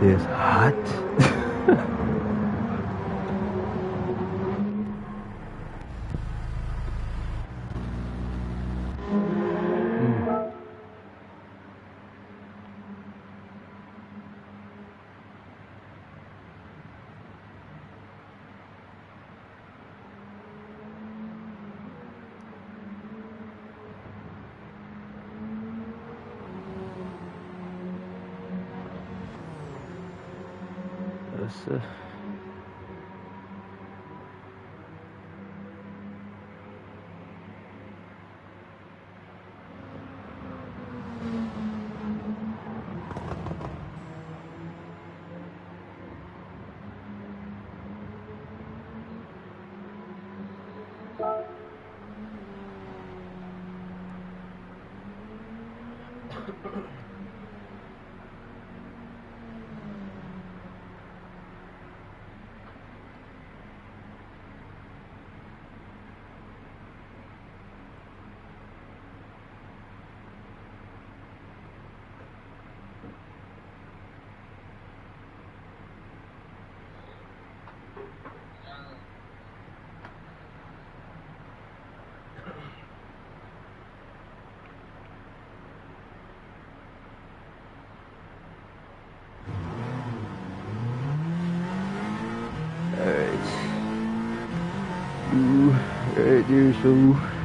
It's hot. That's Alright, there's some.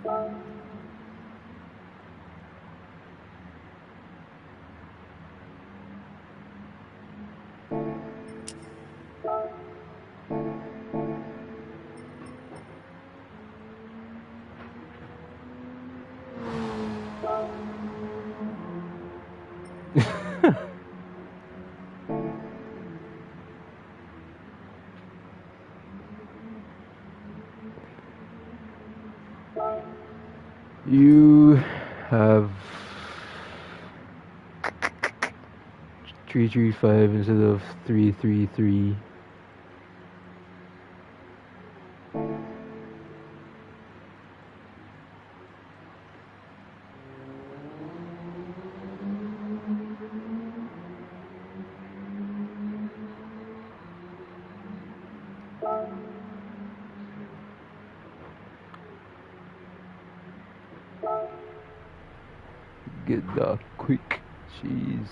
You have 335 instead of 333. Get the quick cheese.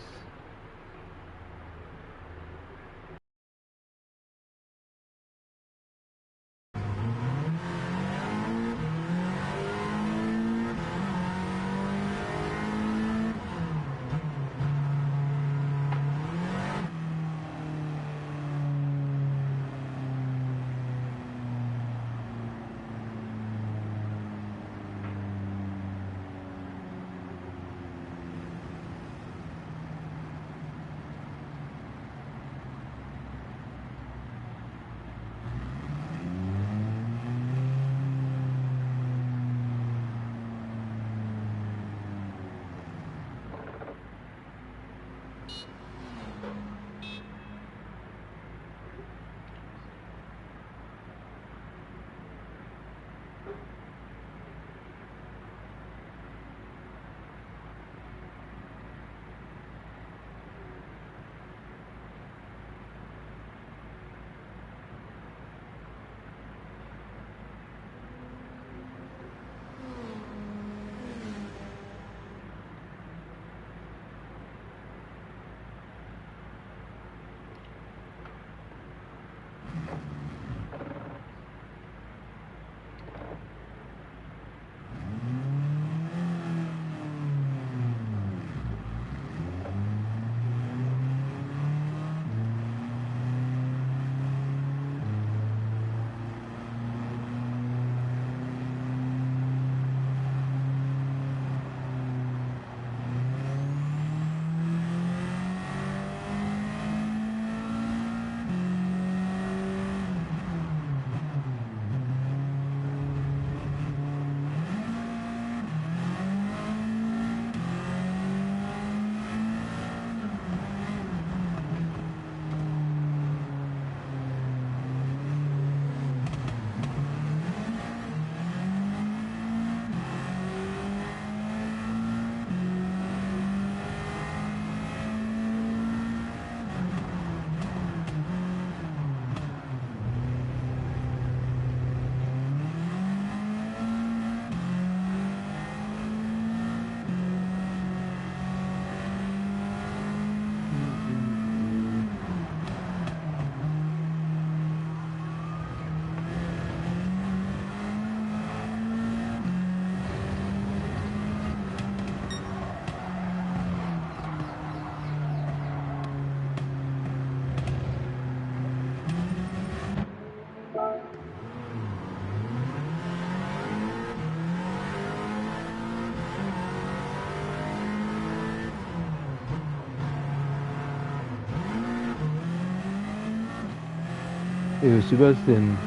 Hey, Sebastian,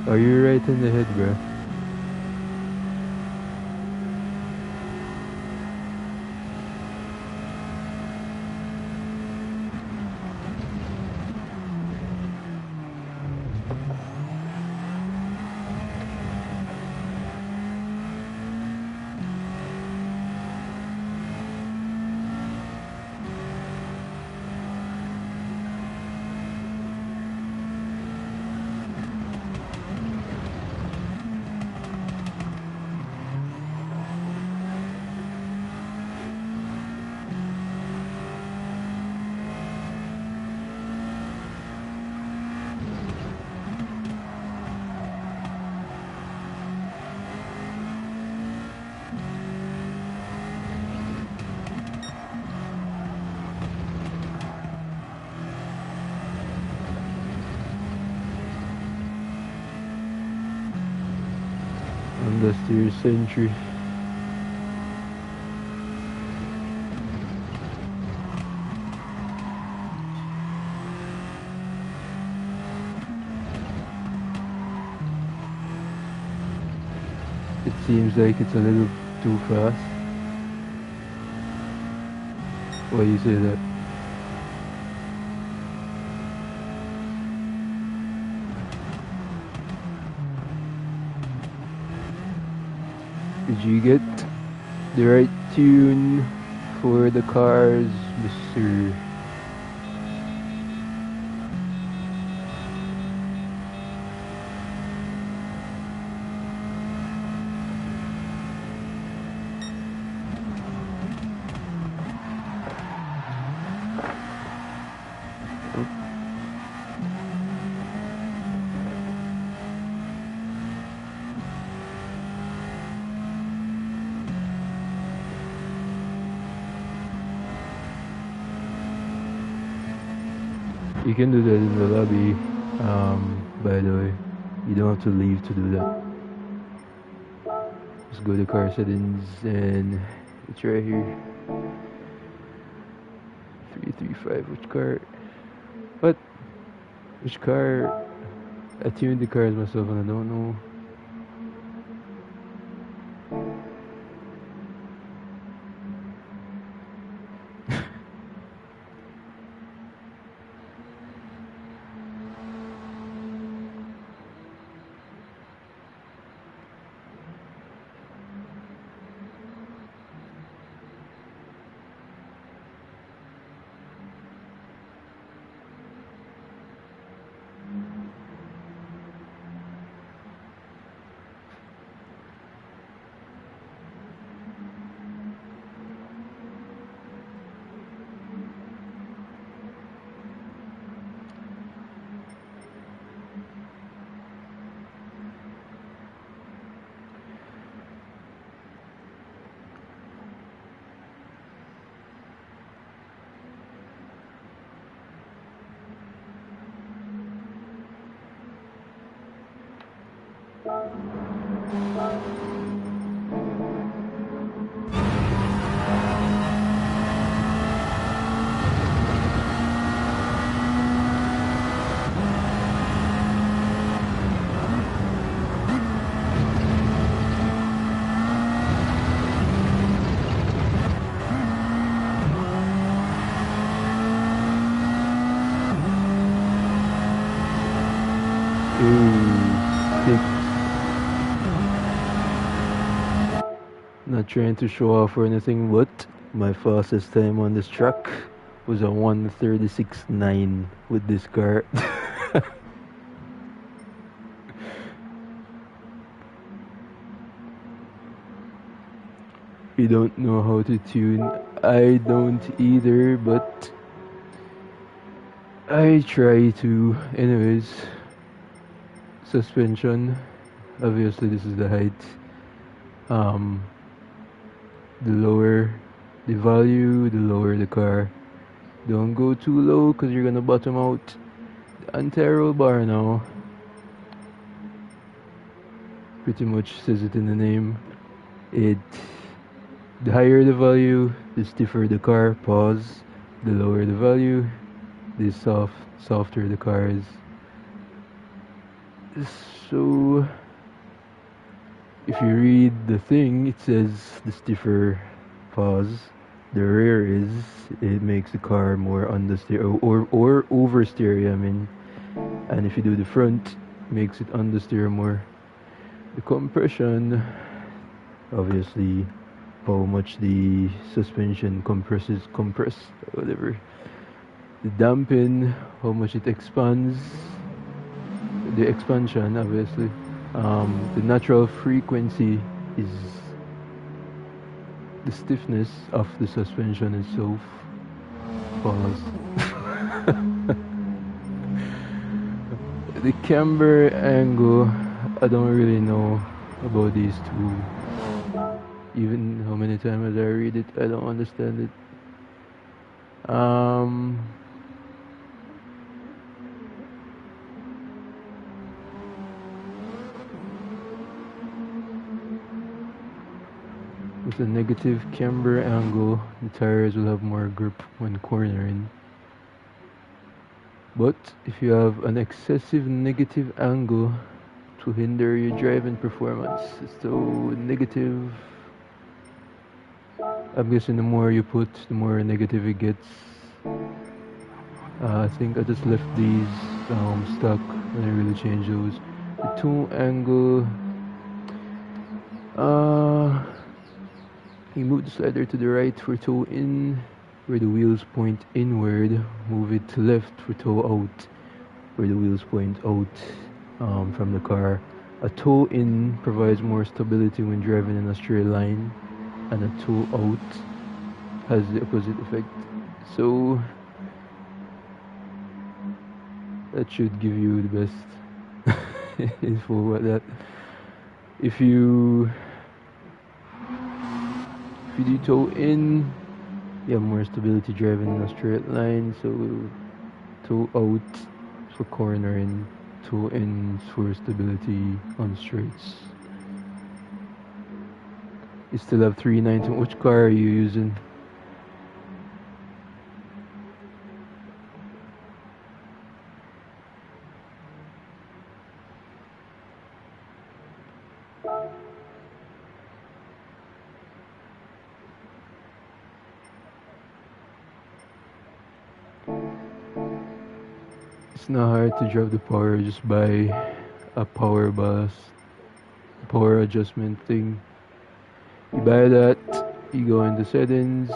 are you right in the head, bro? Understeer Sentry. It seems like it's a little too fast. Why you say that? Did you get the right tune for the cars, Mr. You can do that in the lobby, by the way. You don't have to leave to do that. Just go to car settings and it's right here. 335, which car? What? Which car? I tuned the cars myself and I don't know. Not trying to show off or anything, but my fastest time on this track was a 1:36.9 with this car. You don't know how to tune. I don't either, but I try to. Anyways, suspension. Obviously, this is the height. The lower the value, the lower the car. Don't go too low because you're gonna bottom out. The anti-roll bar now pretty much says it in the name. The higher the value, the stiffer the car. Pause. The lower the value, the softer the car is. So if you read the thing, it says the stiffer, pause, the rear is, it makes the car more understeer or oversteer, I mean. And if you do the front, makes it understeer more. The compression, obviously, how much the suspension compress, whatever. The dampen, how much it expands. The expansion, obviously. The natural frequency is the stiffness of the suspension itself. Pause. The camber angle, I don't really know about these two. Even how many times I read it, I don't understand it. With a negative camber angle, the tires will have more grip when cornering. But if you have an excessive negative angle, it will hinder your driving performance. So negative, I'm guessing the more you put, the more negative it gets. I think I just left these stuck and I really changed those. The toe angle, you move the slider to the right for toe in, where the wheels point inward. Move it to left for toe out, where the wheels point out from the car. A toe in provides more stability when driving in a straight line, and a toe out has the opposite effect. So that should give you the best info about that. If you do toe in, you have more stability driving in a straight line. So toe out for cornering, toe in for stability on straights. You still have 390. Which car are you using? It's not hard to drop the power, just buy a power ballast, power adjustment thing. You buy that, you go into settings,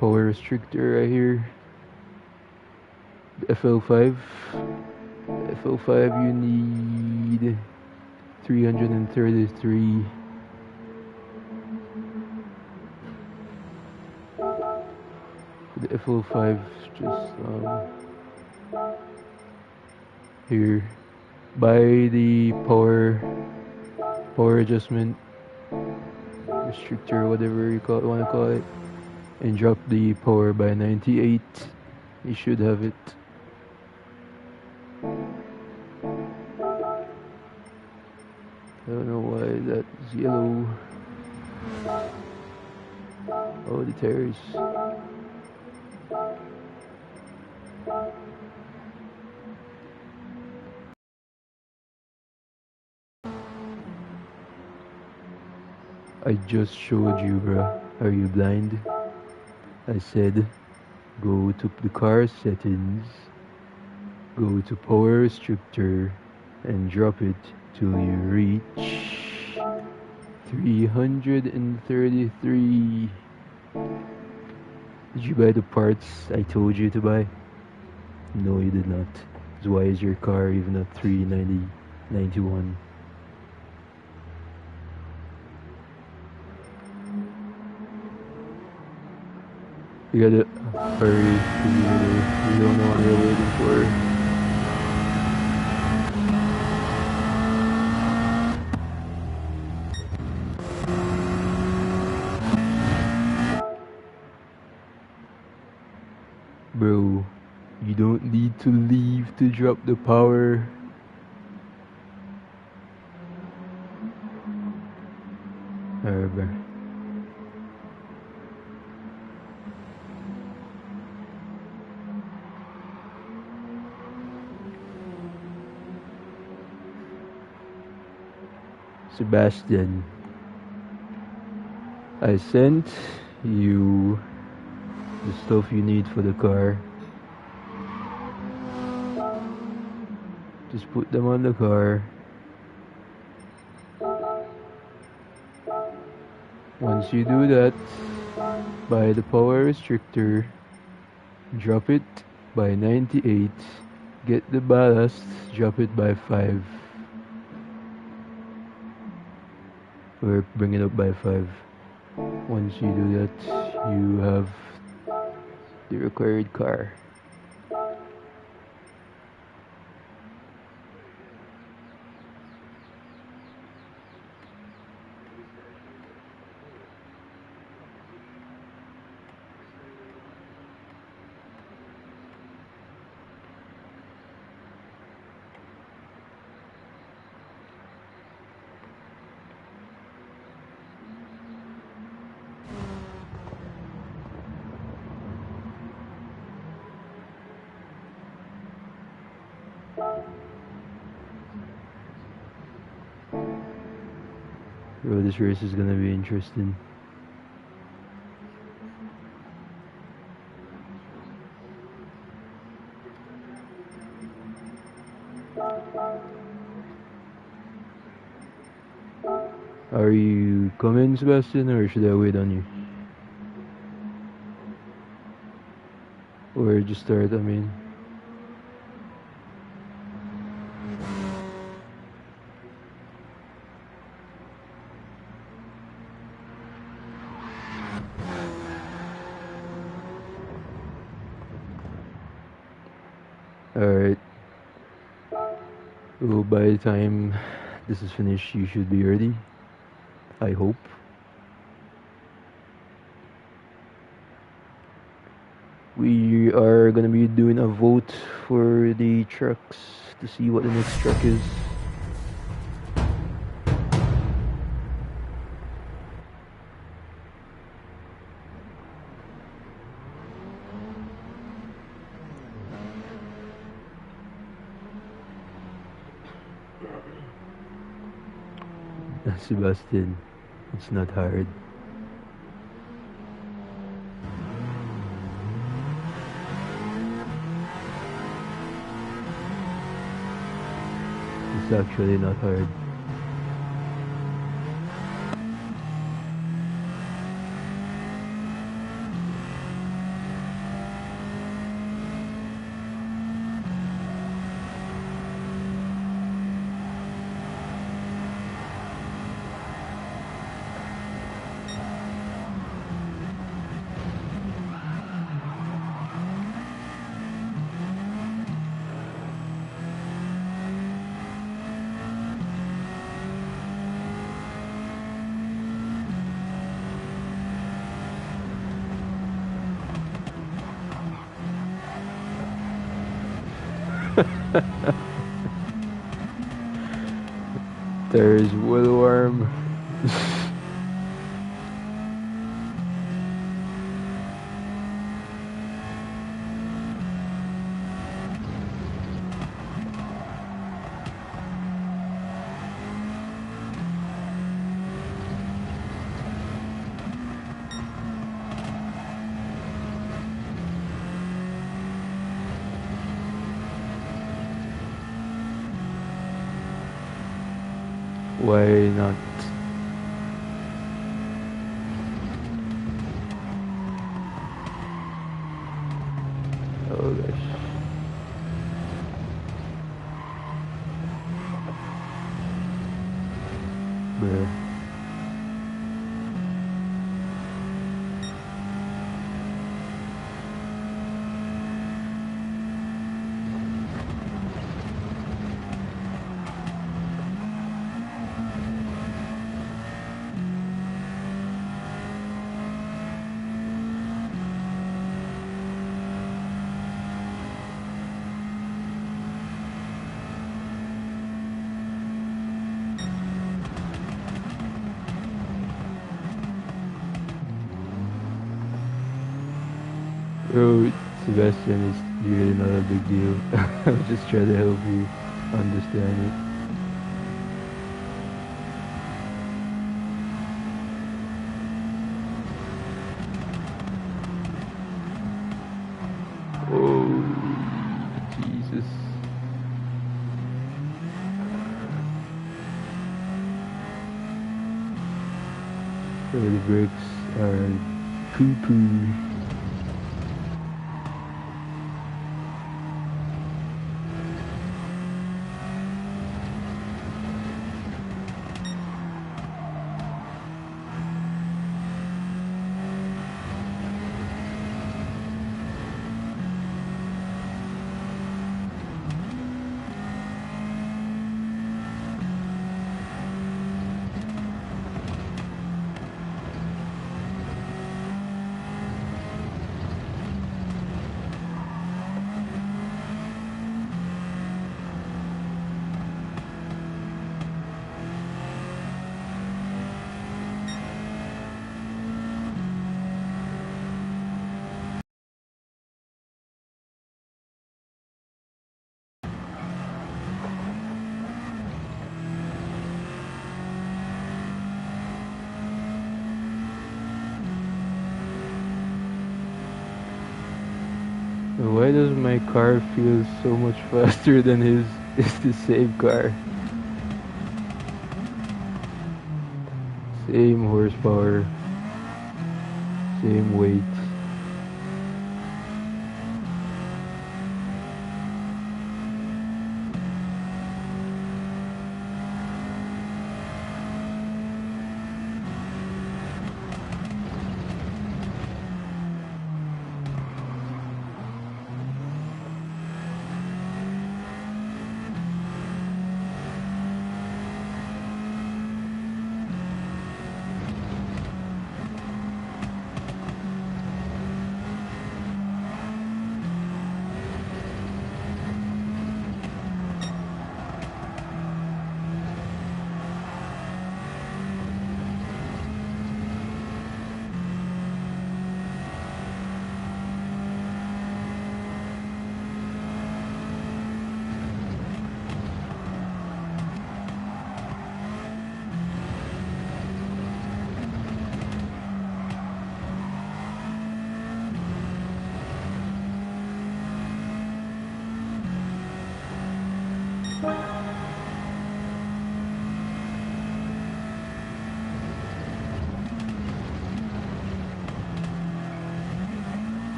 power restrictor right here, the FL5. FL5 you need 333. The FL5 just here. Buy the power adjustment restrictor, whatever you want to call it, and drop the power by 98. You should have it. I don't know why that's yellow. Oh, the tires. I just showed you, bruh. Are you blind? I said, go to the car settings, go to power restrictor, and drop it till you reach 333. Did you buy the parts I told you to buy? No, you did not. So why is your car even at 391? You gotta hurry, because you don't know what you're waiting for. Bro, you don't need to leave to drop the power. Alright, bro. Sebastian, I sent you the stuff you need for the car. Just put them on the car. Once you do that, buy the power restrictor, drop it by 98, get the ballast, drop it by 5. Or bring it up by 5. Once you do that, you have the required car. Bro, this race is gonna be interesting. Are you coming, Sebastian, or should I wait on you? Or just start, I mean. Alright. Well, by the time this is finished, you should be ready. I hope. We are gonna be doing a vote for the trucks to see what the next truck is. Sebastian, it's not hard. It's actually not hard. There's Woolworm. Why not? Oh gosh. Bruh. Bro, Sebastian, is really not a big deal. I'm just trying to help you understand it. Oh, Jesus. So the brakes are poo-poo. Why does my car feel so much faster than his? It's the same car. Same horsepower. Same weight.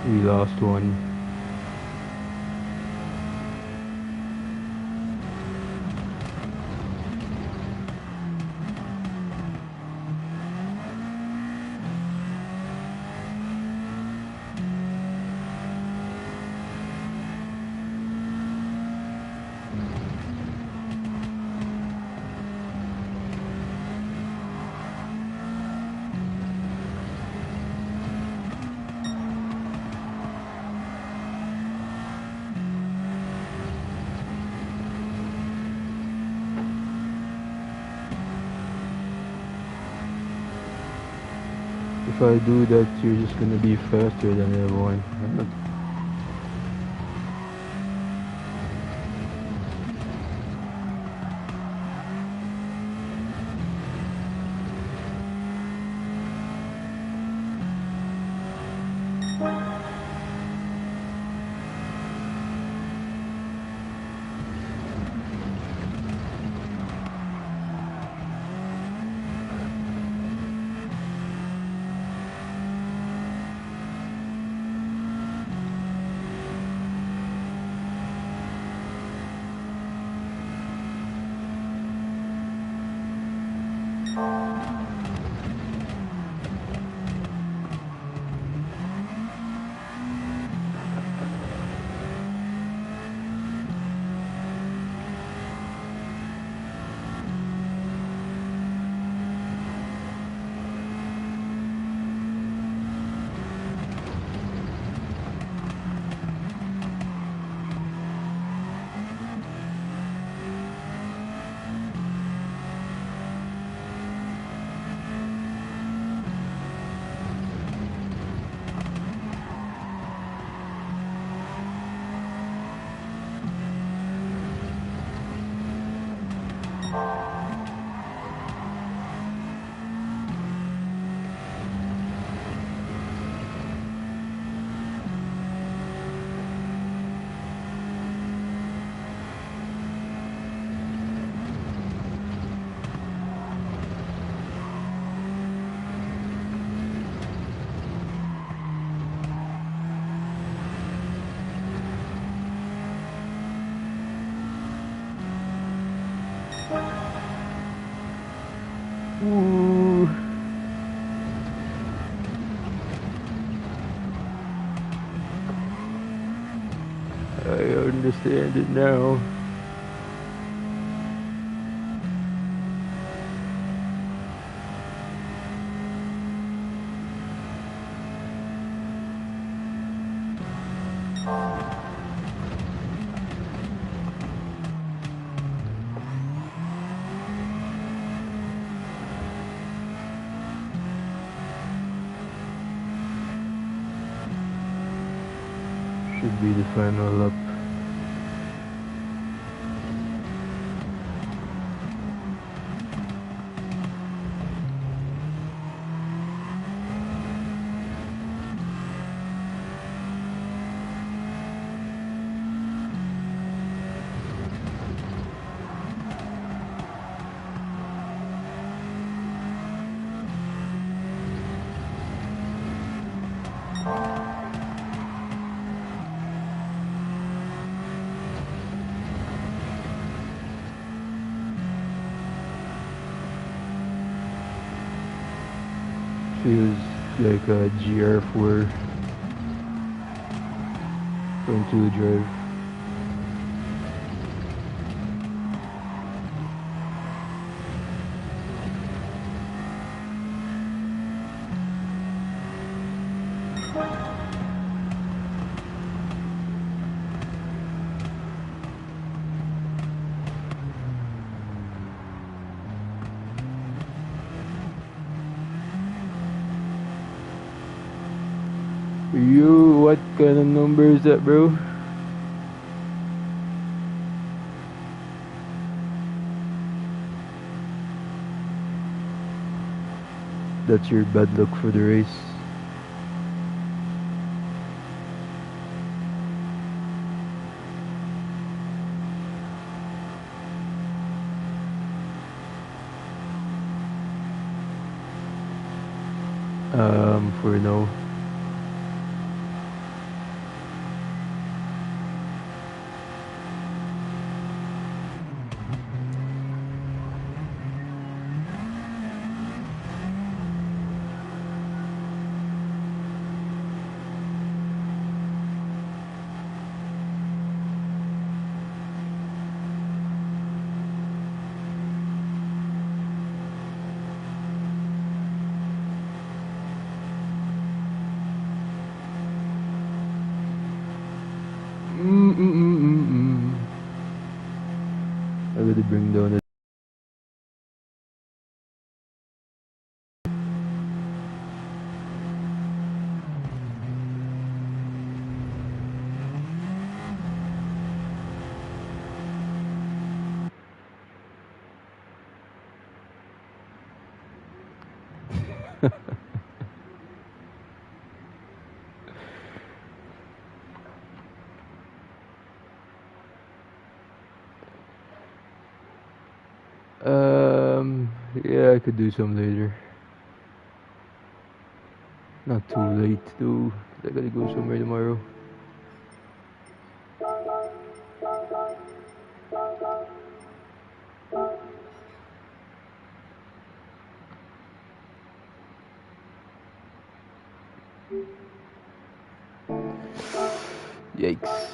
We lost one. If I do that, you're just gonna be faster than everyone. Ooh. I understand it now. Should be the final lap. Feels like a GR4 front wheel drive. Yo, what kind of number is that, bro? That's your bad luck for the race. For now. I gotta bring down it. Yeah, I could do some later. Not too late though. I gotta go somewhere tomorrow. Yikes.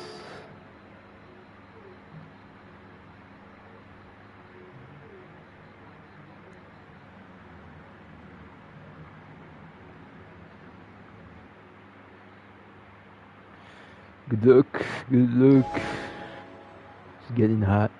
Good luck, good luck. It's getting hot.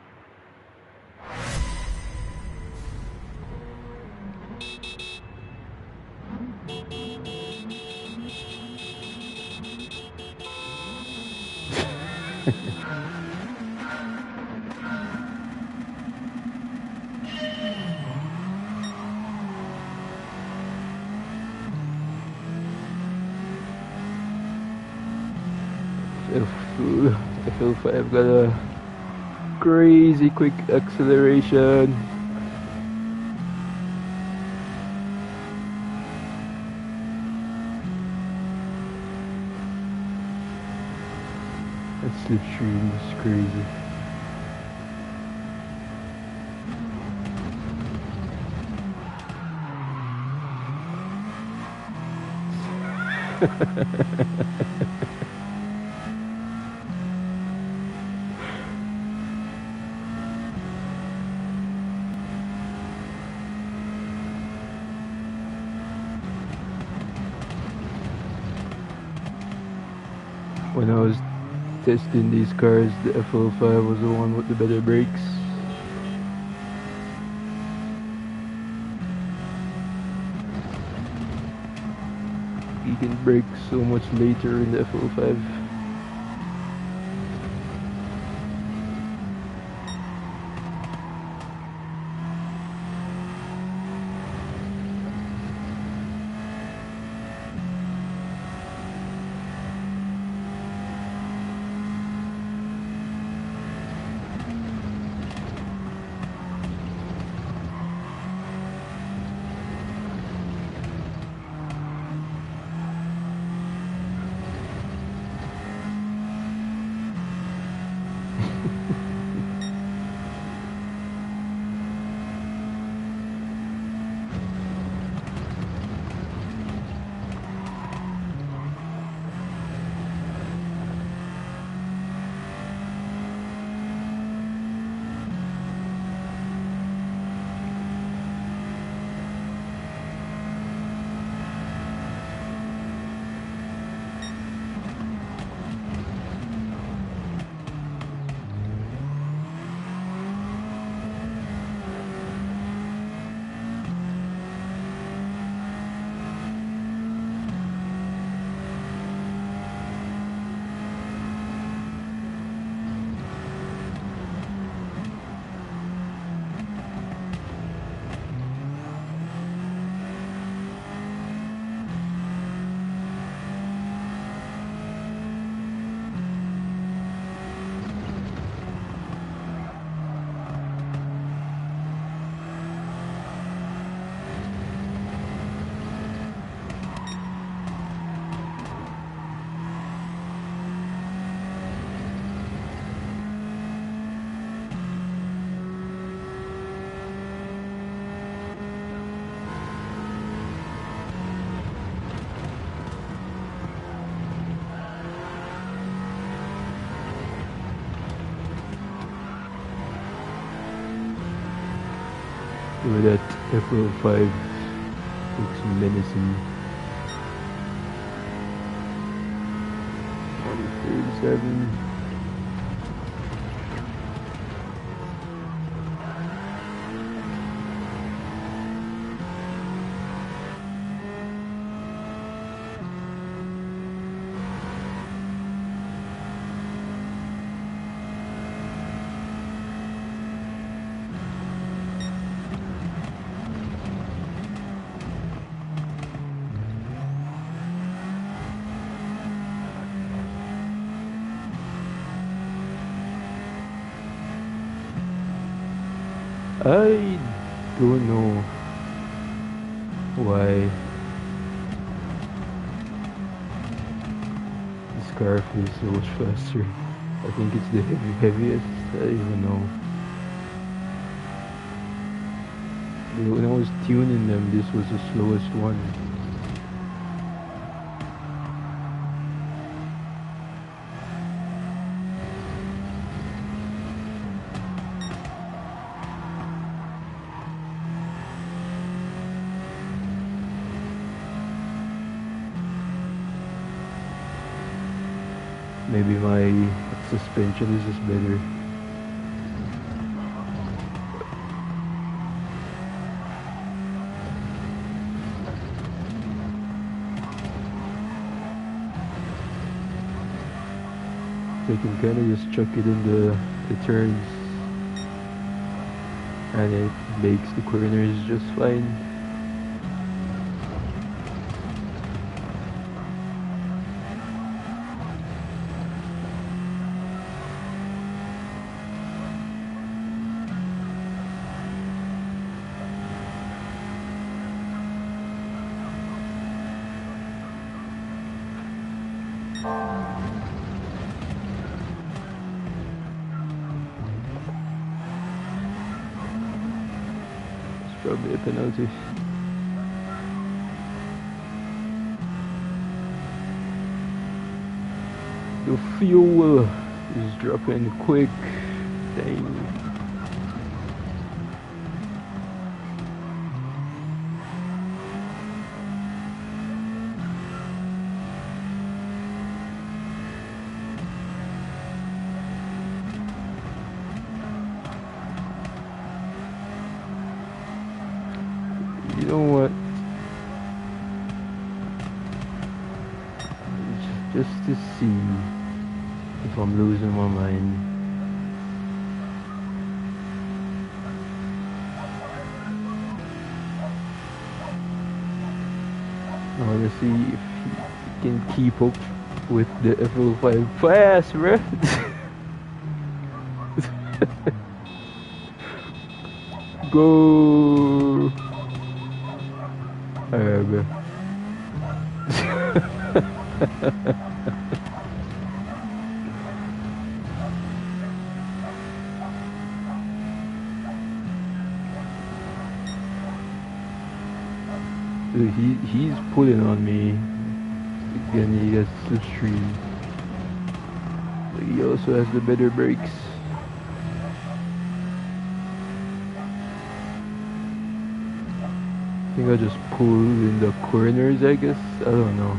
FL5 got a crazy quick acceleration. That slipstream is crazy. When I was testing these cars, the FL5 was the one with the better brakes. You can brake so much later in the FL5. With that FL5 looks menacing. 137. I don't know why this car feels so much faster. I think it's the heaviest. I don't even know. When I was tuning them, this was the slowest one. Maybe my suspension is just better. I can kind of just chuck it in the turns and it makes the corners just fine. Probably a penalty. The fuel is dropping quick. Dang. You know what? Just to see if I'm losing my mind. I wanna see if he can keep up with the FL5 fast, bruh. Go! Alright, bro. Dude, he's pulling on me. Again, he has slipstream. But he also has the better brakes. I think I just pull in the corners, I guess. I don't know.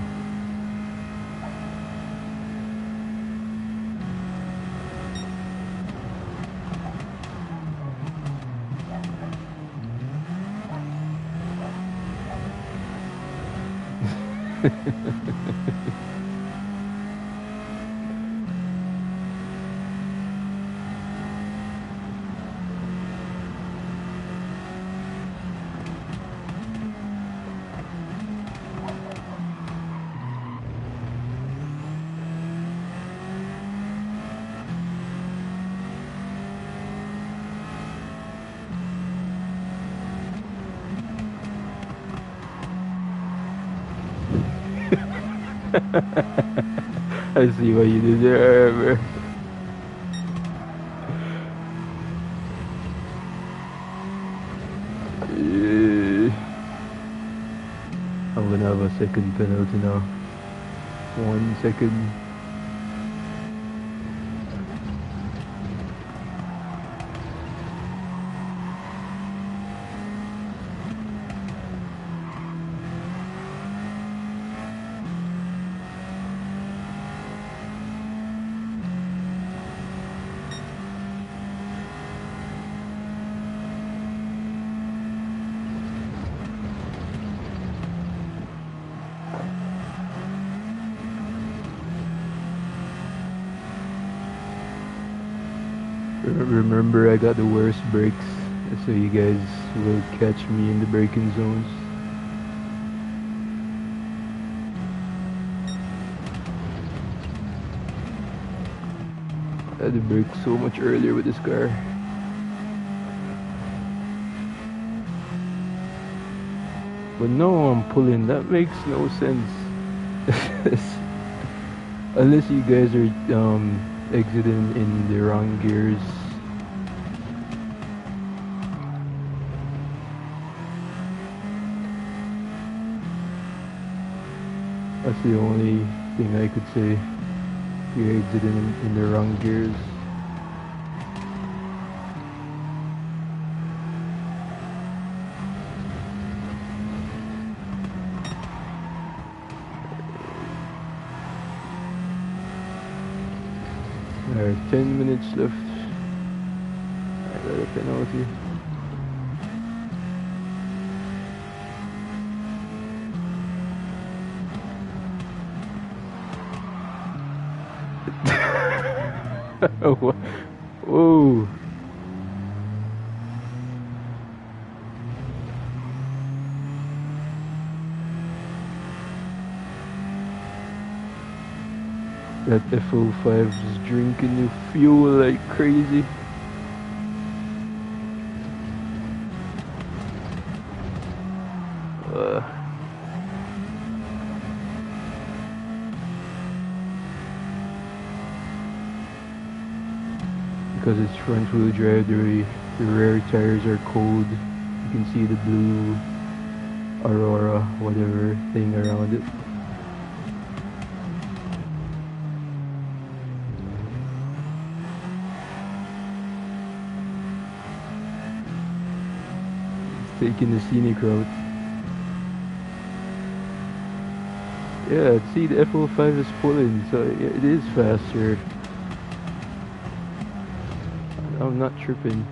I see what you did there, bro. I'm gonna have a second penalty now. 1 second. Remember, I got the worst brakes, so you guys will catch me in the braking zones. I had to brake so much earlier with this car. But no, I'm pulling. That makes no sense. Unless you guys are exiting in the wrong gears. That's the only thing I could say. You're exiting in the wrong gears. Alright, 10 minutes left. I got a penalty. Whoa. That F05 is drinking the fuel like crazy. Because it's front wheel drive, the rear tires are cold. You can see the blue Aurora, whatever thing around it. It's taking the scenic route. Yeah, see the F05 is pulling, so it is faster. I'm not tripping.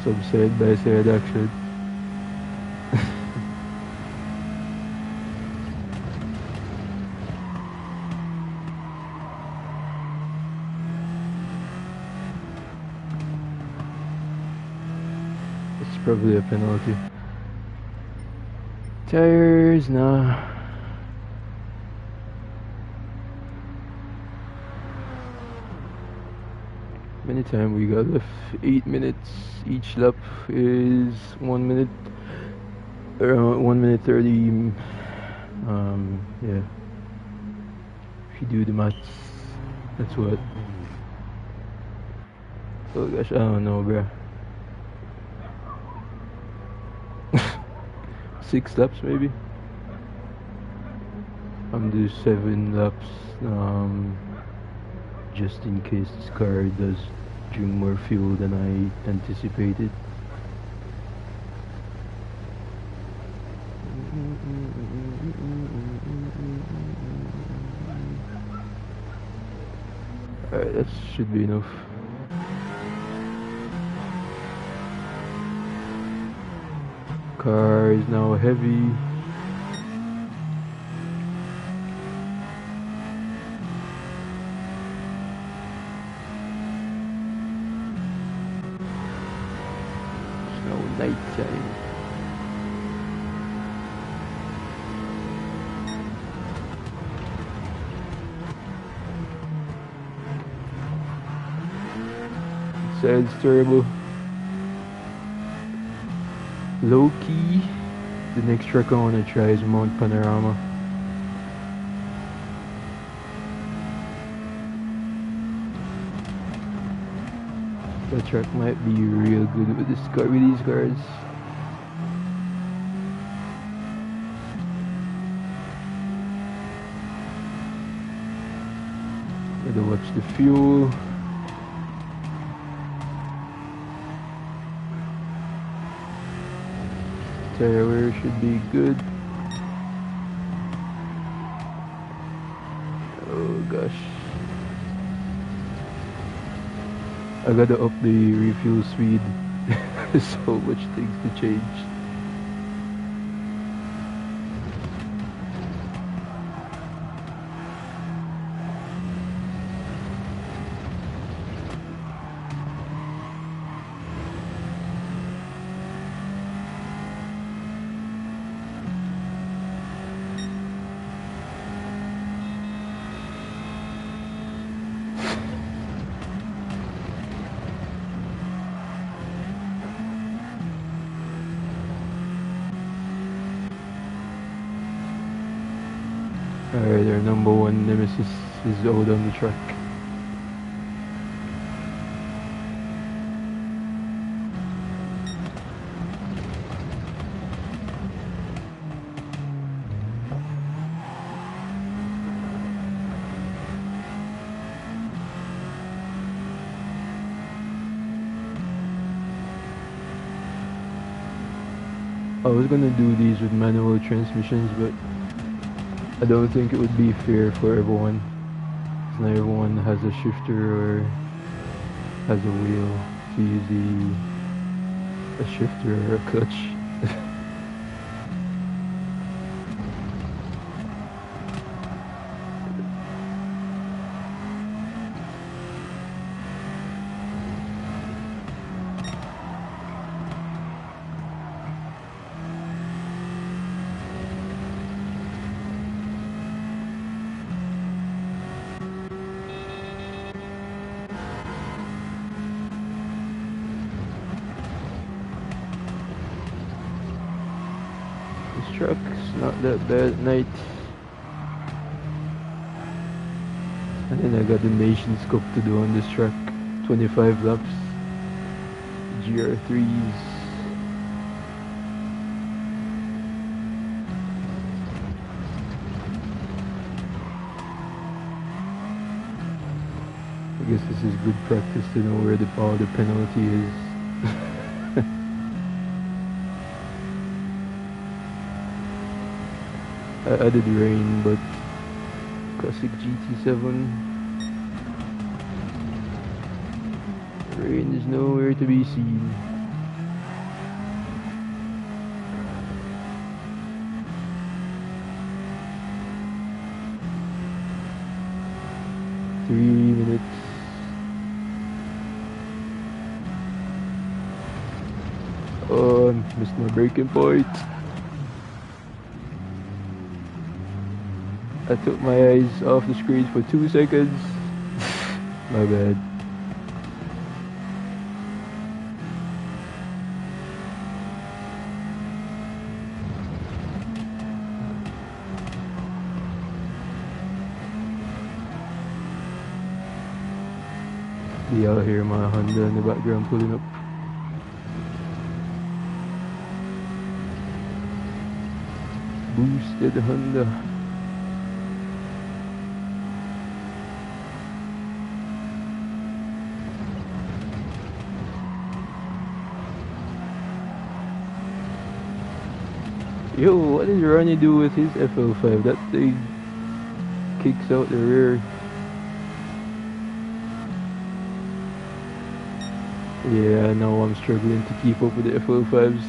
Some side by side action. It's probably a penalty. Tires, nah. Many time we got left? 8 minutes. Each lap is 1 minute. Around 1 minute 30. Yeah. If you do the maths, that's what. Oh gosh, I don't know, bruh. 6 laps maybe. I'm doing 7 laps. Just in case this car does drink more fuel than I anticipated. Alright, that should be enough. Car is now heavy. Night time. Sounds terrible. Low key, the next truck I want to try is Mount Panorama. That truck might be real good with this car, with these cars. Gotta watch the fuel. tire wear should be good. Oh gosh. I gotta up the refuel speed. So much things to change. Alright, our number one nemesis is out on the track. I was gonna do these with manual transmissions, but I don't think it would be fair for everyone. 'Cause not everyone has a shifter or has a wheel to use a shifter or a clutch. This truck's not that bad at night. And then I got the Nations Cup to do on this track. 25 laps. GR3s. I guess this is good practice to know where all the penalty is. I added rain, but classic GT7 rain is nowhere to be seen. Three minutes. Oh, I missed my braking point. I took my eyes off the screen for 2 seconds. My bad. Be out here, my Honda in the background pulling up. Boosted Honda. Yo, what does Ronnie do with his FL5? That thing kicks out the rear. Yeah, now I'm struggling to keep up with the FL5s.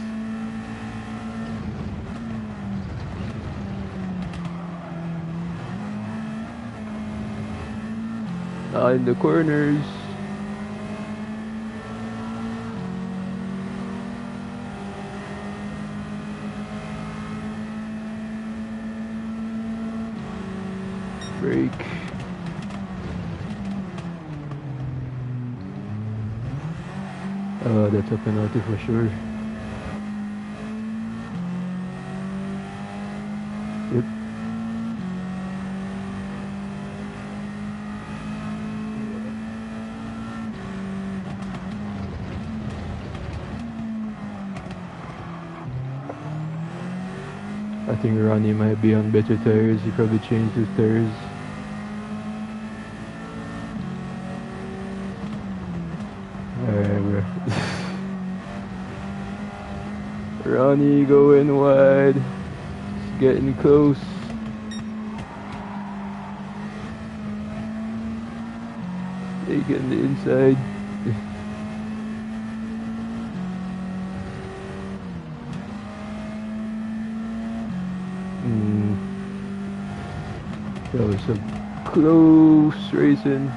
In the corners. Brake. That's a penalty for sure. Yep. I think Ronnie might be on better tires. He probably changed his tires. Alright, bro. Ronnie going wide. It's getting close. They get in the inside. That was some close racing.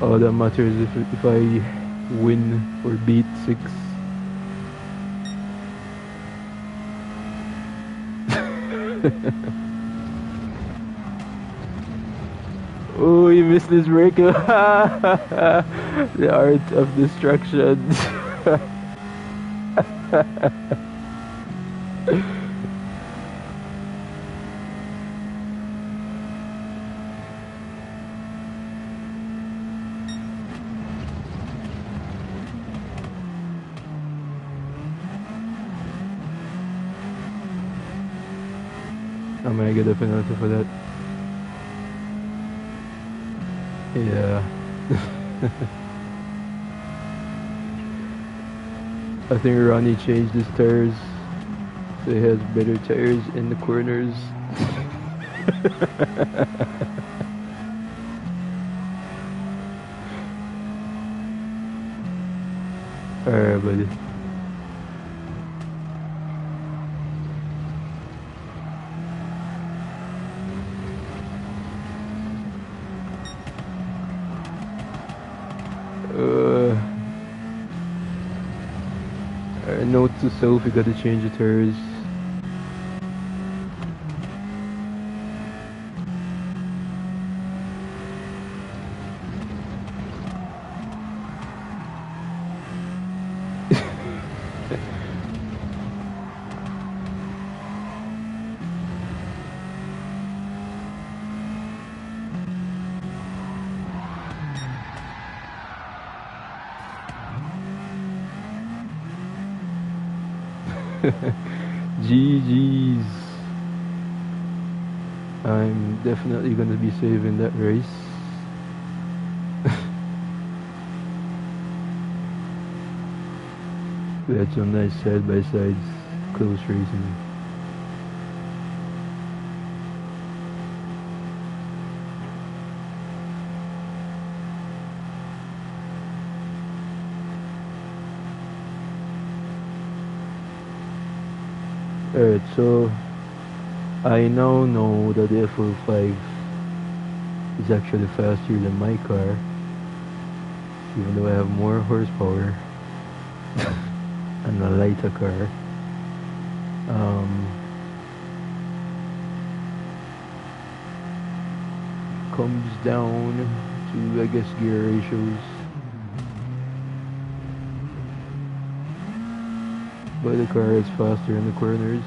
All that matters if I win or beat 6. Oh, he missed his breaker. The art of distraction. I'm gonna get a penalty for that. Yeah. I think Ronnie changed his tires, so he has better tires in the corners. Alright, buddy. Note to self, you gotta change the tires. GG's. I'm definitely gonna be saving that race. We had some nice side-by-sides, close racing. Alright, so I now know that the F05 is actually faster than my car, even though I have more horsepower and a lighter car. Comes down to, I guess, gear ratios. But the car is faster in the corners.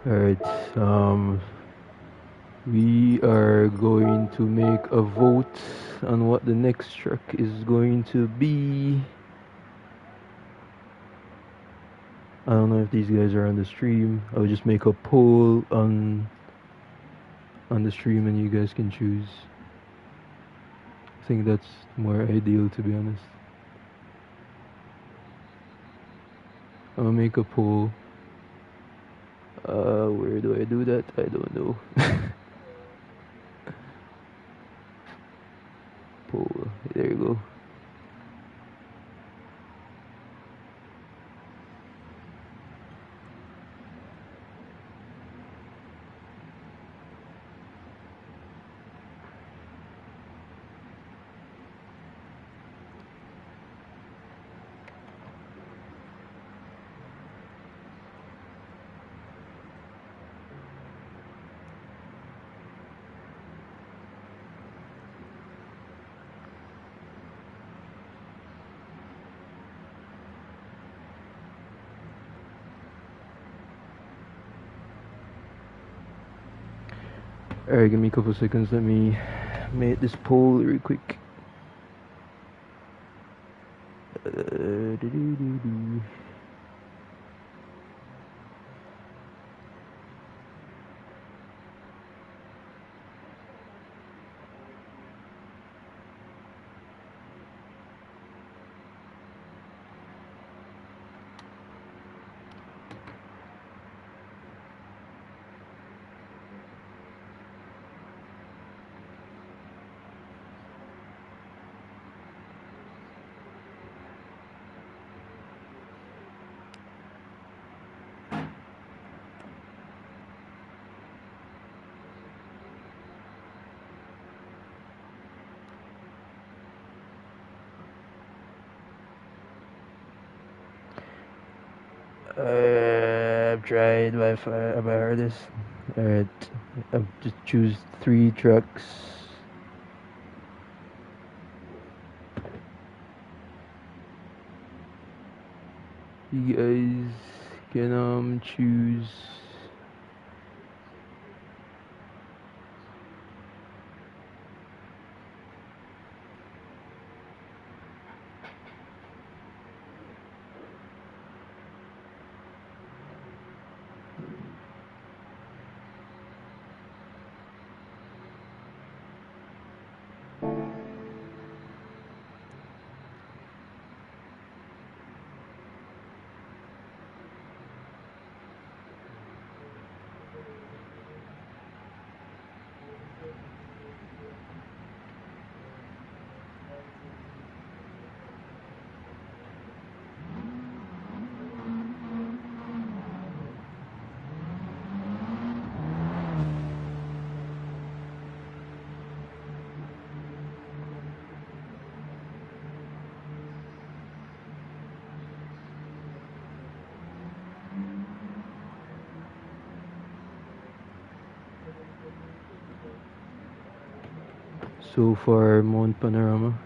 Alright, we are going to make a vote on what the next truck is going to be. I don't know if these guys are on the stream. I'll just make a poll on the stream and you guys can choose. I think that's more ideal, to be honest. I'll make a poll. Where do I do that? I don't know. Poll. There you go. Alright, give me a couple seconds. Let me mate this pole real quick. Doo-doo-doo-doo. I've tried by far my hardest. Alright, I've just choose 3 trucks. You guys can choose. So far, Mount Panorama.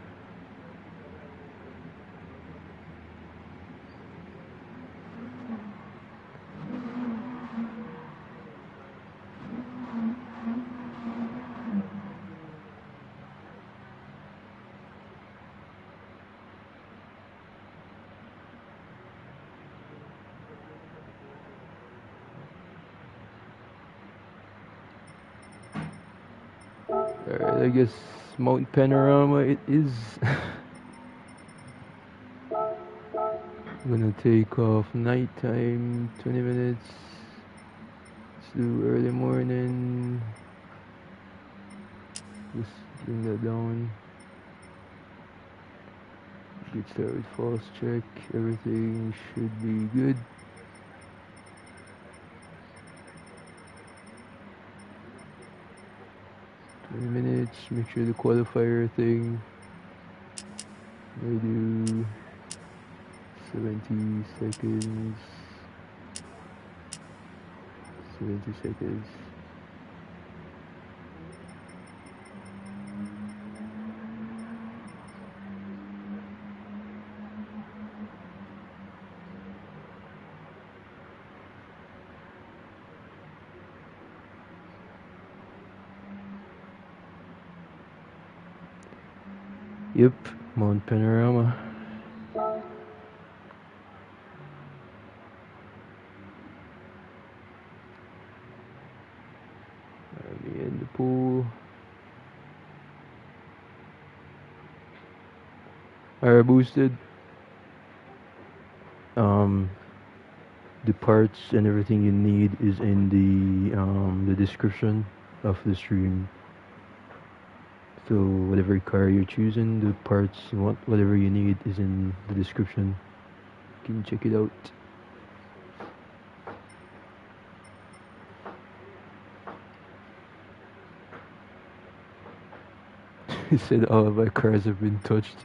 Alright, I guess Mount Panorama it is. I'm gonna take off nighttime, 20 minutes. Let's do early morning. Just bring that down. Get started with false check. Everything should be good. Minutes, make sure the qualifier thing. I do 70 seconds. 70 seconds. Yep, Mount Panorama. Let me in the pool. Air boosted. The parts and everything you need is in the description of the stream. So whatever car you're choosing, the parts you want, whatever you need is in the description. You can check it out. He said all of my cars have been touched.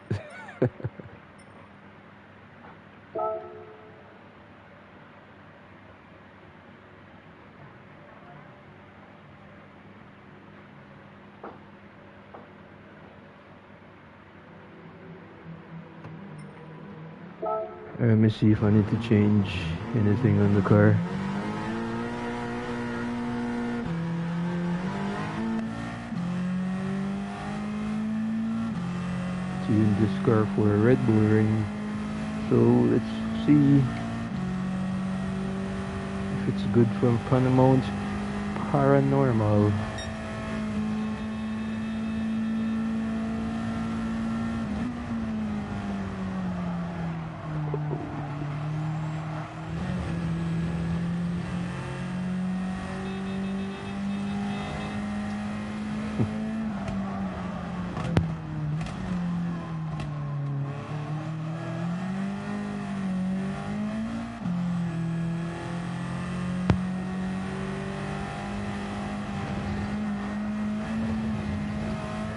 Let me see if I need to change anything on the car. tune this car for a red bull ring. So let's see if it's good from Paramount Paranormal.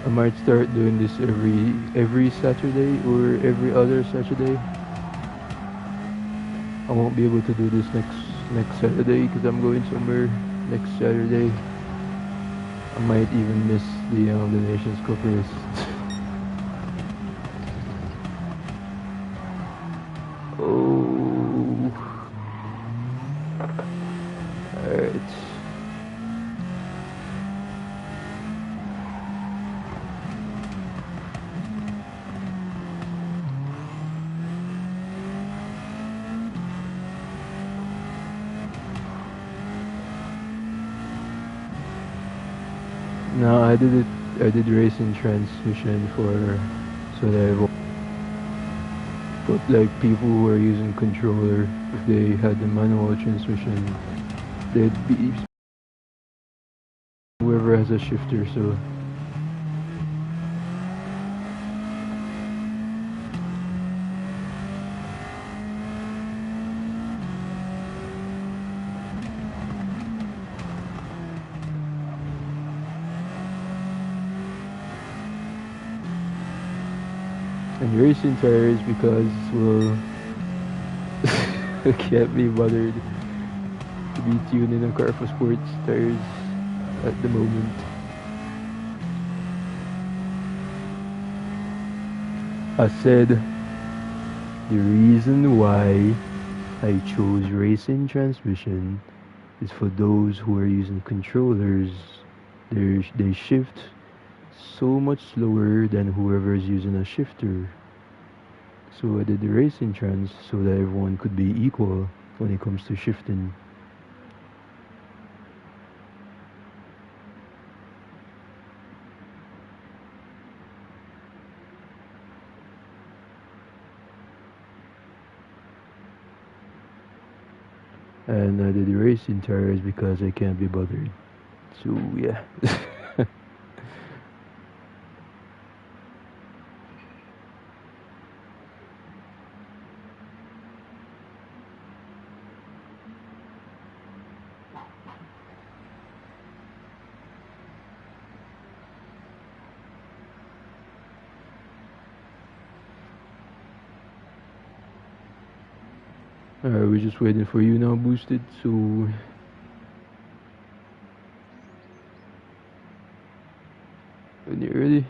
I might start doing this every Saturday or every other Saturday. I won't be able to do this next Saturday because I'm going somewhere next Saturday. I might even miss the Nations Cup race. Oh, alright. No, I did racing transmission so that I won't. But like people who are using controller, if they had the manual transmission, they'd be whoever has a shifter. So and racing tires because, well, I can't be bothered to be tuning a car for sports tires at the moment. I said the reason why I chose racing transmission is for those who are using controllers. They shift so much slower than whoever is using a shifter. So I did the racing trans so that everyone could be equal when it comes to shifting. And I did the racing tires because I can't be bothered. So yeah. Alright, we're just waiting for you now, Boosted, so... When you're ready.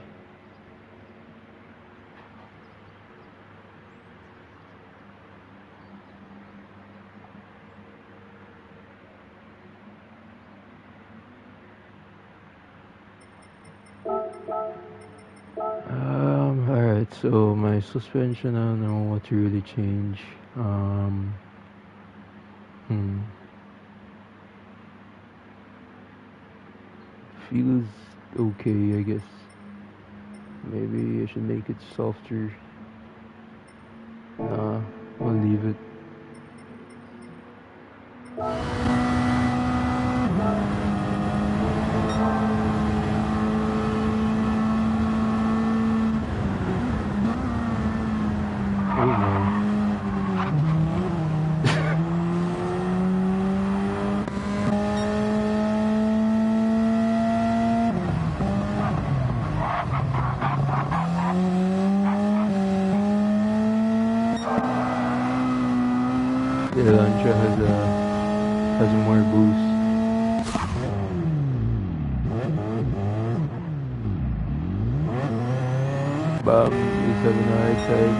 Alright, so my suspension, I don't know what to really change. Feels okay, I guess. Maybe I should make it softer. Nah, I'll leave it. Oh no. The Elantra has more boost. Bob is having a hard time.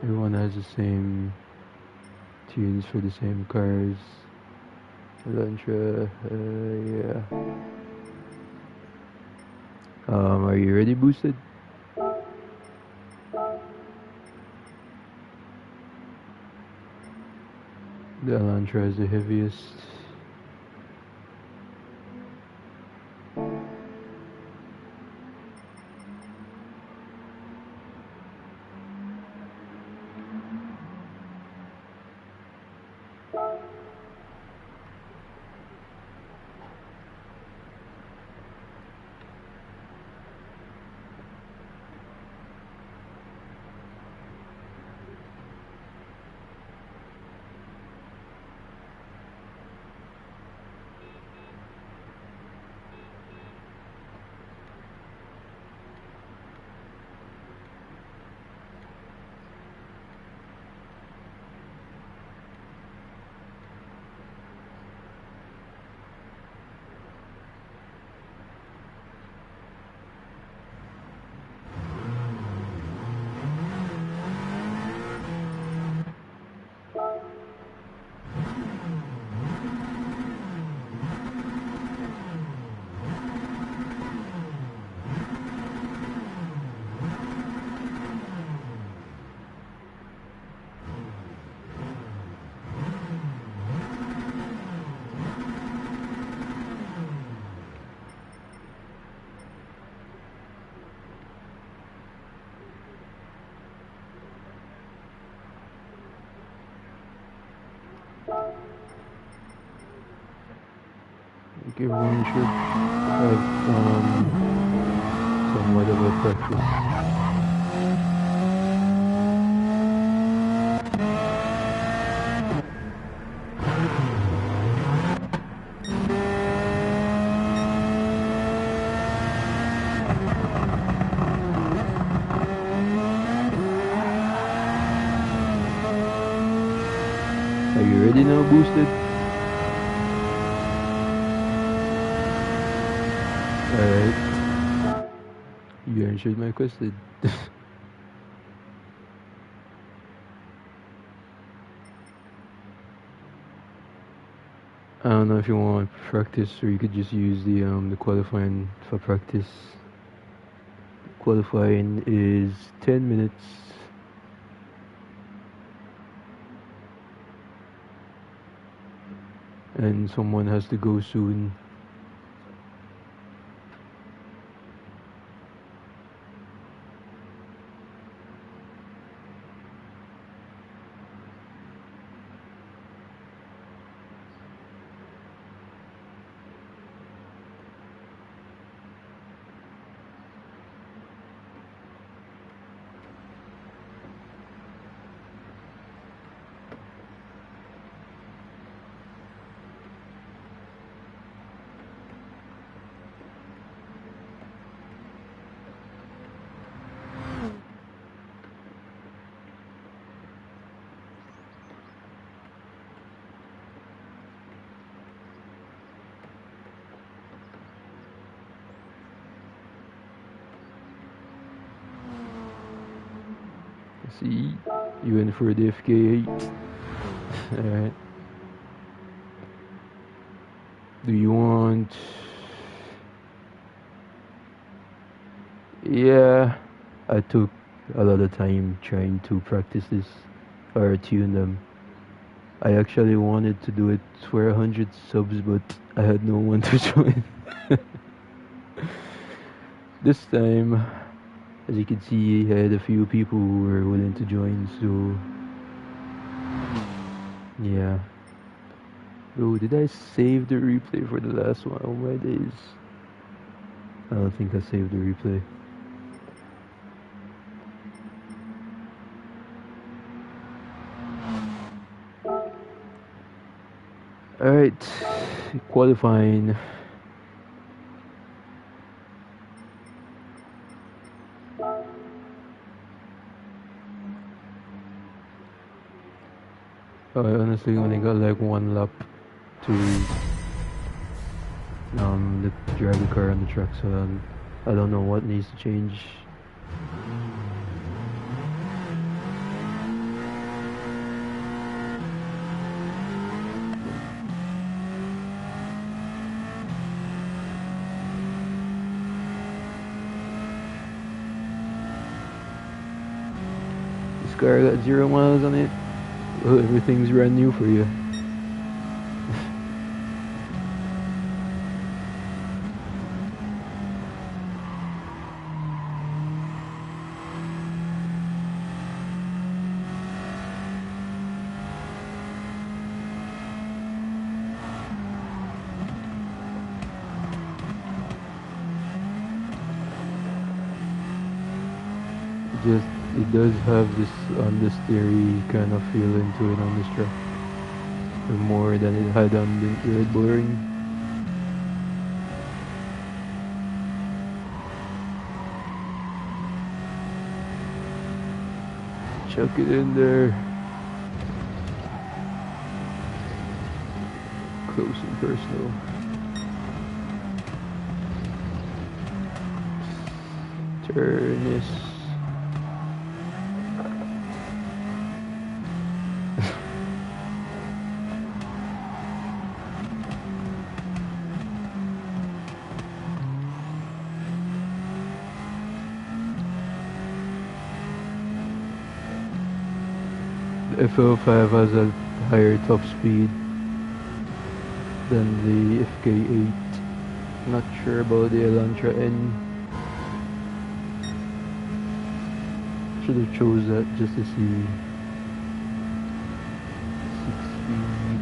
Everyone has the same tunes for the same cars. Elantra, yeah. Are you ready, boosted? The Elantra is the heaviest. Like everyone should have somewhat of a practice. Are you ready now, boosted? Alright. You answered my question. I don't know if you want practice or you could just use the qualifying for practice. Qualifying is 10 minutes. And someone has to go soon. See, you in for the FK8. Alright. Do you want... Yeah, I took a lot of time trying to practice this or tune them. I actually wanted to do it for 100 subs, but I had no one to join. This time, as you can see, I had a few people who were willing to join, so yeah. Oh, did I save the replay for the last one? Oh my days. I don't think I saved the replay. Alright, qualifying. I honestly only got like one lap to drive the car on the track, so I don't know what needs to change. car got 0 miles on it. Well, everything's brand new for you. Just it does have this understeery kind of feeling to it on this track, more than it had on the Red Bull Ring. Chuck it in there, close and personal. Turn this. The FL5 has a higher top speed than the FK8. Not sure about the Elantra N. Should have chose that just to see 6 speed.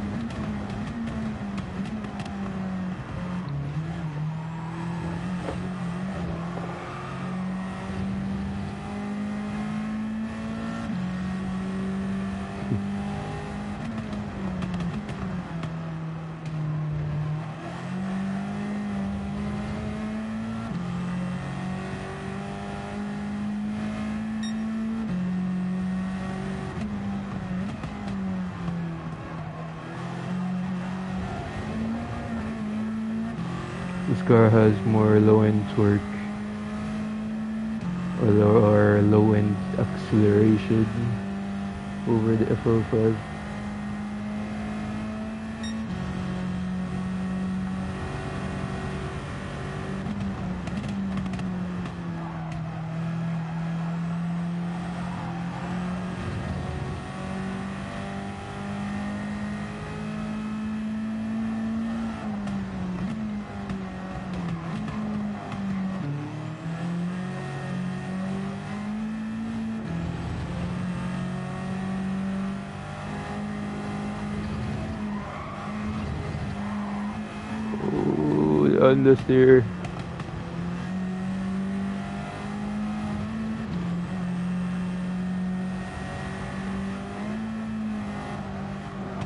This car has more low-end torque or low-end acceleration over the FL5. Understeer.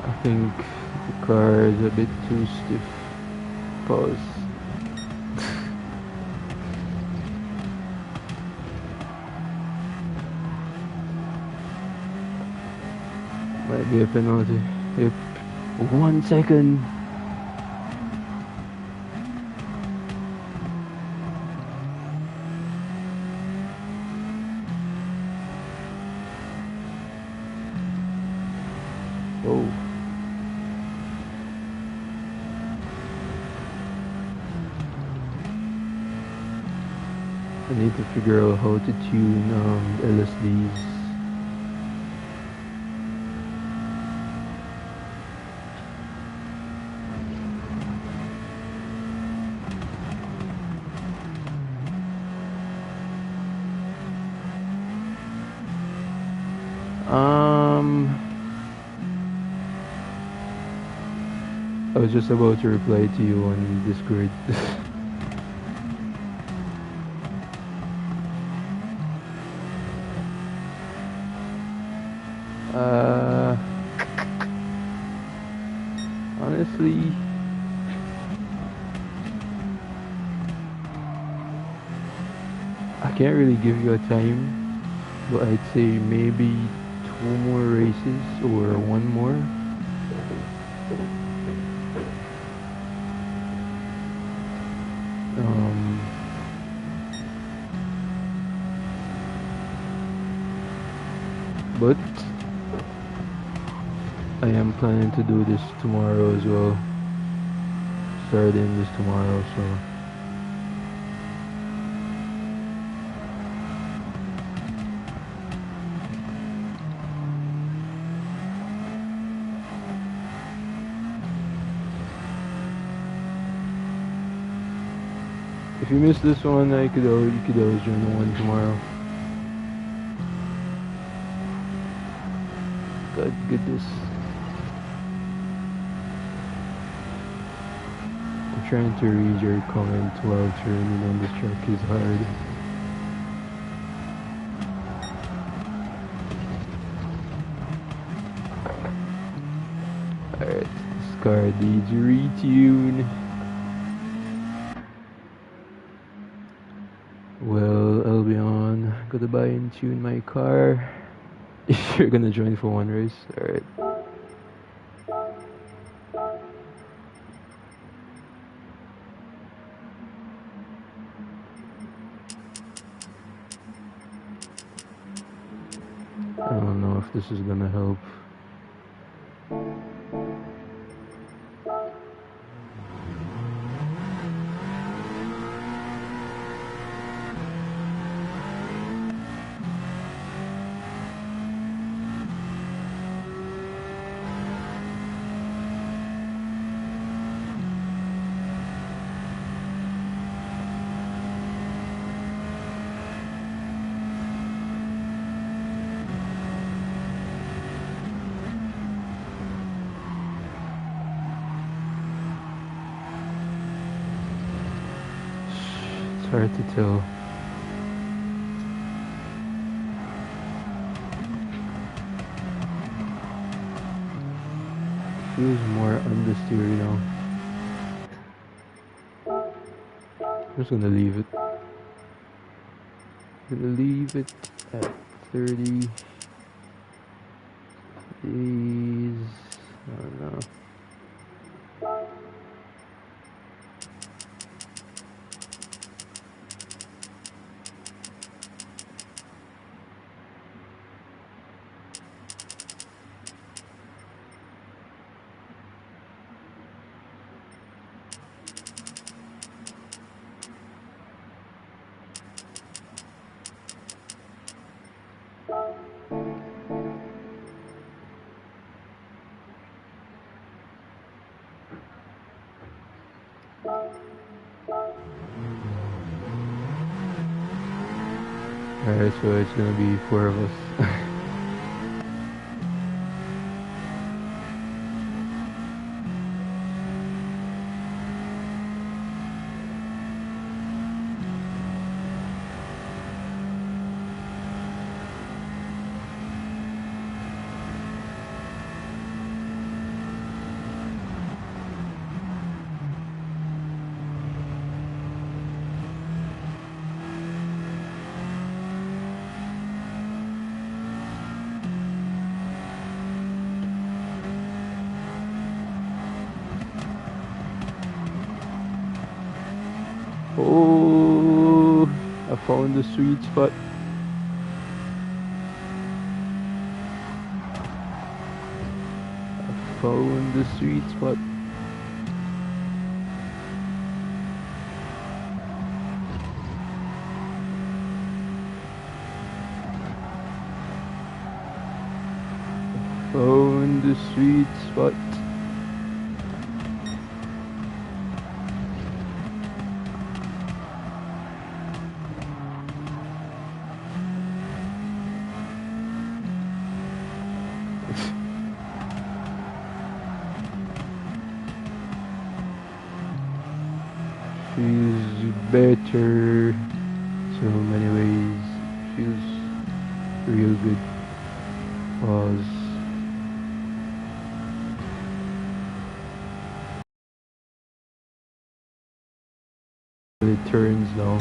I think the car is a bit too stiff. Pause. Might be a penalty. Yep. 1 second. Oh. I need to figure out how to tune LSDs. I was just about to reply to you on Discord. Honestly, I can't really give you a time, but I'd say maybe 2 more races or 1 more. But I am planning to do this tomorrow as well. Starting this tomorrow, so If you missed this one, you could always join the one tomorrow. God goodness. I'm trying to read your comment while turning on this track is hard. Alright, this car needs a retune. Well, I'll be on. Gotta buy and tune my car. If you're gonna join for one race, alright. I don't know if this is gonna help. It's hard to tell. Feels more understeer now. I'm just gonna leave it. Gonna leave it at 30 days. I don't know. Alright, so it's gonna be 4 of us. Oh, I found the sweet spot. I found the sweet spot. Found the sweet spot. Feels better so many ways. Feels real good. Pause. It turns now.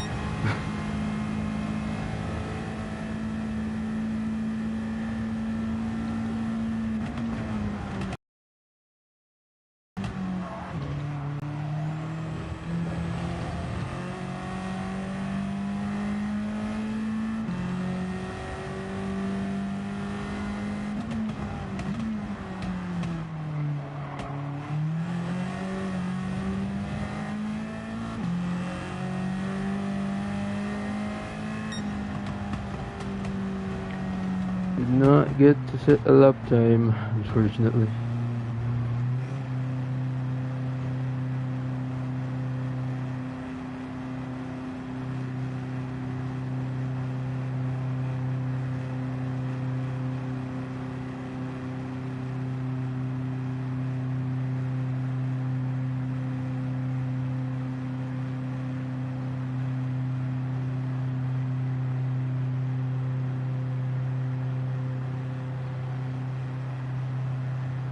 Did not get to set a lap time, unfortunately.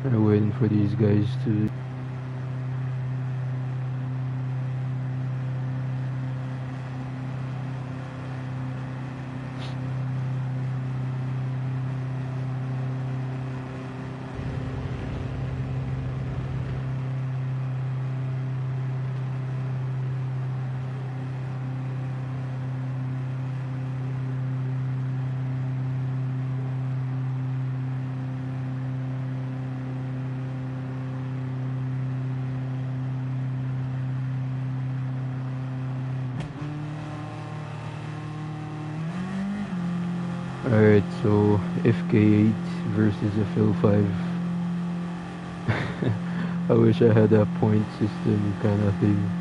Kind of waiting for these guys to. Alright, so FK8 versus FL5. I wish I had a point system kind of thing.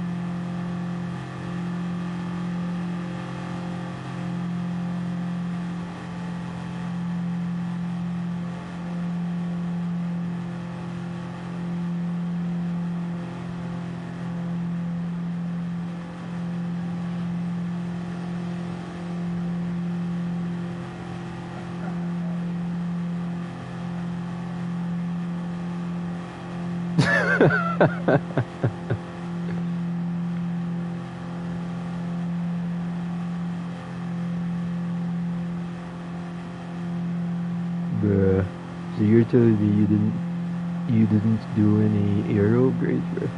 Bruh. So you're telling me you didn't do any aero upgrades, bruh?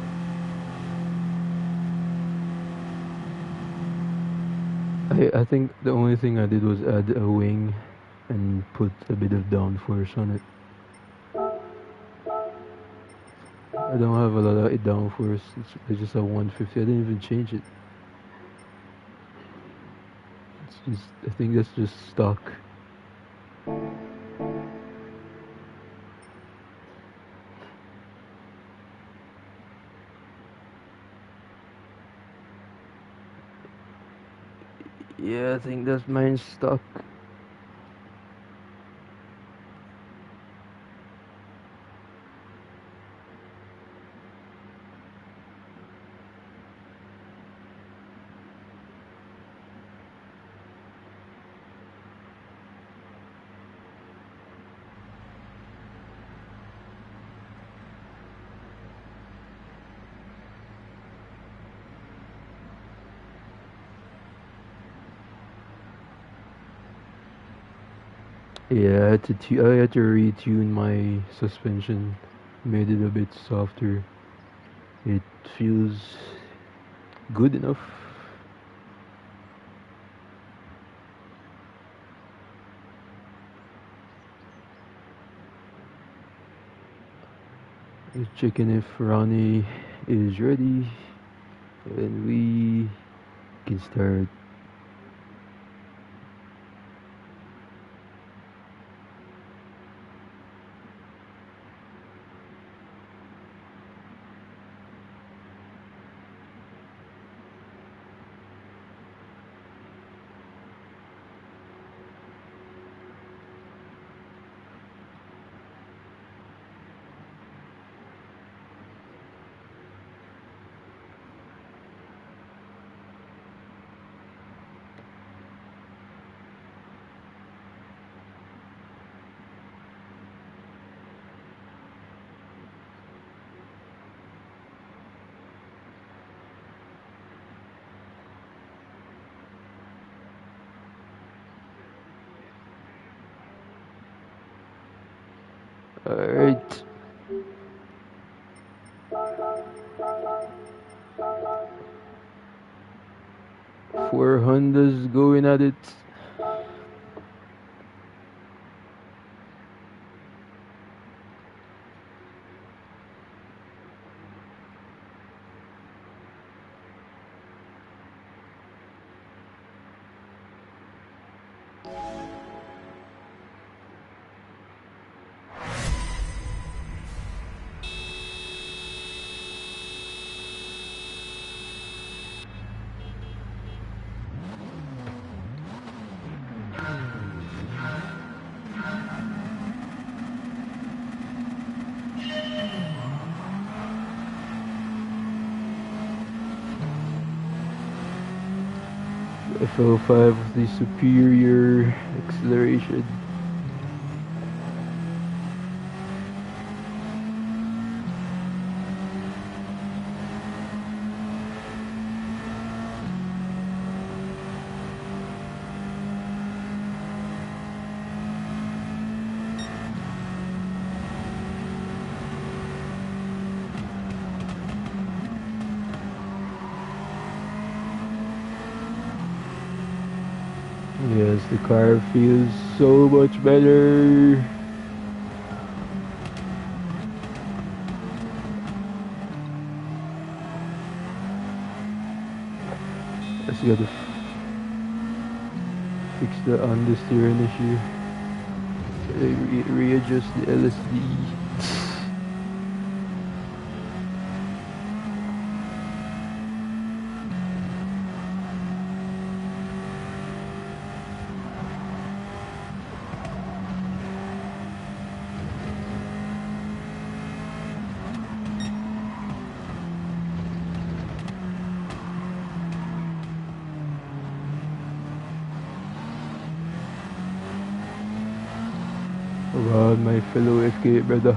I think the only thing I did was add a wing and put a bit of downforce on it. I don't have a lot of downforce. It's just a 150. I didn't even change it. It's just, I think that's just stock. Yeah, I think that's mine stock. Yeah, I had to retune my suspension, made it a bit softer. It feels good enough. Just checking if Ronnie is ready, and we can start. Alright. Four Hondas going at it. FL5 with the superior acceleration. Yes, the car feels so much better. Just gotta fix the understeering issue. Readjust the LSD. Around my fellow FK brother.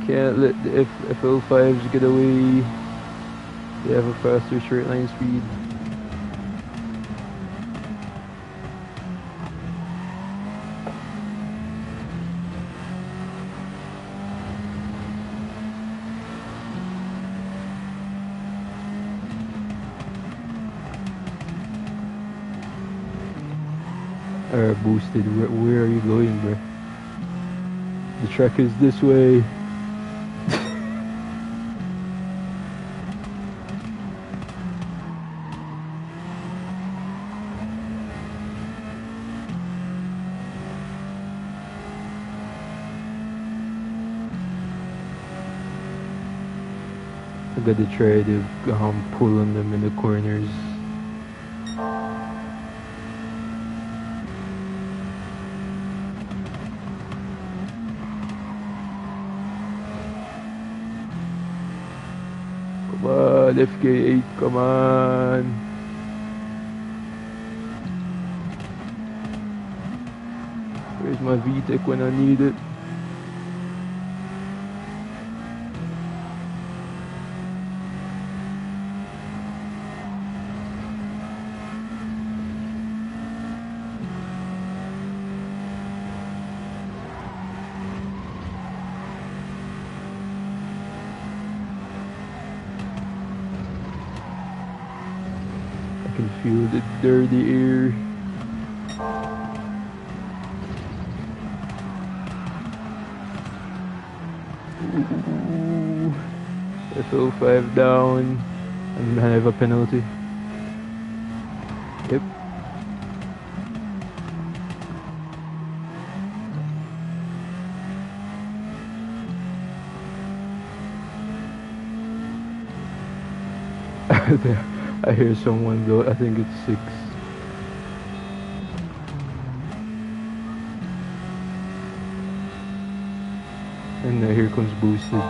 Can't let the FL5s get away. They have a faster straight line speed. Or boosted. Where are you going, bro? The track is this way. I gotta try to pull on them in the corners. Come on, FK8, come on. Where's my VTEC when I need it? I can feel the dirty air. Ooh, FL5 down. And I have a penalty. Yep. I hear someone go, I think it's 6. And here comes boosted.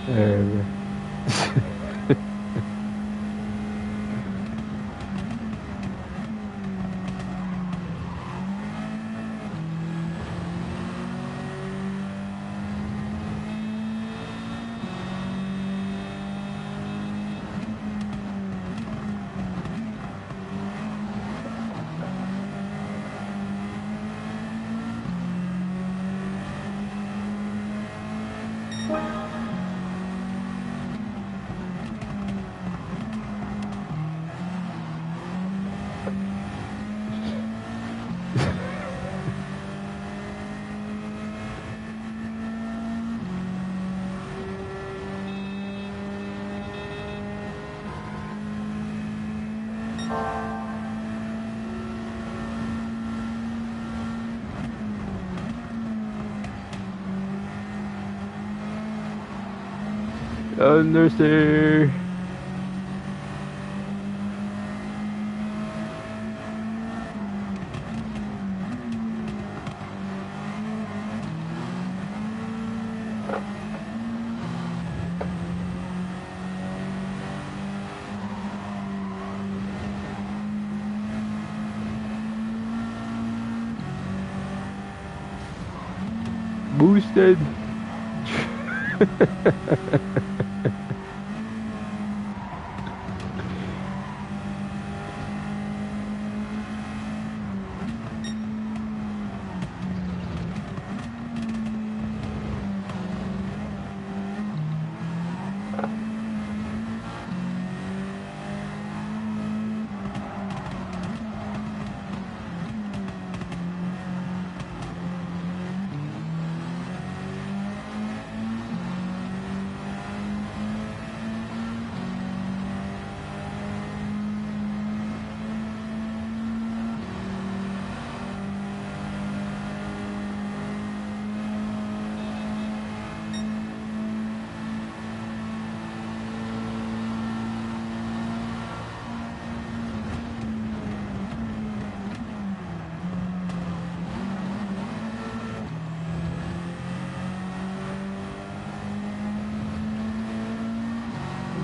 There we go. Understeer. Boosted.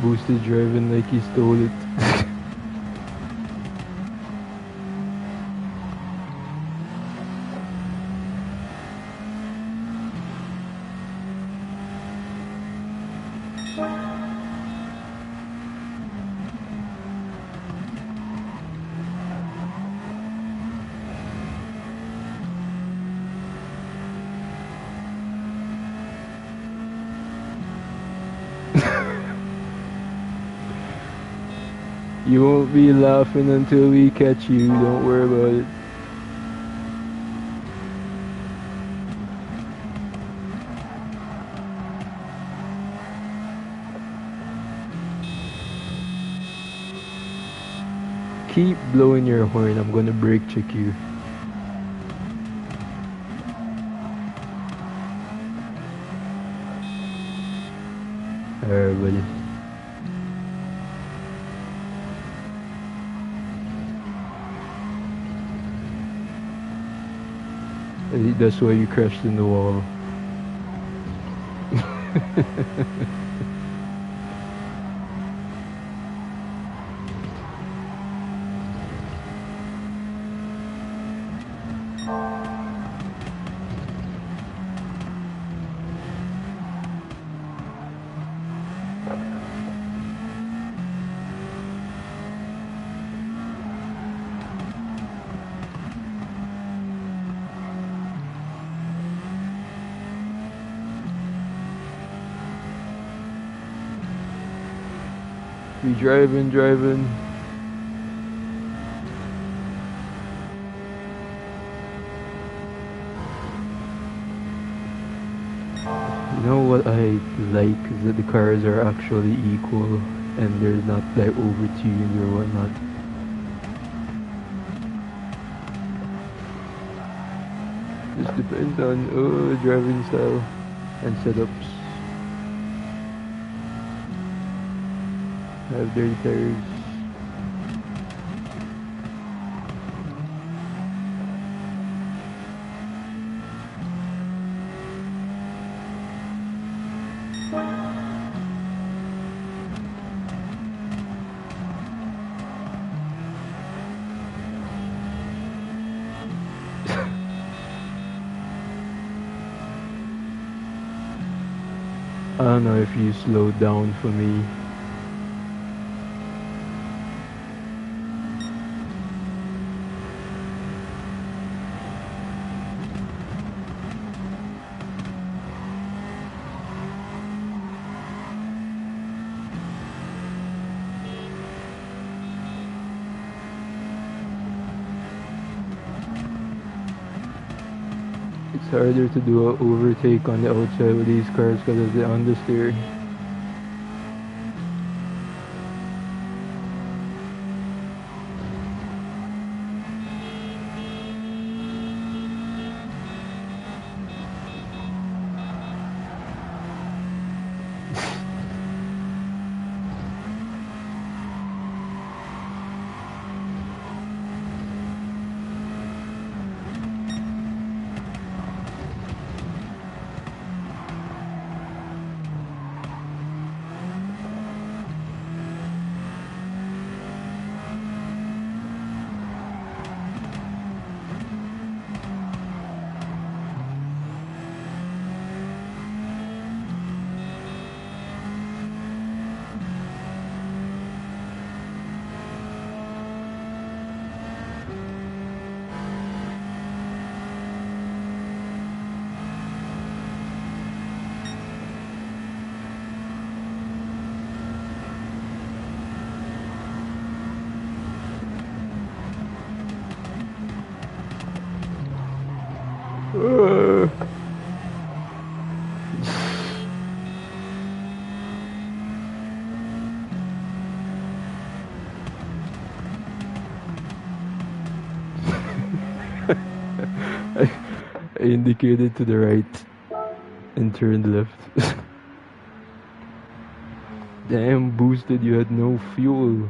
Boosted driving like he stole it. You won't be laughing until we catch you, don't worry about it. Keep blowing your horn, I'm gonna brake check you. Alright, buddy. That's why you crashed in the wall. We driving. You know what I like is that the cars are actually equal and there's not like overtuned or whatnot. Just depends on driving style and setups. I have dirty tires. I don't know if you slowed down for me. It's harder to do an overtake on the outside with these cars because of the understeer. Uh, I, I indicated to the right and turned left. Damn, boosted, you had no fuel.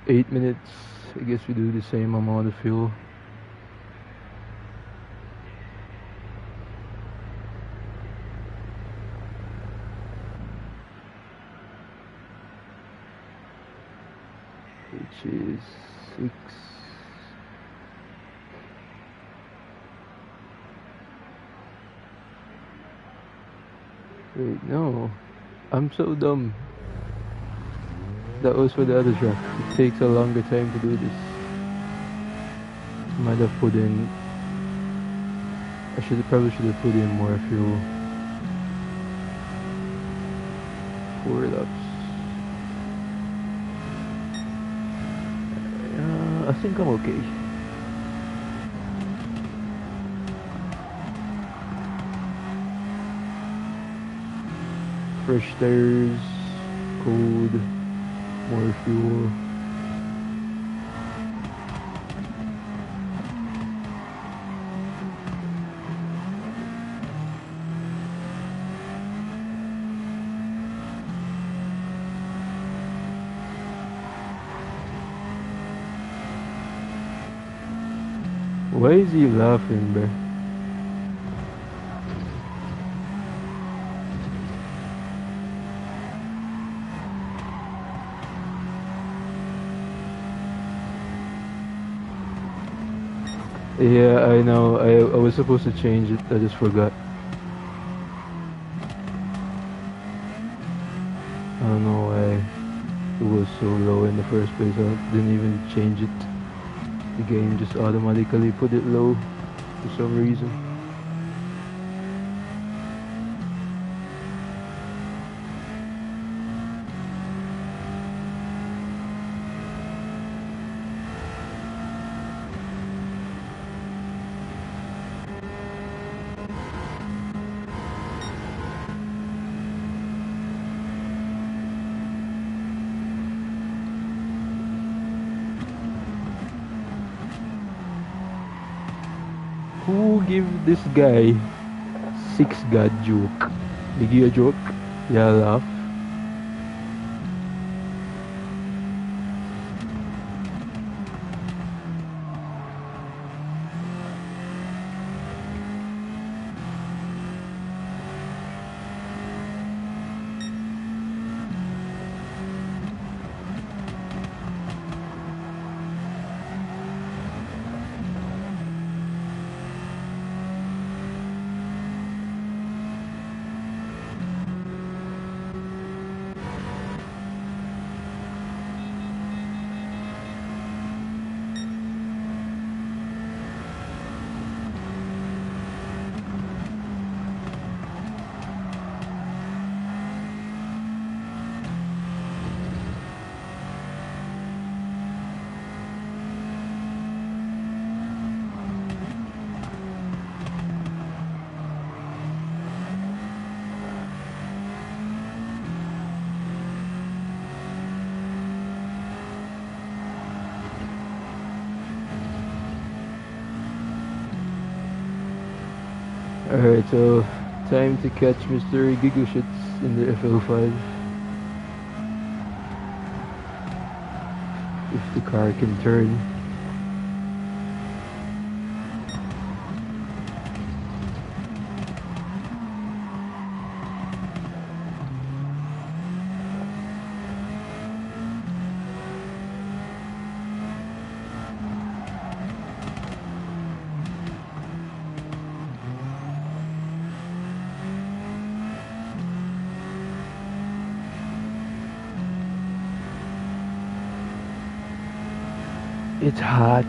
8 minutes. I guess we do the same amount of fuel. Which is 6. Wait, no. I'm so dumb. That was for the other track. It takes a longer time to do this. Might have put in... probably should have put in more fuel. 4 laps. I think I'm okay. Fresh tires, cold, more fuel. Why is he laughing, bro? Yeah, I know. I was supposed to change it. I just forgot. I don't know why it was so low in the first place. I didn't even change it. The game just automatically put it low for some reason. Who give this guy 6 God joke? Did you a joke? Yeah, laugh. Alright, so time to catch Mr. Giggleshits in the FL5. If the car can turn. It's hot.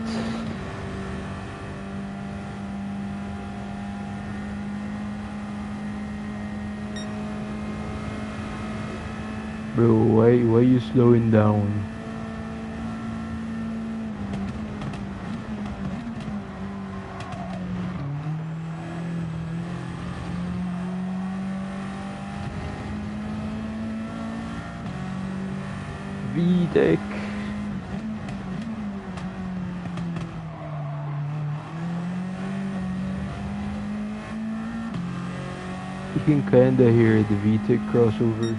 Bro, why you slowing down? VTech. You can kinda hear the VTech crossover.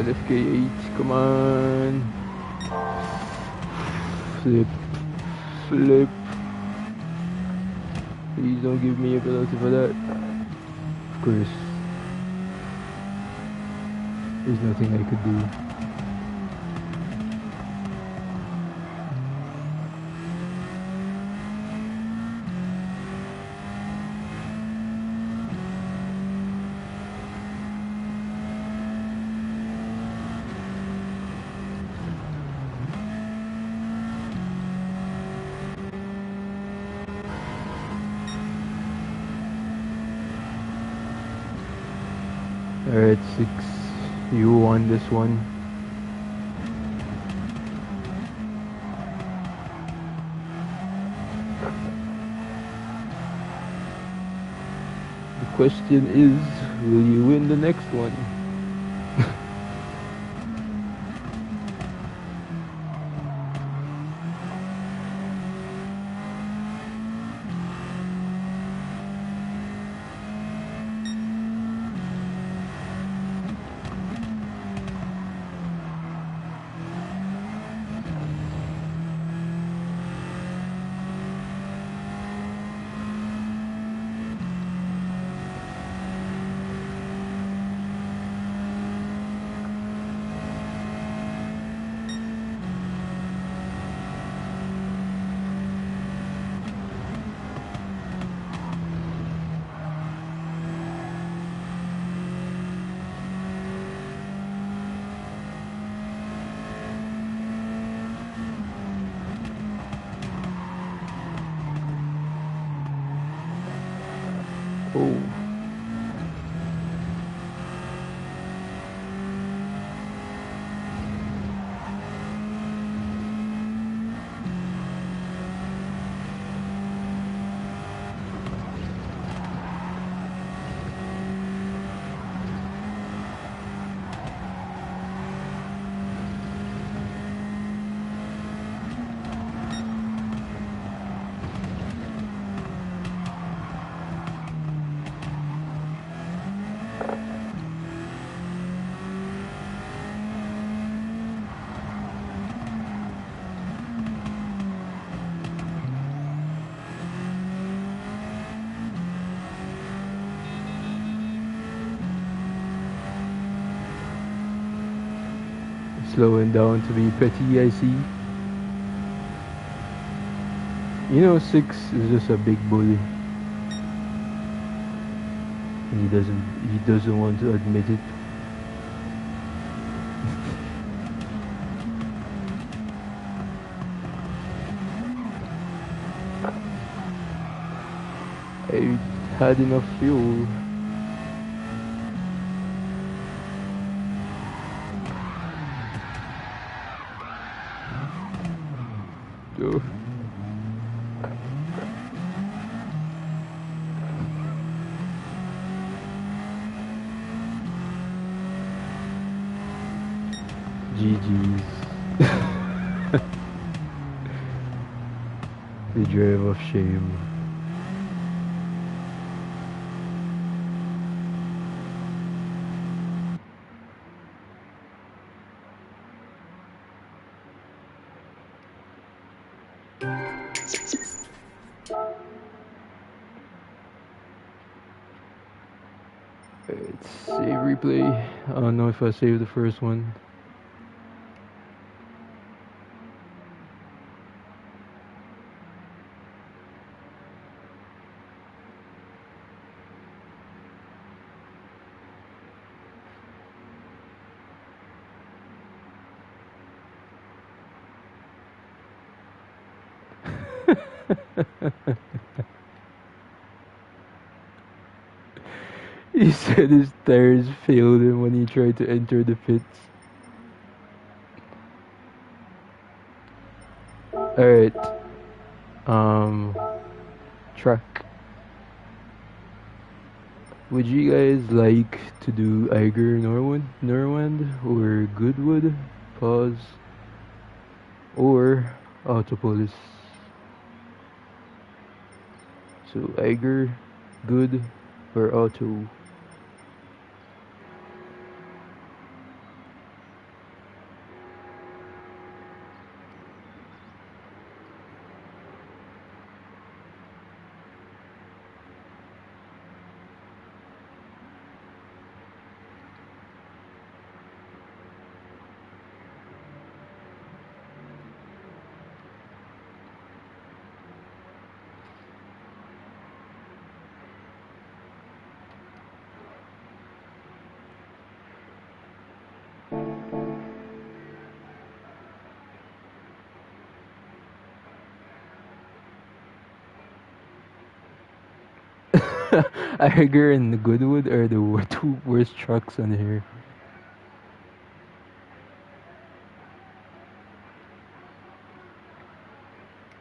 FK8, come on. Flip. Flip. Please don't give me a penalty for that. Of course. There's nothing I could do. Alright, 6. You won this one. The question is, will you win the next one? Oh. Slowing down to be petty, I see. You know, 6 is just a big bully. And he doesn't want to admit it. I had enough fuel. GG's. The drive of shame. Alright, save replay. I don't know if I saved the first one. He said his tires failed him when he tried to enter the pits. Alright. Track. Would you guys like to do Eiger Norwand or Goodwood? Pause. Or Autopolis? So Eiger, Good, or Auto? Eiger and the Goodwood are the two worst trucks on here.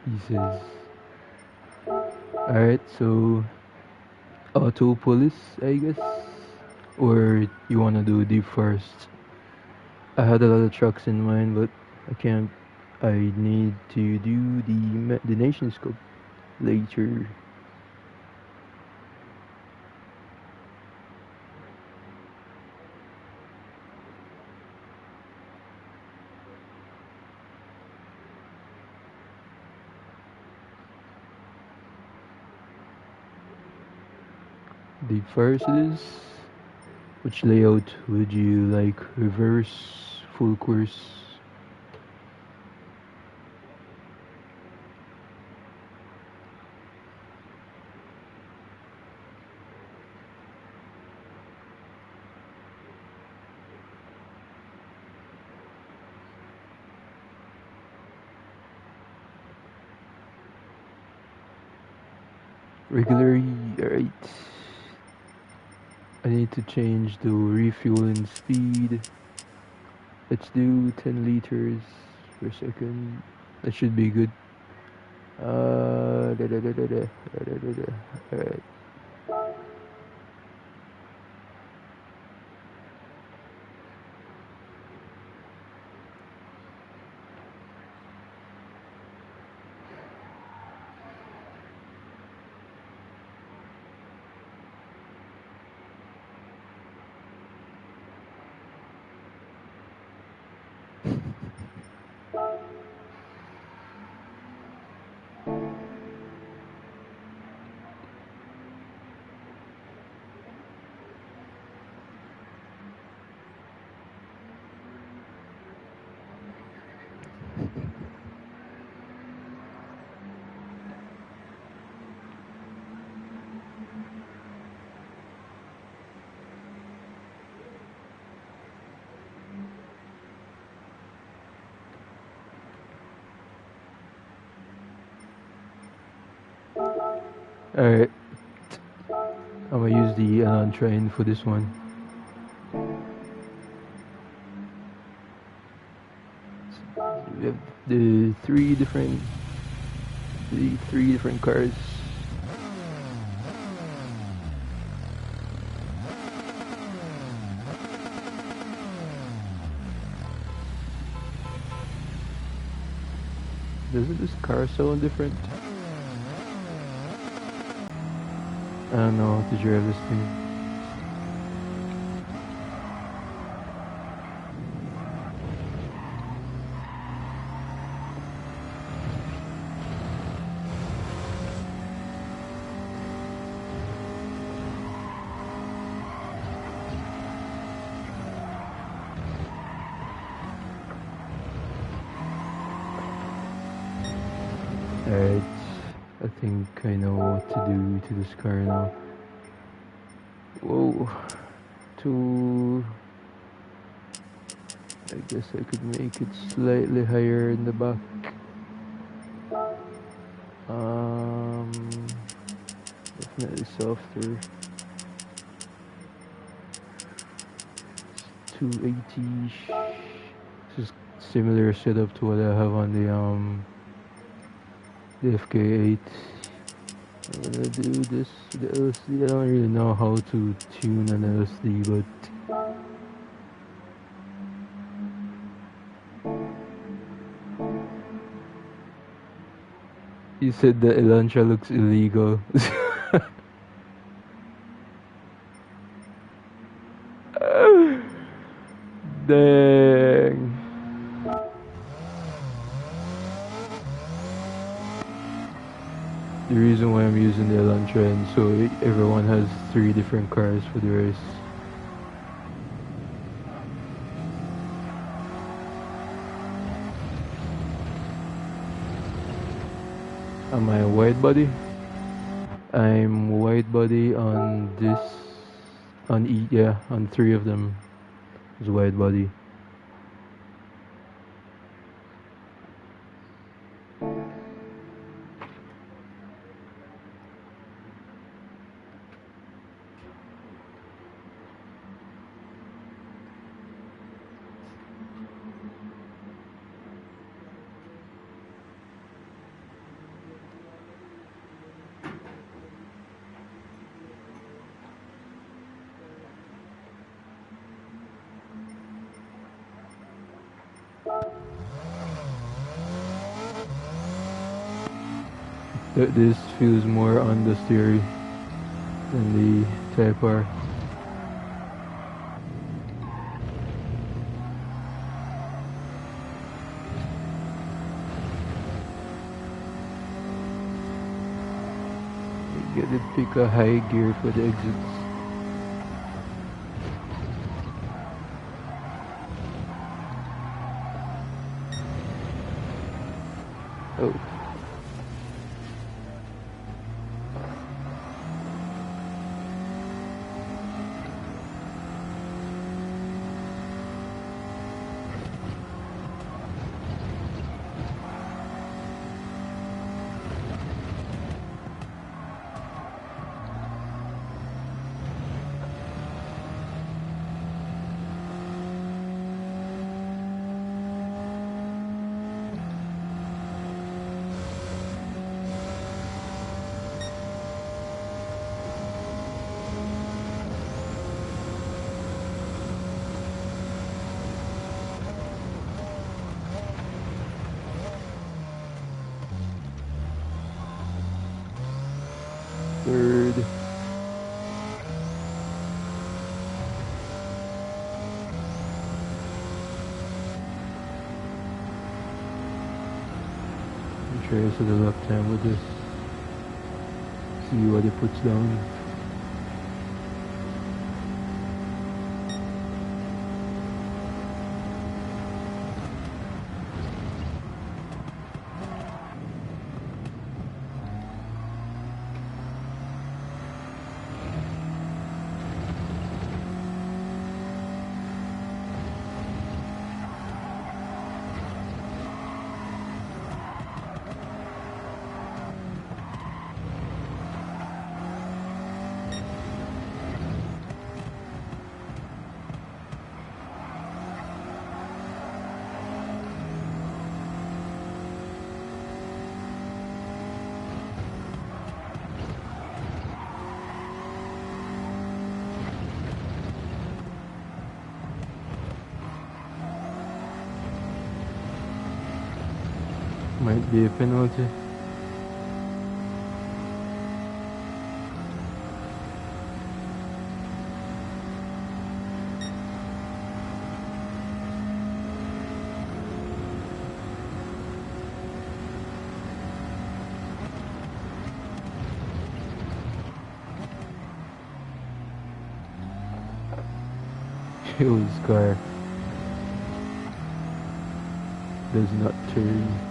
He says. Alright, so Autopolis, I guess? Or you wanna do Deep Forest? I had a lot of trucks in mind, but I can't. I need to do the Nation Scope later. Deep Forest it is. Which layout would you like? Reverse, full course? Regular, alright. I need to change the refueling speed. Let's do 10 liters per second. That should be good. Alright. Alright. I'm gonna use the Elantra N for this one. We have the three different cars. Doesn't this car sound different? I don't know how to drive this thing. Alright, I think I know what to do to this car now. Whoa, I guess I could make it slightly higher in the back. Definitely softer. 280. This is similar setup to what I have on the FK8. I'm gonna do this with the LSD. I don't really know how to tune an LSD, but you said the Elantra looks illegal. Dang. The reason why I'm using the Elantra N, so everyone has 3 different cars for the race. Am I wide body? I'm wide body on this, on 3 of them is wide body. This feels more understeery than the Type R. You gotta pick a high gear for the exits. Oh. Third. Try to set a lap time with this. See what it puts down. Might be a penalty. Yo, this car does not turn.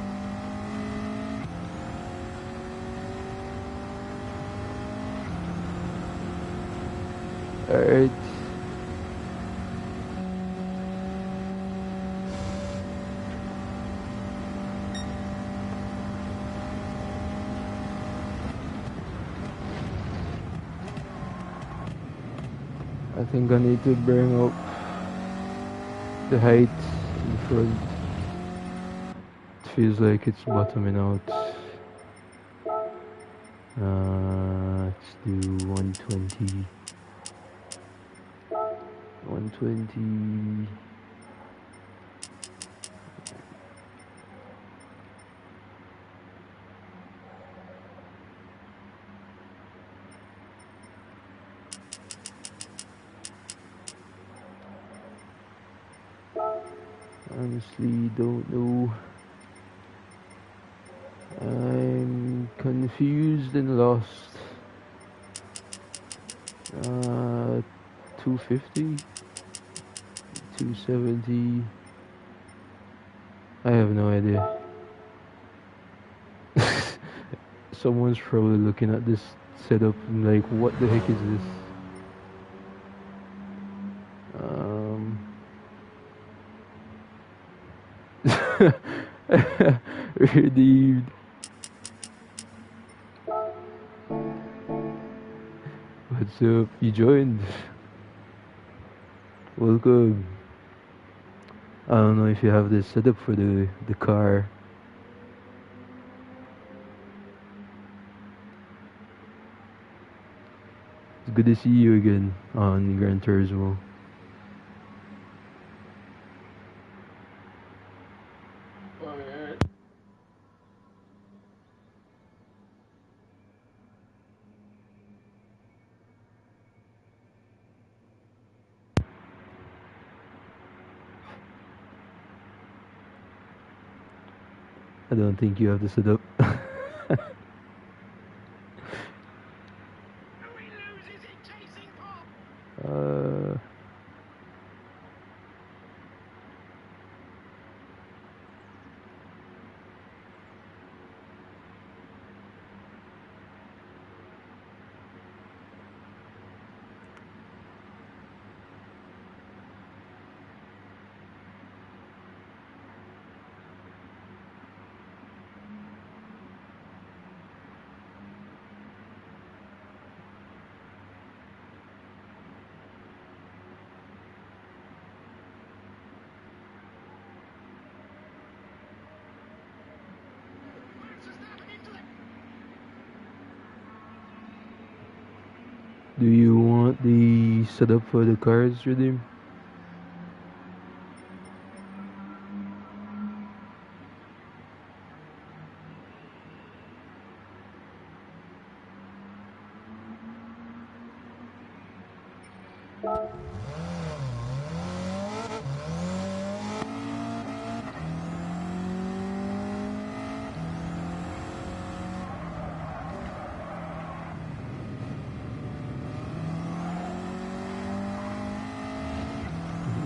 Alright. I think I need to bring up the height in front. It feels like it's bottoming out. Let's do 120. 120. Honestly, don't know. I'm confused and lost. 250, 270. I have no idea. Someone's probably looking at this setup and like, what the heck is this? Redeemed. What's up? You joined. Welcome. I don't know if you have this setup for the car. It's good to see you again on Gran Turismo. I don't think you have the setup. Do you want the setup for the cars, Redeem?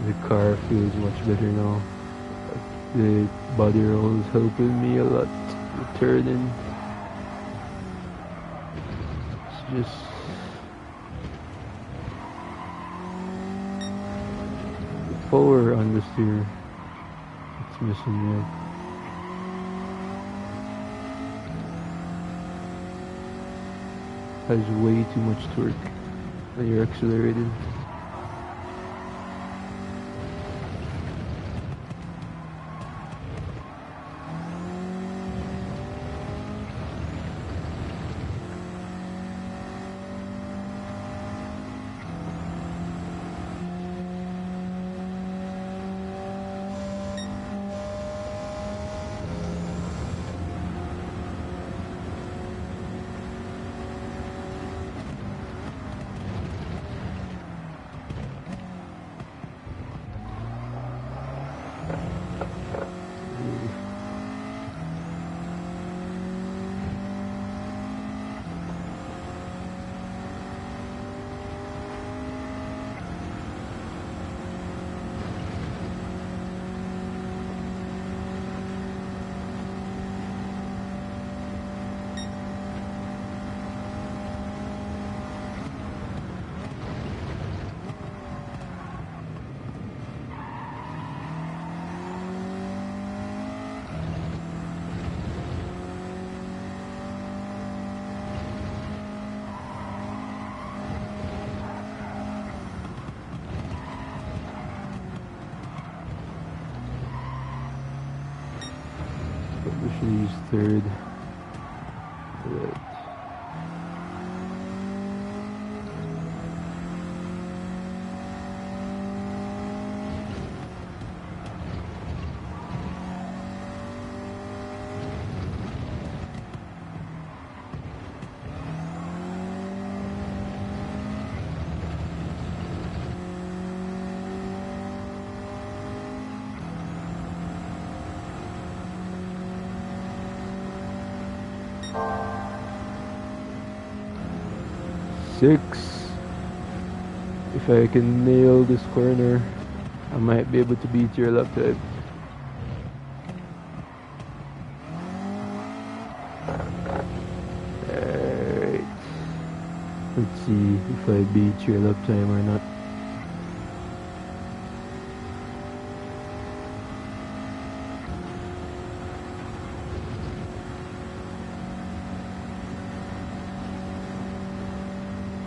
The car feels much better now. The body roll is helping me a lot with turning. It's just the power on the steer. It's missing yet. Has way too much torque when you're accelerating. Should use third. Right. Six. If I can nail this corner, I might be able to beat your lap time. Alright. Let's see if I beat your lap time or not.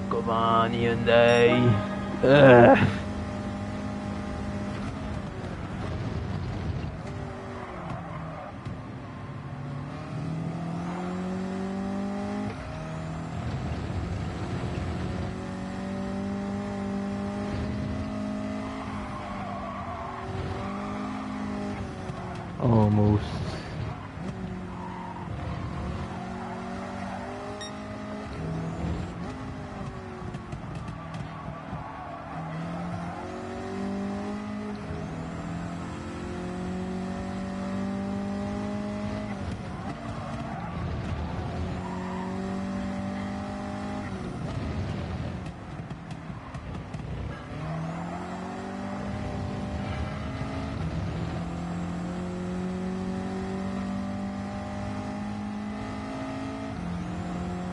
Come on, Hyundai. Almost.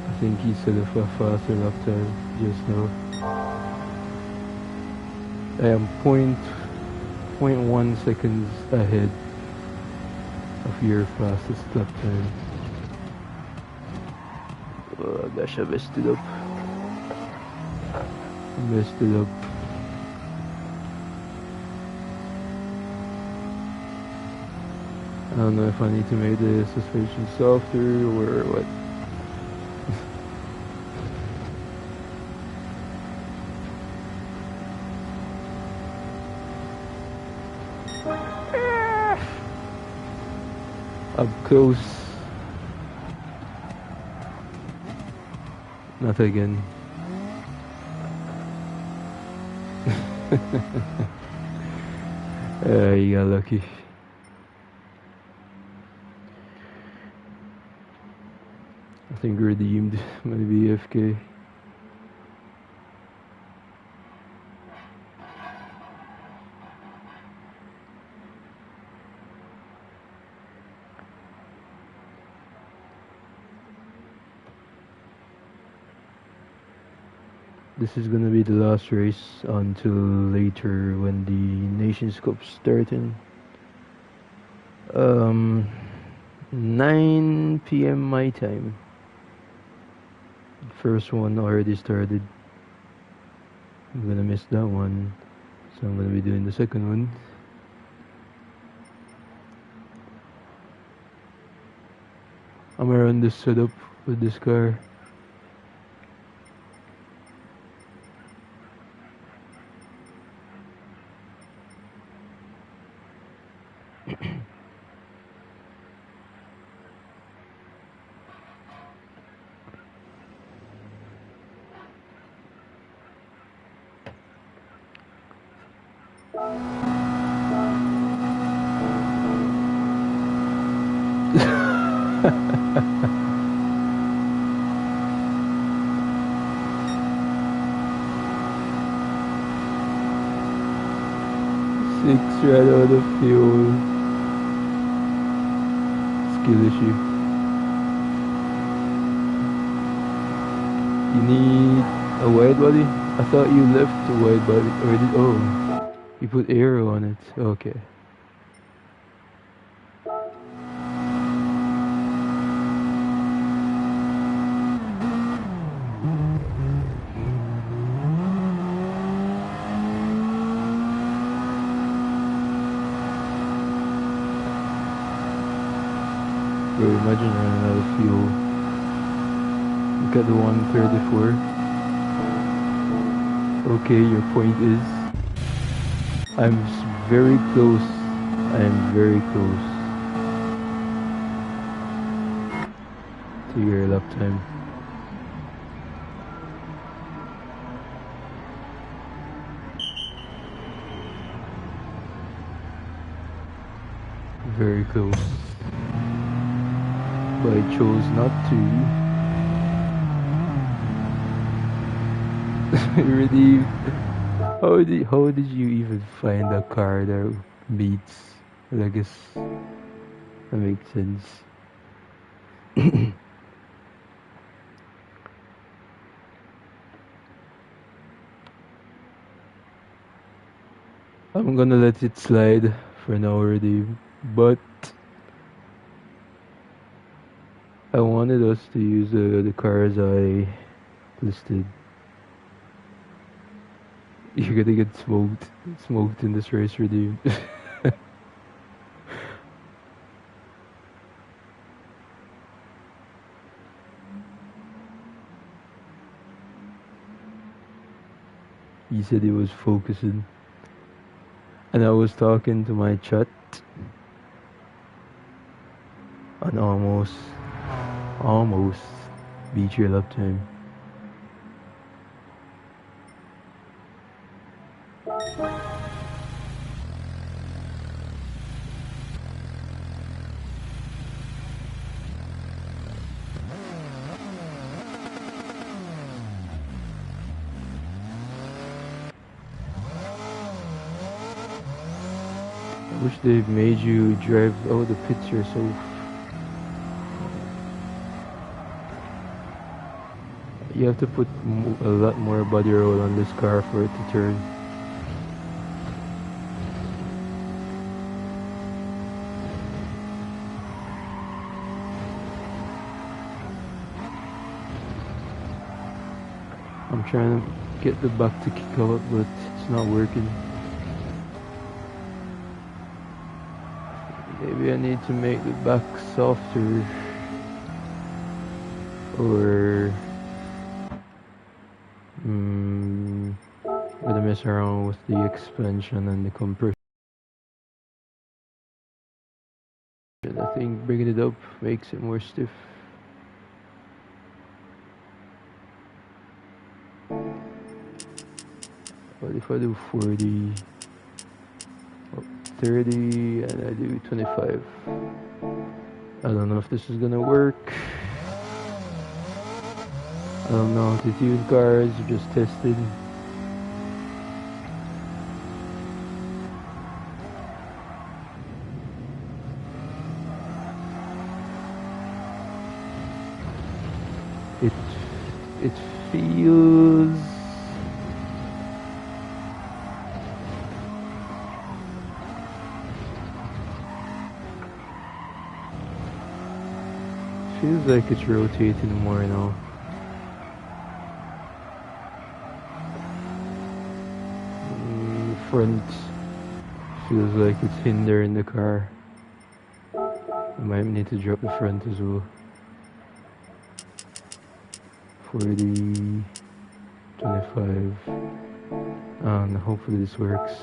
I think he said a faster lap time just now. I am 0.1 seconds ahead of your fastest lap time. Oh gosh, I messed it up. I don't know if I need to make the suspension softer or what. Up close. Not again. You got lucky. I think redeemed, maybe FK. This is gonna be the last race until later when the Nations Cup starting. 9 p.m. my time. First one already started. I'm gonna miss that one, so I'm gonna be doing the second one. I'm around this setup with this car. Six ran out of fuel. Skill issue. You need a wide body? I thought you left the wide body. Or did, oh, you put aero on it. Okay. imagine running out of fuel. Look at the 134. Okay, your point is I'm very close. I am very close to your lap time. Very close. But I chose not to. Really? How did you even find a car that beats? I guess that makes sense. I'm gonna let it slide for now already, but I wanted us to use the cars I listed. You're gonna get smoked in this race, redeemed. He said he was focusing, and I was talking to my chat, and almost beat your lap time. I wish they made you drive out the pits yourself. You have to put a lot more body roll on this car for it to turn. I'm trying to get the back to kick out, but it's not working. Maybe I need to make the back softer, or I'm gonna mess around with the expansion and the compression. I think bringing it up makes it more stiff. What if I do 40, 30, and I do 25? I don't know if this is gonna work. I don't know how to tune cars, just tested. It feels like it's rotating more now. Front feels like it's hindering the car. I might need to drop the front as well. 40, 25, and hopefully this works.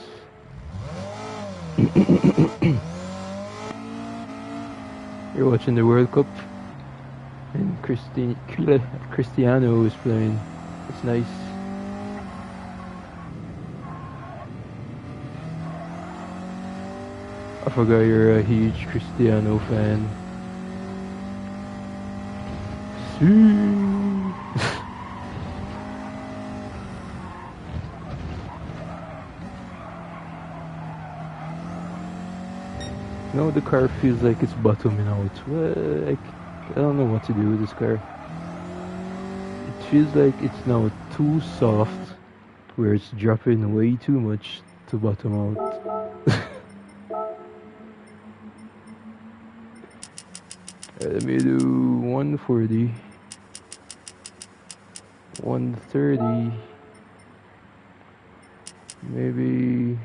You're watching the World Cup, and Cristiano is playing. It's nice. I forgot you're a huge Cristiano fan. No, the car feels like it's bottoming out. Well, I don't know what to do with this car. It feels like it's now too soft, where it's dropping way too much to bottom out. Let me do 140, 130, maybe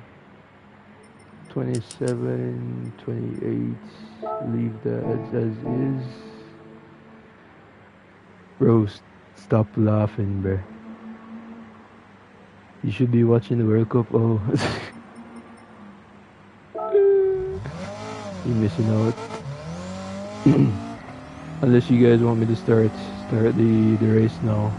27, 28. Leave that as is. Bro, stop laughing, bro. You should be watching the World Cup. Oh, you're missing out. Unless you guys want me to start the race now.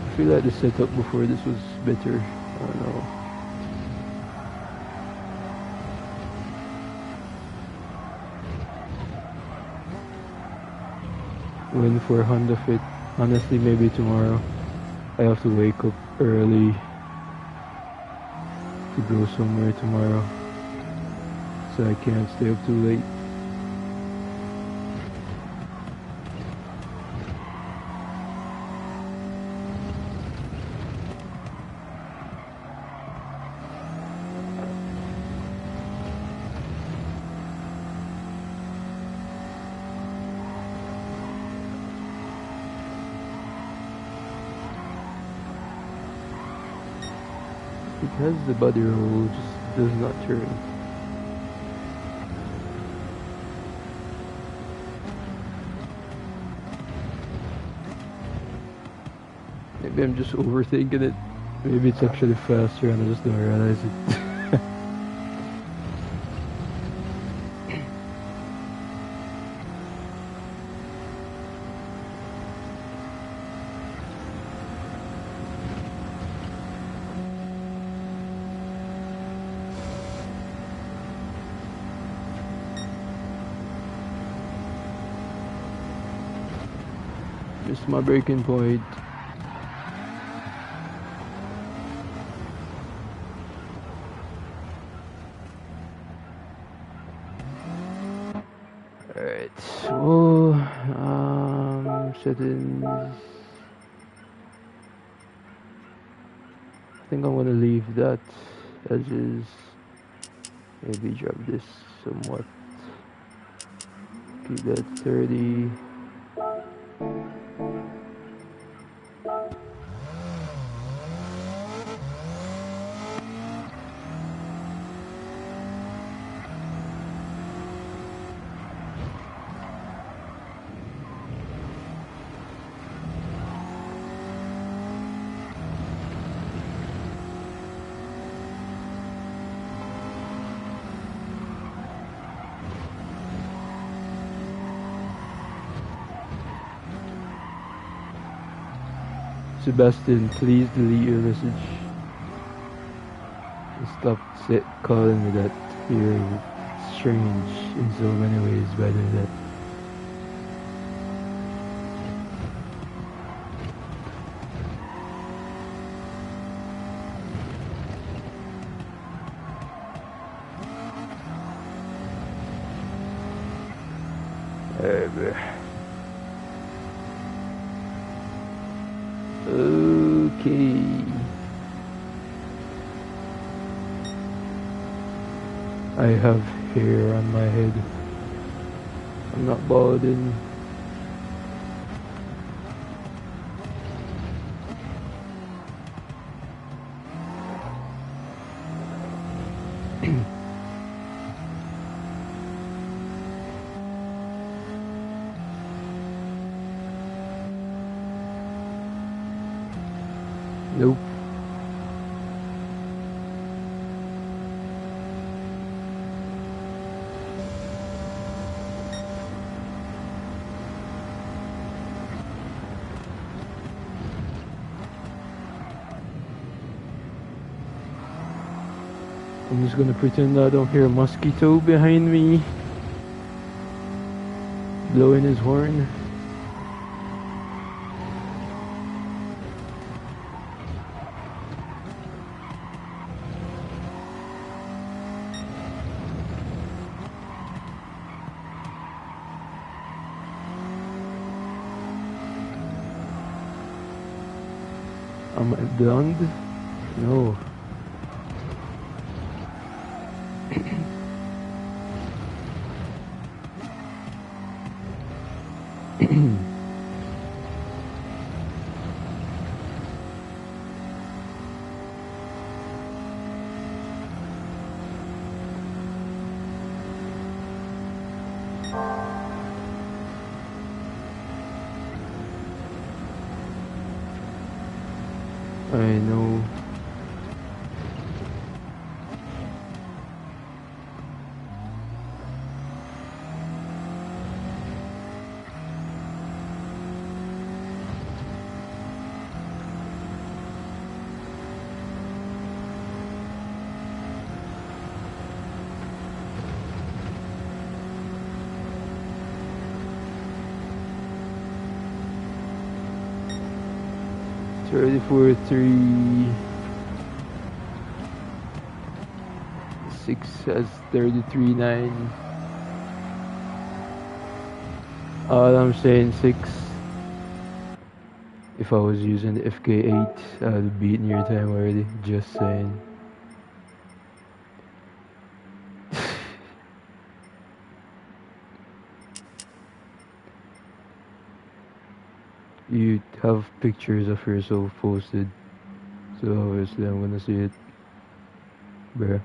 I feel like the setup before this was better. I don't know. Win for Honda Fit. Honestly, maybe tomorrow. I have to wake up early to go somewhere tomorrow, so I can't stay up too late. Because the body roll just does not turn. Maybe I'm just overthinking it. Maybe it's actually faster and I just don't realize it. Missed my breaking point. Alright, so settings. I think I'm gonna leave that as is. Maybe drop this somewhat. Keep that 30. Sebastian, please delete your message. Stop calling me that. You're strange in so many ways by doing that. Okay. I have hair on my head. I'm not balding. Nope. I'm just gonna pretend I don't hear a mosquito behind me blowing his horn. Am I blonde? No. I know. Ready for 3. 6 has 33.9. All I'm saying 6. If I was using the FK8, I'd have beaten your time already. Just saying. You have pictures of yourself posted, so obviously I'm gonna see it, bruh.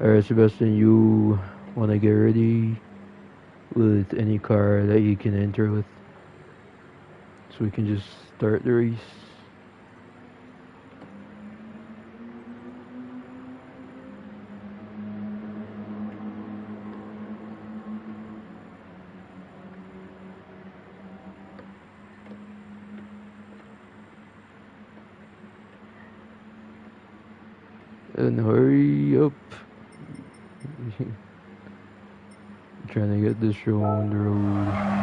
Alright, Sebastian, you wanna get ready with any car that you can enter with, so we can just start the race. And hurry up. Trying to get this show on the road.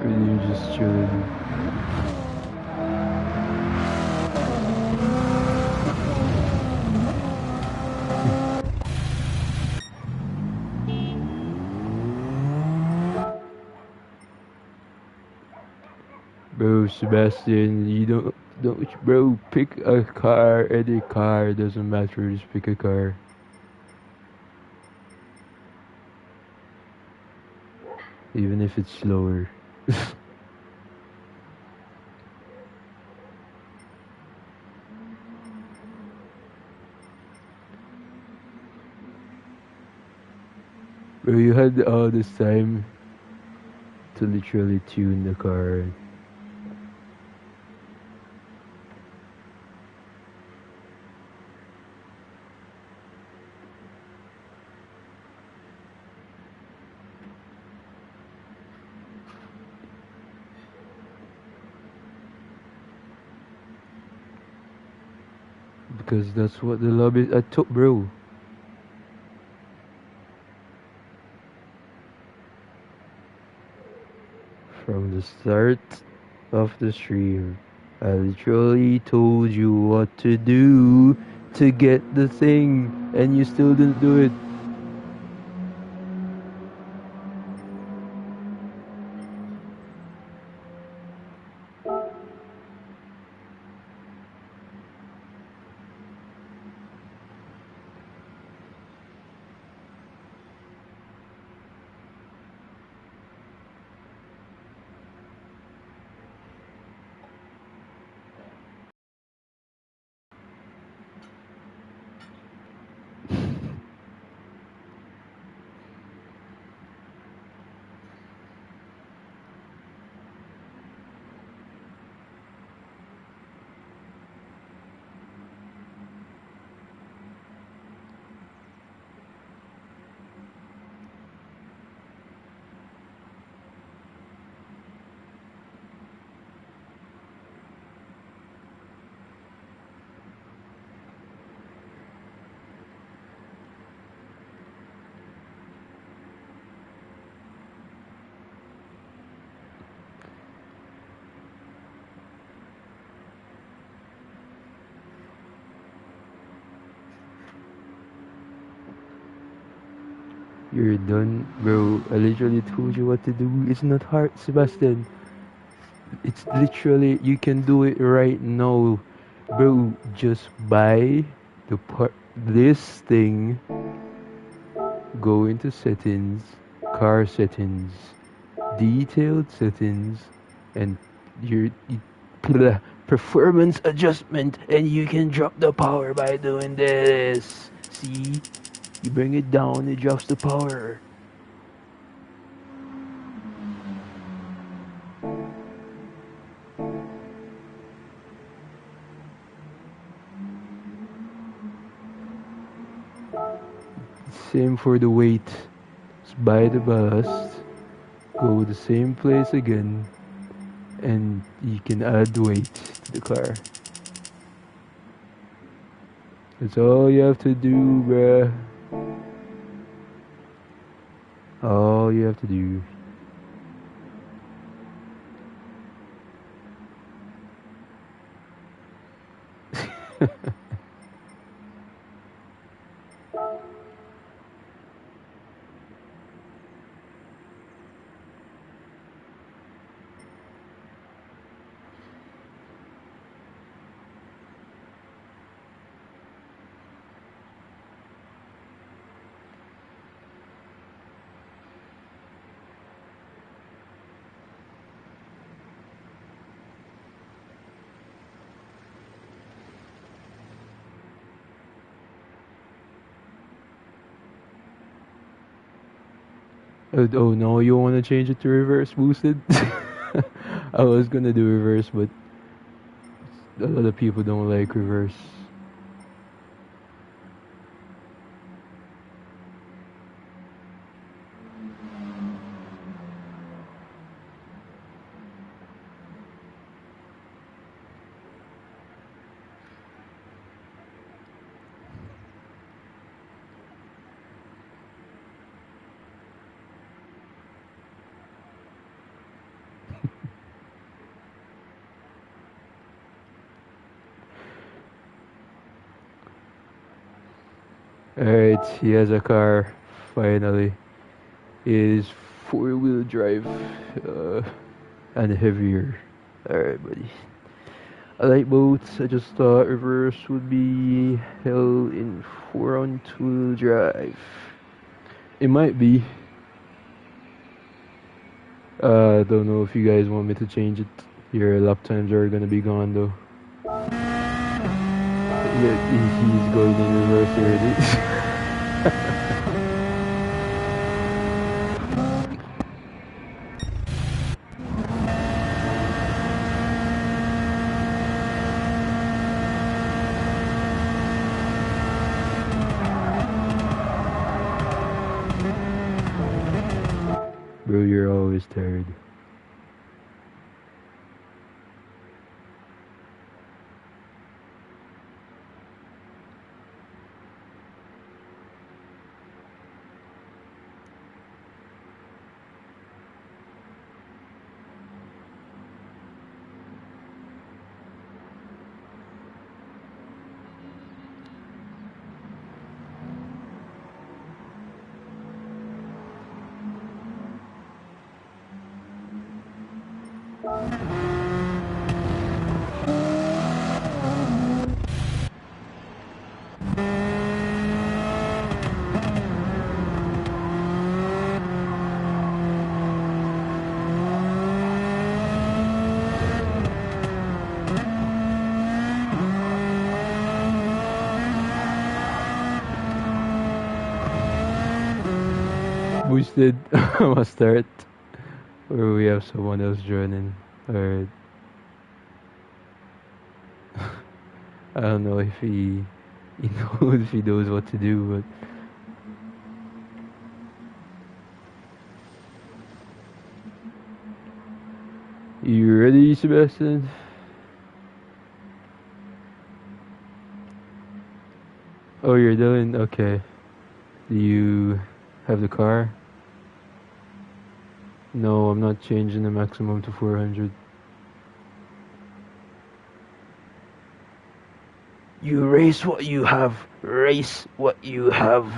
Really just chilling. Bro, Sebastian, you don't, bro, pick a car, any car, doesn't matter, just pick a car. Even if it's slower. Bro, you had all this time to literally tune the car. Because that's what the lobby I took, bro. From the start of the stream, I literally told you what to do to get the thing, and you still didn't do it. You're done, bro. I literally told you what to do. It's not hard, Sebastian. It's literally you can do it right now, bro. Just buy the part. This thing. Go into settings, car settings, detailed settings, and your performance adjustment, and you can drop the power by doing this. See, you bring it down, it drops the power. Same for the weight. Just buy the ballast, go the same place again, and you can add weight to the car. That's all you have to do, bruh. All you have to do. Oh no, you wanna change it to reverse boosted? I was gonna do reverse, but a lot of people don't like reverse. Alright, he has a car, finally. It is four-wheel drive, and heavier. Alright, buddy. I like boats. I just thought reverse would be hell in front-wheel drive. It might be. I don't know if you guys want me to change it. Your lap times are gonna be gone though. Yeah, he's going in reverse already. Bro, you're always tired. Boosted. I'ma start. Or we have someone else joining. Alright. I don't know if he knows if he knows what to do, but you ready, Sebastian? Oh, you're done? Okay. Do you have the car? No, I'm not changing the maximum to 400. You race what you have. Race what you have.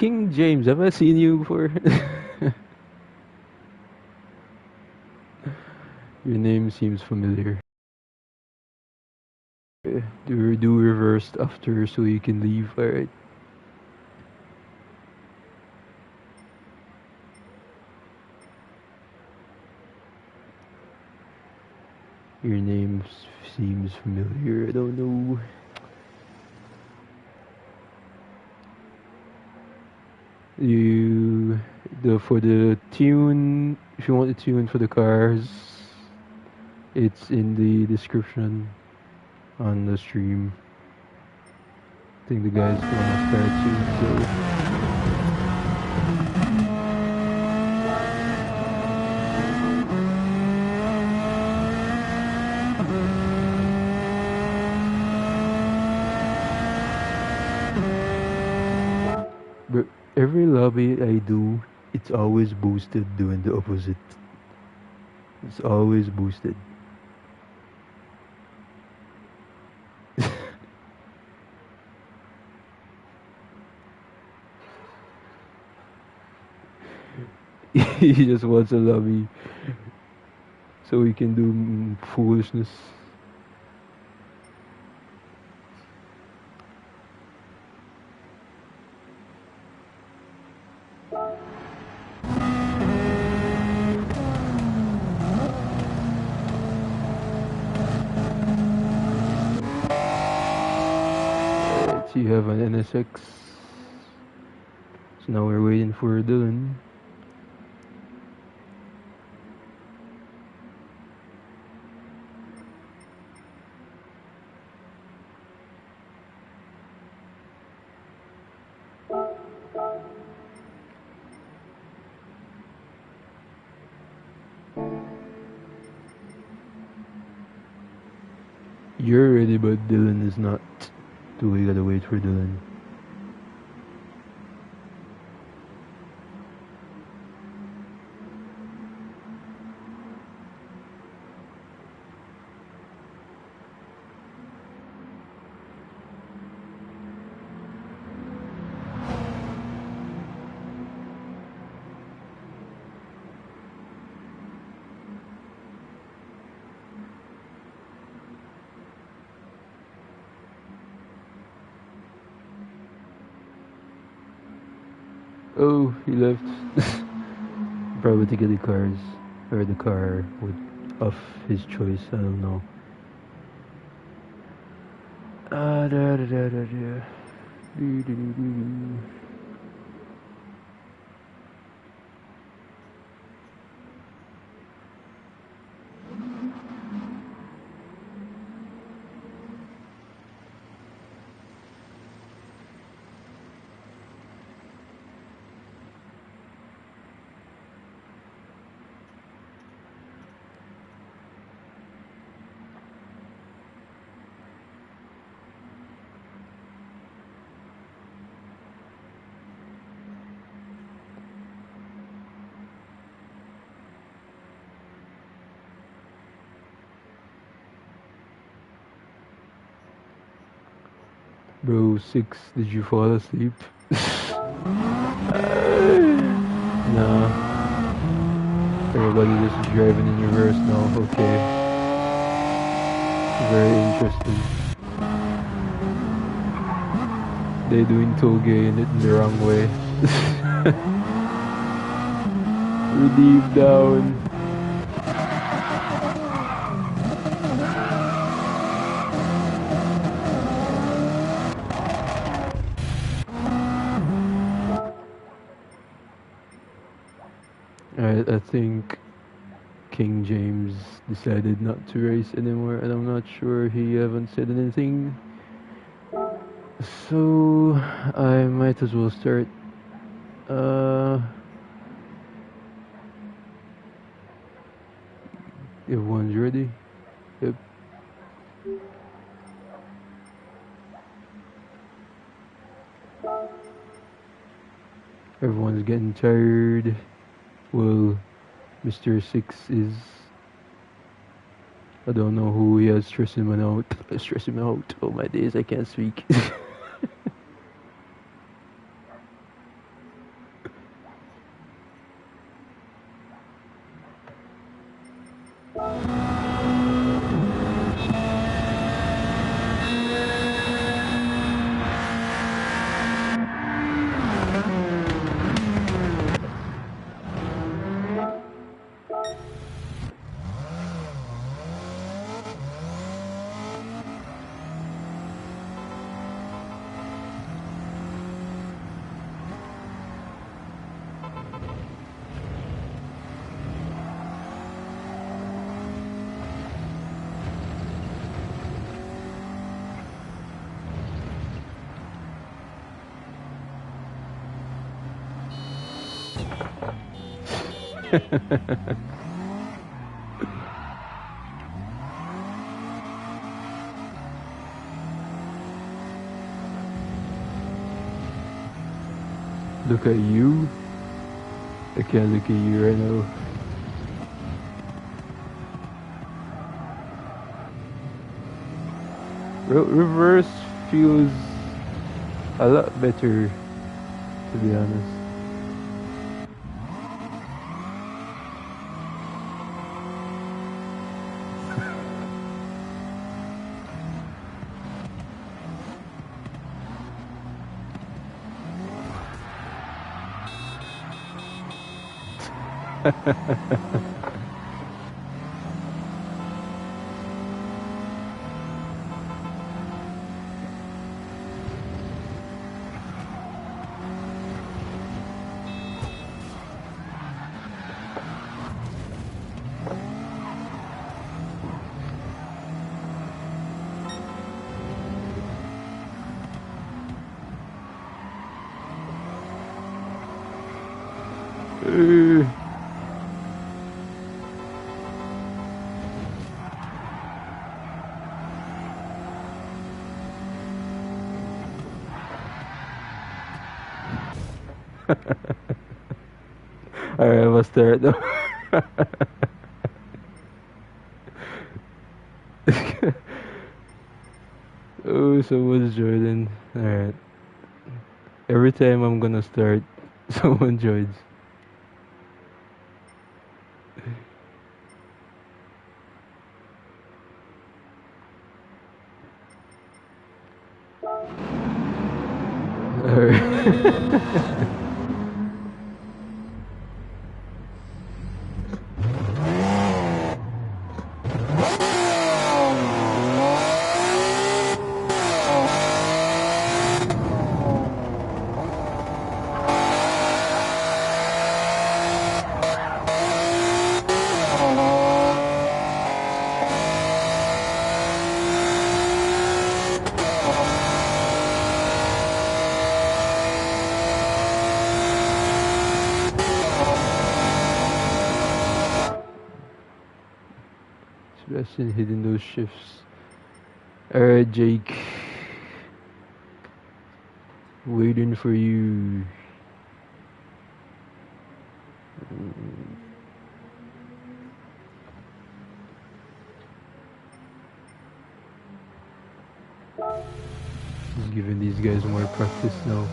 King James, have I seen you before? Your name seems familiar. Do reversed after so you can leave. Alright. Your name seems familiar. I don't know. You for the tune. If you want the tune for the cars, it's in the description on the stream. I think the guys wanna start soon, so. But every lobby I do, it's always boosted doing the opposite. It's always boosted. He just wants a lobby so he can do foolishness. So you have an NSX. So now we're waiting for Dylan. You're ready, but Dylan is not. So we gotta wait for Dylan. Oh, he left. Probably to get the cars. Or the car with of his choice, I don't know. Da da da da da. Do, do, do, do, do. Bro, 6, did you fall asleep? Nah. Everybody just driving in reverse now, okay. Very interesting. They doing toge in it in the wrong way. Redeem down. I think King James decided not to race anymore, and I'm not sure he haven't said anything. So I might as well start. Everyone's ready. Yep. Everyone's getting tired. Well, Mr. 6 is. I don't know who he has stressing him out. Stress him out. Oh my days, I can't speak. Look at you. I can't look at you right now. Reverse feels a lot better, to be honest. Alright, let's start though. Oh, someone's joining. Alright. Every time I'm gonna start, someone joins. Alright. Sebastian hitting those shifts. Alright, Jake. Waiting for you. Just giving these guys more practice now.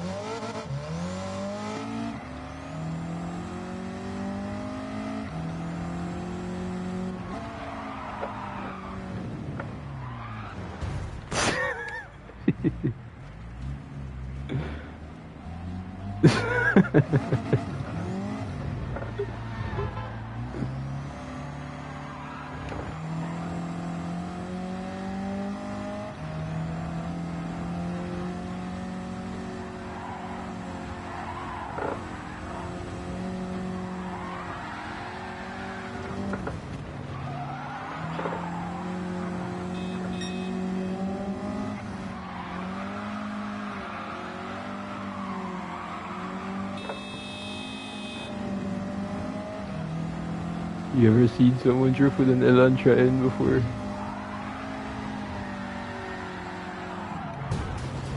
You ever seen someone drift with an Elantra N before?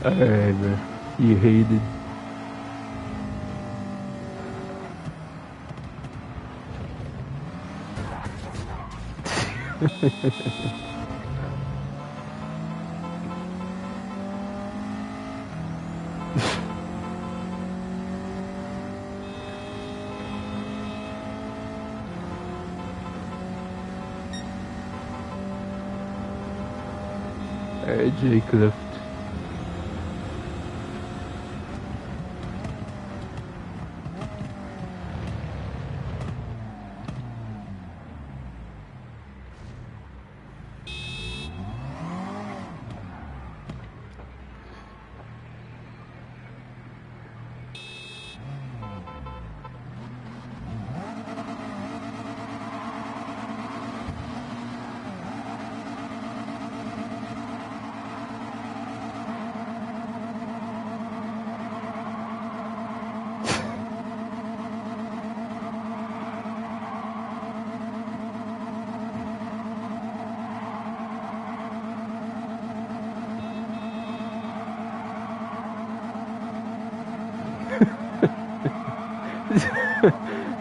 Alright, bro. You hated. Alright, Jake left.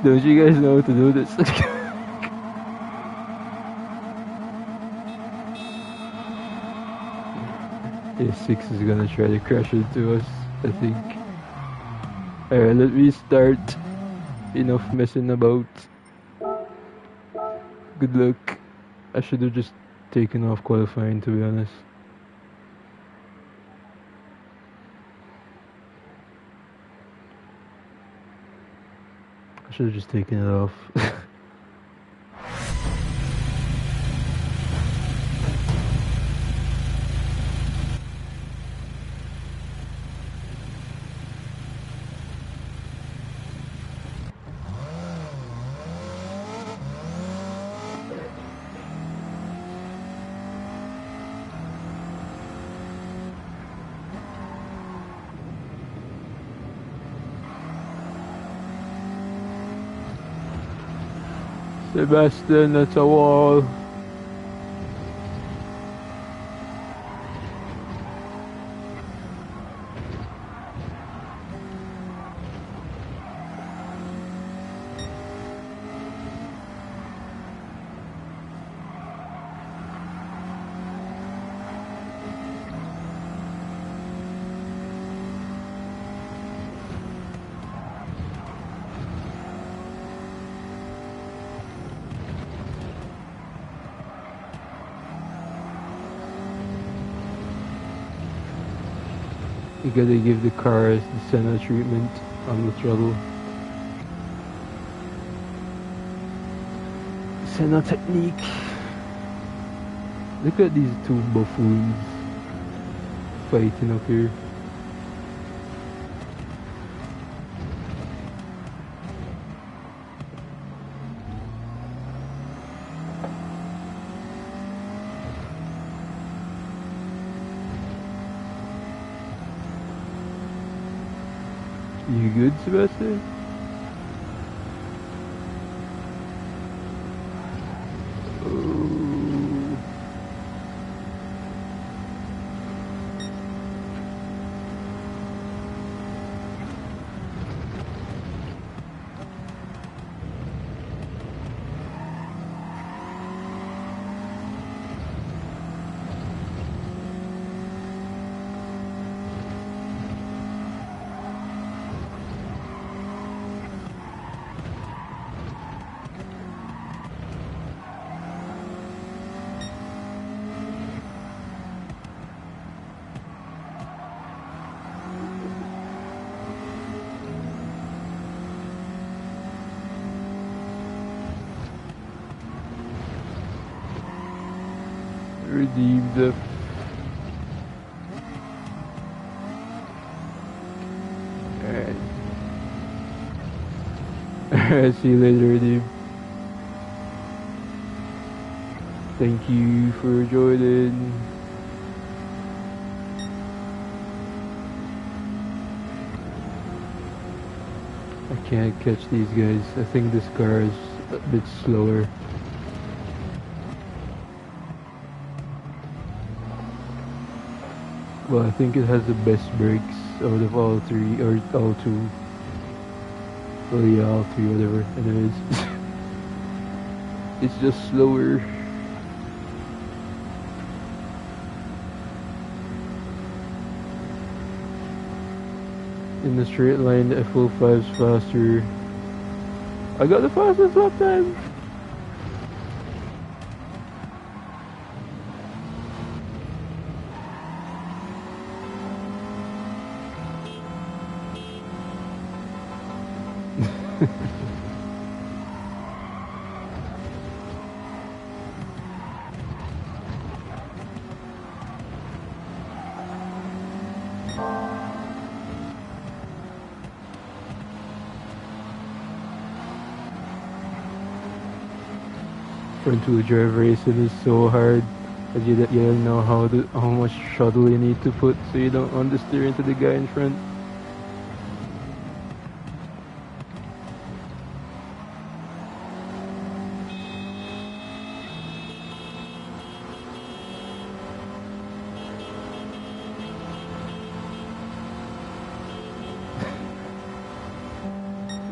Don't you guys know how to do this? Yeah, 6 is gonna try to crash into us, I think. Alright, let me start. Enough messing about. Good luck. I should have just taken off qualifying, to be honest. I should have just taken it off. Sebastian, that's a wall. You gotta give the cars the Senna treatment on the throttle. Senna technique. Look at these two buffoons fighting up here. You good, Sebastian? Oh. Redeem the Alright. See you later, Redeem. Thank you for joining. I can't catch these guys. I think this car is a bit slower. Well, I think it has the best brakes out of all three, or all two. Well, yeah, all three, whatever. Anyways. It's just slower. In the straight line, the F05's faster. I got the fastest lap time! Front wheel drive racing is so hard. Cause you don't know how much shuttle you need to put so you don't understeer into the guy in front.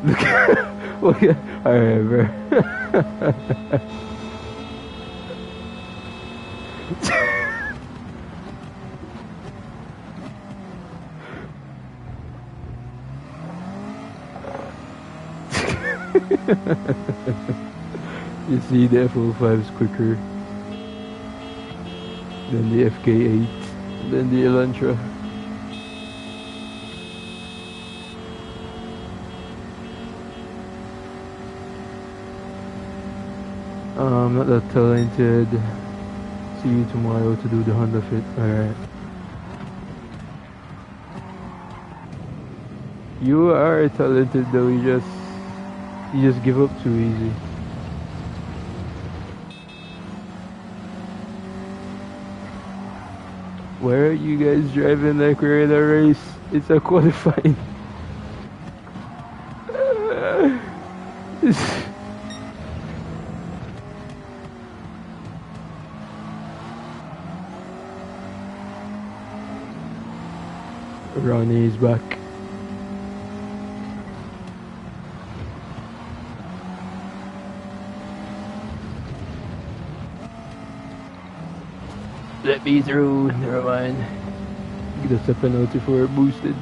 Look, oh yeah, alright, bro. You see, the F05 is quicker than the FK8, than the Elantra. I'm not that talented. See you tomorrow to do the Honda Fit. Alright. You are talented though, you just give up too easy. Why are you guys driving like we're in a race? It's a qualifying. Ronnie is back. Let me through, never mind. That's a penalty for boosted.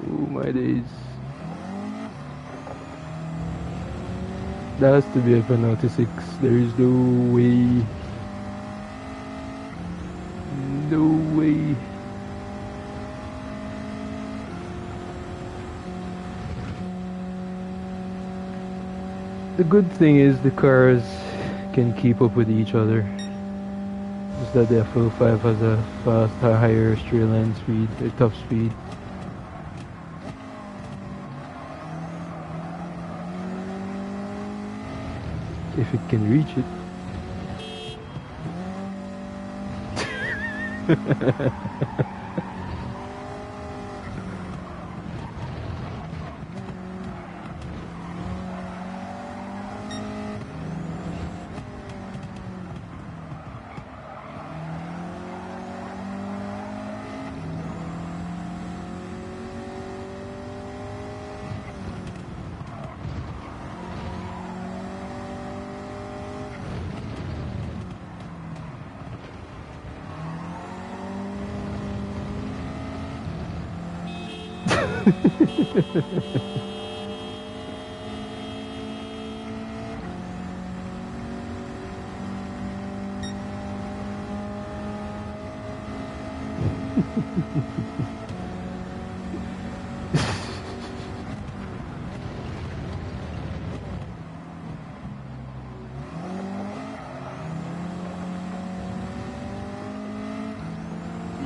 Oh my days. That has to be a penalty 6. There is no way. No way. The good thing is the cars can keep up with each other. Just that the F05 has a faster, higher straight line speed, or top speed. If it can reach it.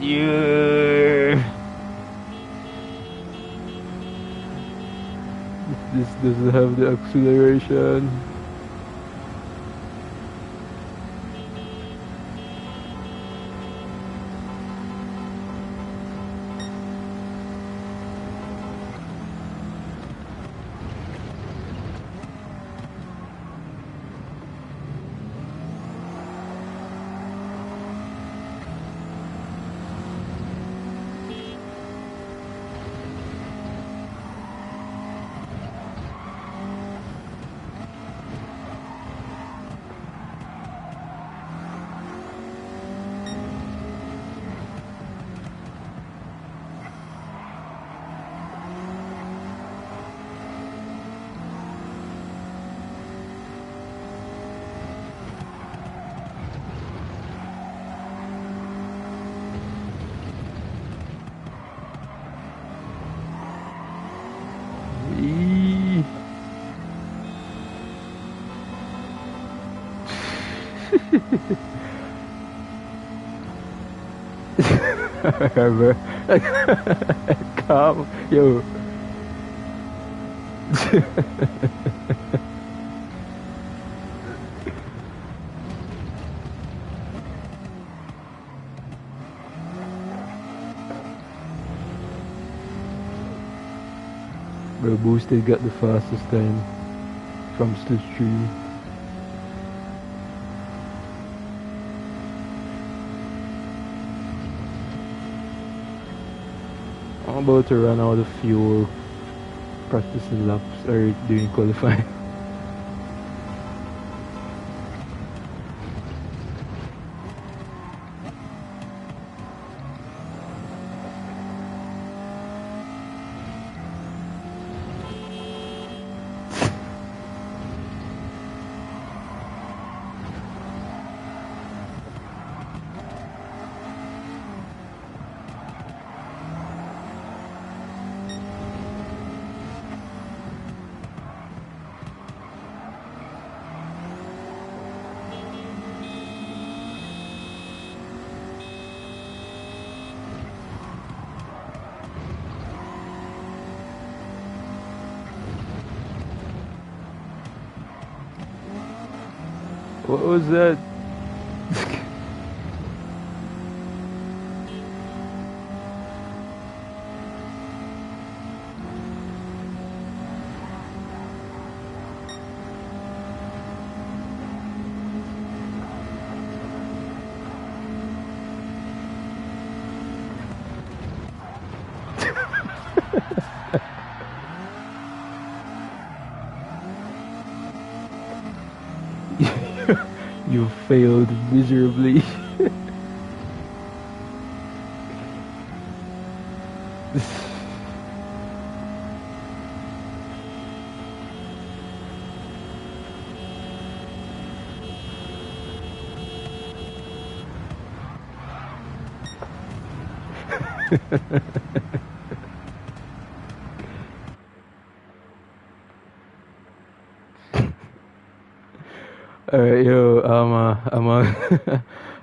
Yeah. This doesn't have the acceleration. Bro. Calm, yo. Bro, Boosted got the fastest time from slipstream. I'm about to run out of fuel practicing laps or doing qualifying. What was that? You failed miserably. Alright, yo,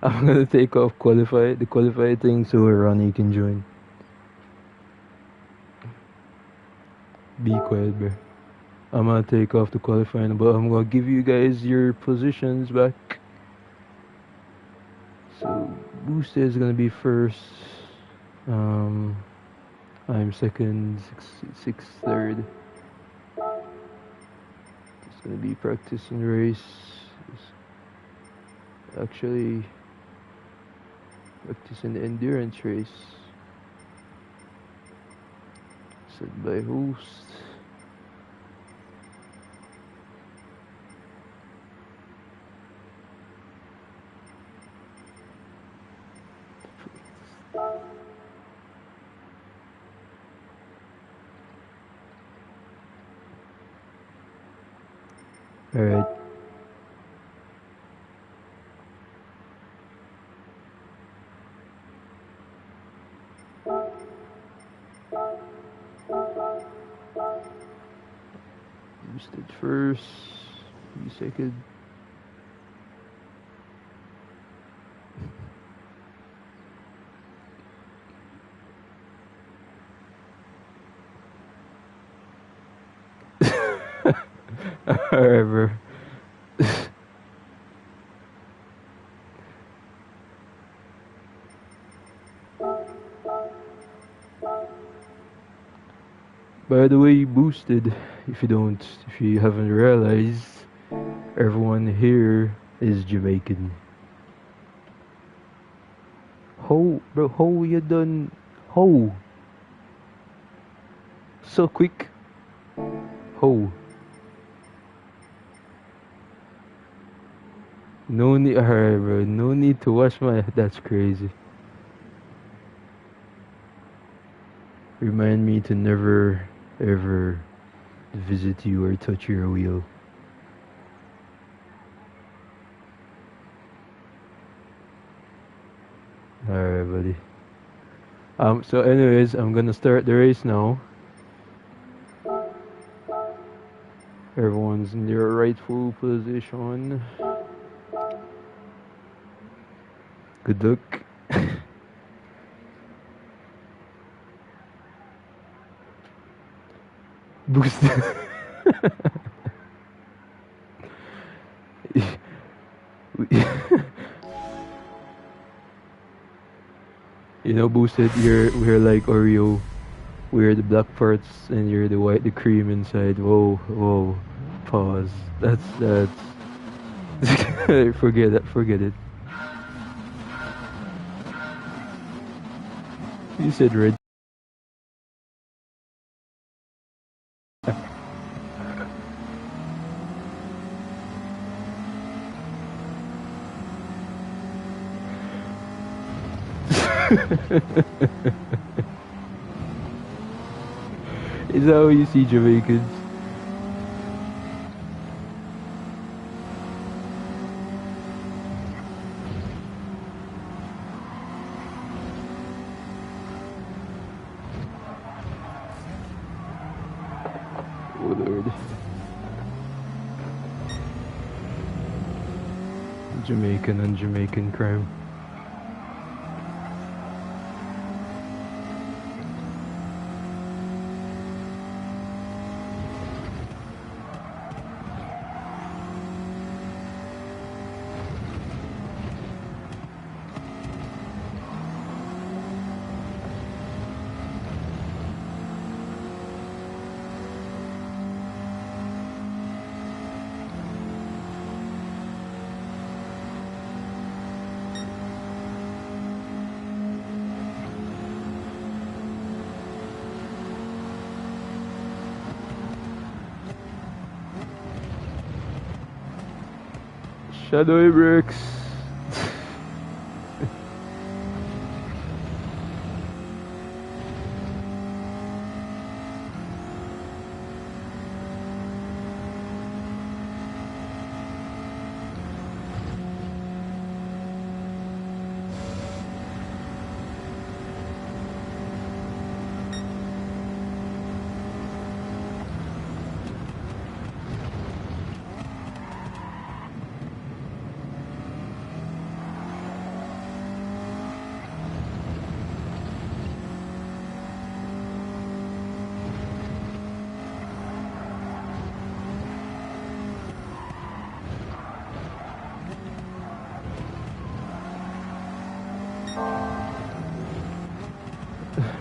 I'm gonna take off the qualify thing, so Ronnie can join. Be quiet, bro. I'm gonna take off the qualifying, but I'm gonna give you guys your positions back. So, Booster is gonna be first. I'm second, six third. It's gonna be practice and race. Actually, practice an endurance race. Set by host. Alright. Boosted first, be second. Alright, bro. By the way, Boosted, if you haven't realized, everyone here is Jamaican. How you done? How? So quick? How? No need, alright, bro. No need to wash my. That's crazy. Remind me to never, ever visit you or touch your wheel. Alright, buddy. So anyways, I'm gonna start the race now. Everyone's in their rightful position. Good luck. Boost. You know, boosted. We're like Oreo. We're the black parts, and you're the white, the cream inside. Whoa, whoa. Pause. That's. Forget it. Forget it. You said red. Is that how you see Jamaicans? Oh Lord. Jamaican and Jamaican crime. Shadowy bricks.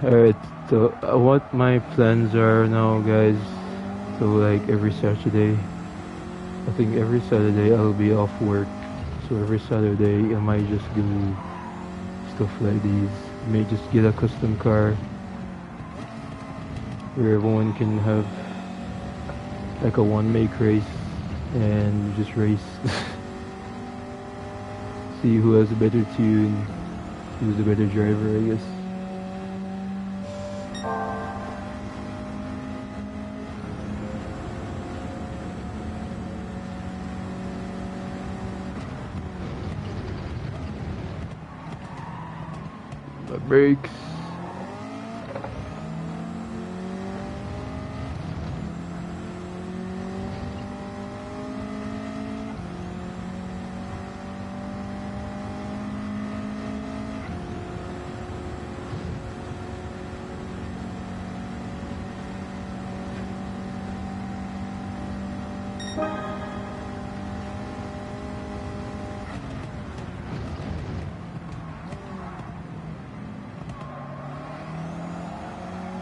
Alright, so what my plans are now, guys. So, like every Saturday, I think every Saturday I'll be off work. So, every Saturday I might just do stuff like these. May just get a custom car where everyone can have like a one make race and just race. See who has a better tune, who's a better driver, I guess. Brakes.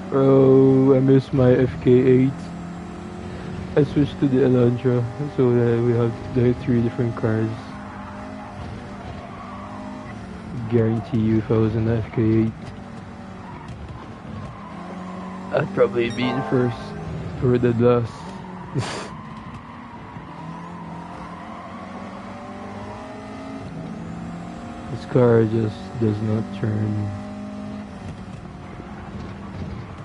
Bro, I miss my FK8. I switched to the Elantra, so that we have the 3 different cars. Guarantee you, if I was in the FK8, I'd probably be in first for the last. This car just does not turn.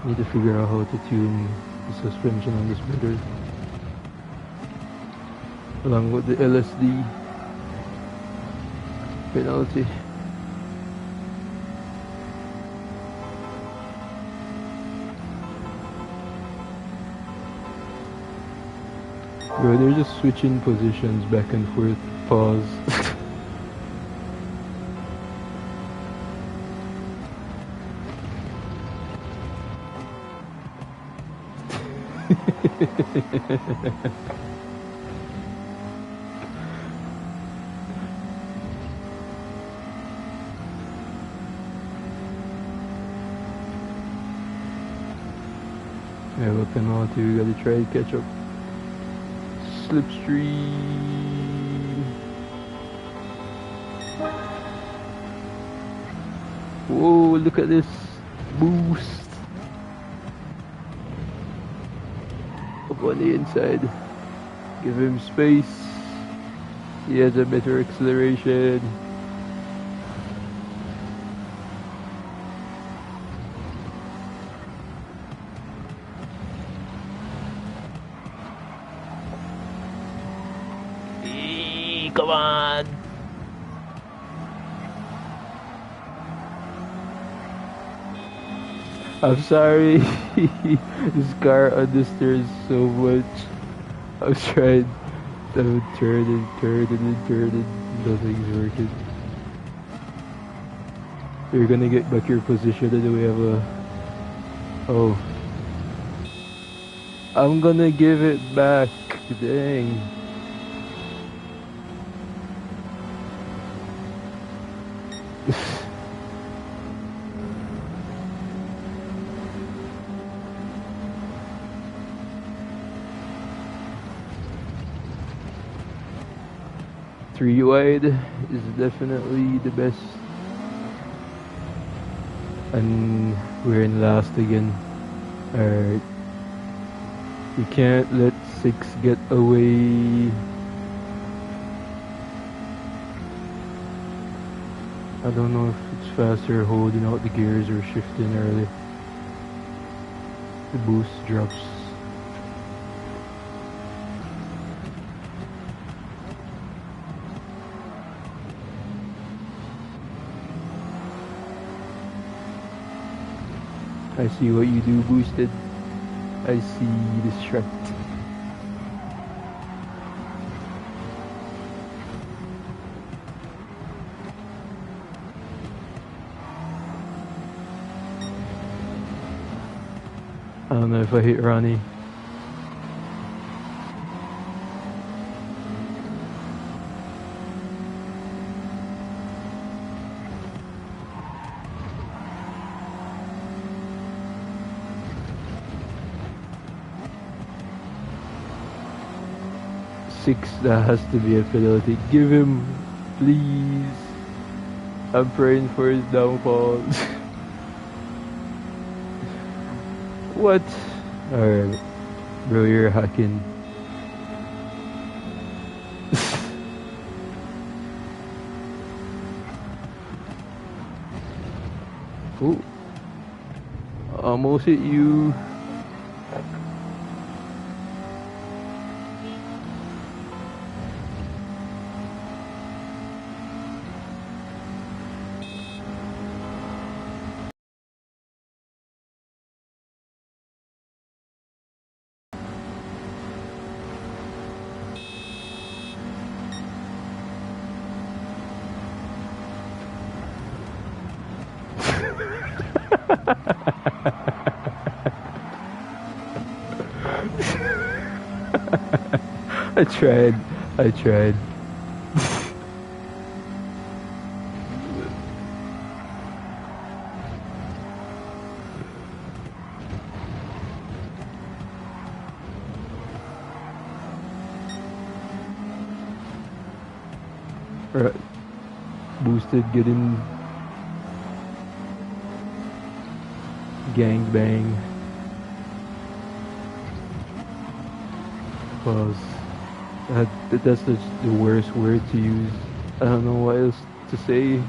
Need to figure out how to tune the suspension on this better, along with the LSD penalty. Bro, they're just switching positions back and forth. Pause. Yeah, weapon on too, we gotta try to catch up. Slipstream. Whoa, look at this boost. Up on the inside. Give him space. He has a better acceleration. Come on! I'm sorry. This car understeers so much. I'm trying to turn it. Nothing's working. You're gonna get back your position and we have a... Oh. I'm gonna give it back. Dang. Three wide is definitely the best. And we're in last again. Alright. We can't let 6 get away. I don't know if it's faster holding out the gears or shifting early. The boost drops. I see what you do, Boosted. I see the strat. I don't know if I hit Ronnie. Six, that has to be a penalty. Give him, please. I'm praying for his downfall. What? Alright. Bro, you're hacking. Ooh. Almost hit you. I tried. Right. Boosted, getting gangbang. Pause. That's the worst word to use. I don't know what else to say.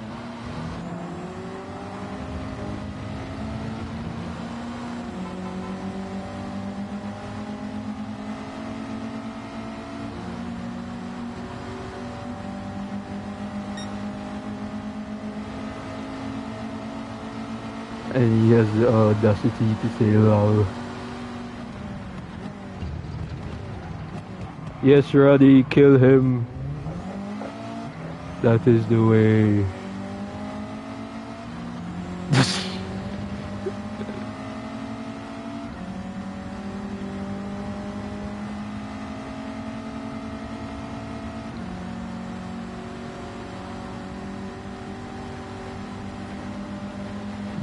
And he has the audacity to say lol. Yes, Roddy, kill him. That is the way.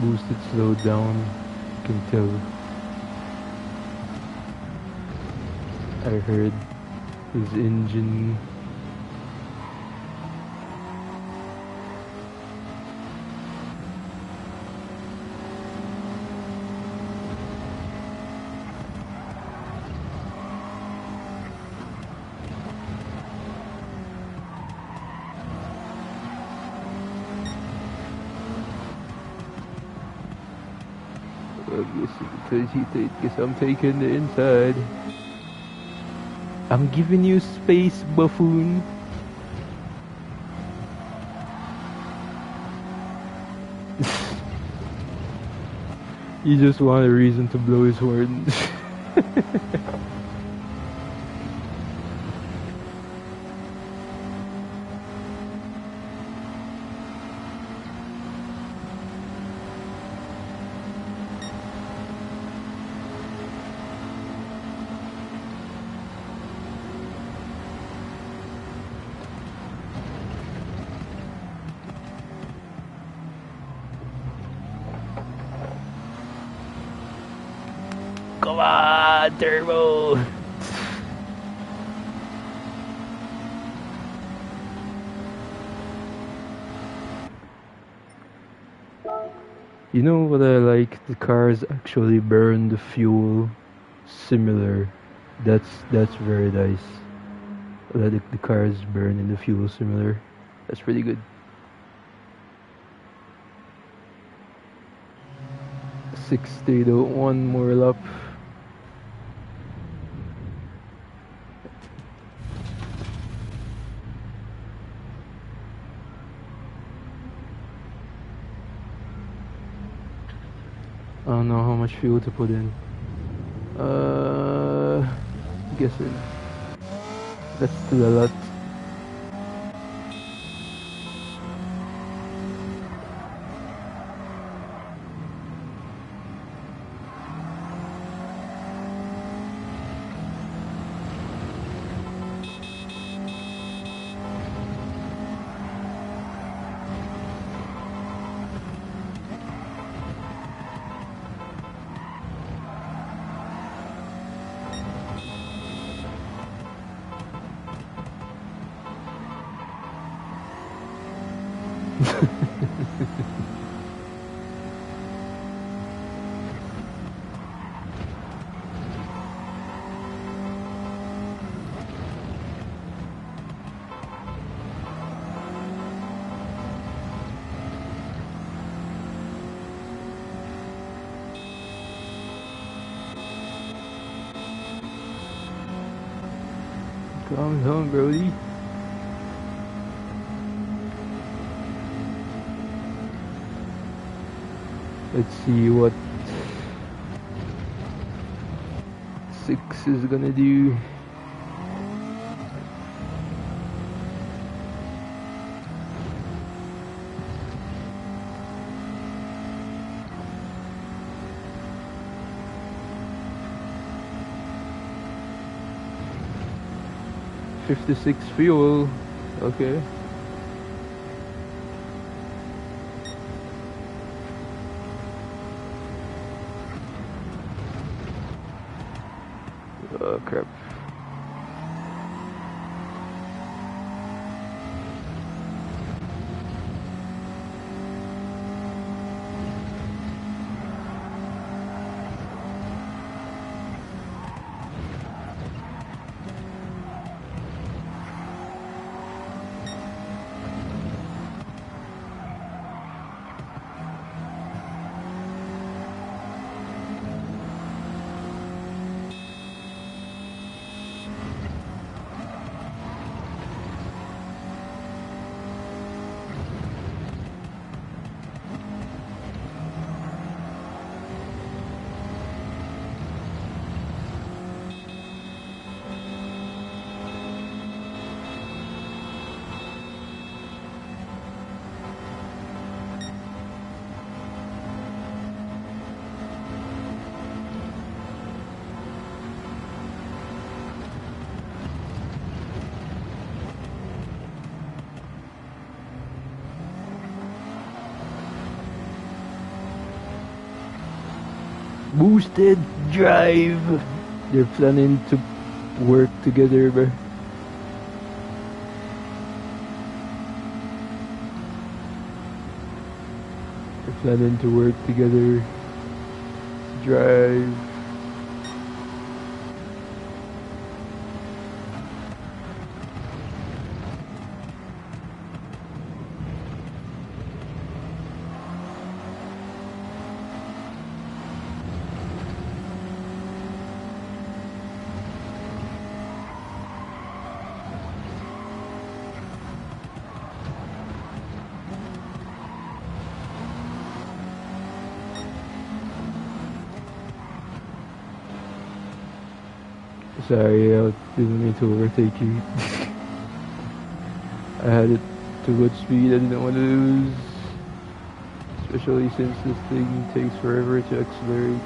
boosted slowed down. You can tell. I heard his engine. Guess I'm taking the inside. I'm giving you space, buffoon. You just want a reason to blow his horn. Come on, turbo! You know what I like? The cars actually burn the fuel similar. That's very nice. Let the cars burn in the fuel similar. That's pretty good. 60 to one more lap. I don't know how much fuel to put in. Guessing. That's still a lot. Calm down, Brody. Let's see what 6 is gonna do. $56 fuel. Okay. Oh crap. Boosted drive. They're planning to work together, bro. They're planning to work together. Drive. Sorry, I didn't mean to overtake you. I had it too much speed I didn't want to lose. Especially since this thing takes forever to accelerate.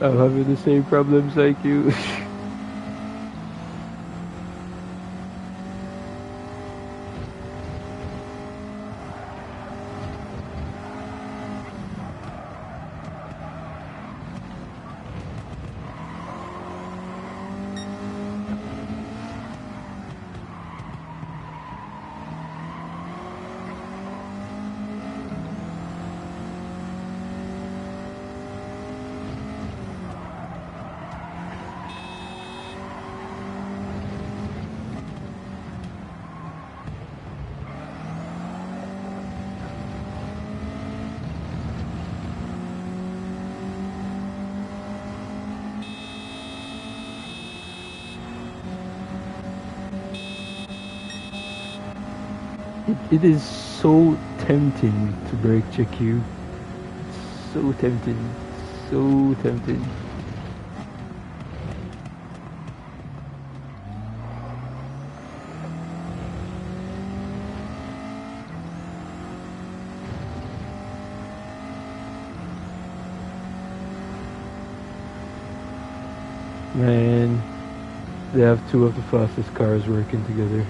I'm having the same problems like you. It is so tempting to brake check you. It's so tempting. So tempting. Man, they have two of the fastest cars working together.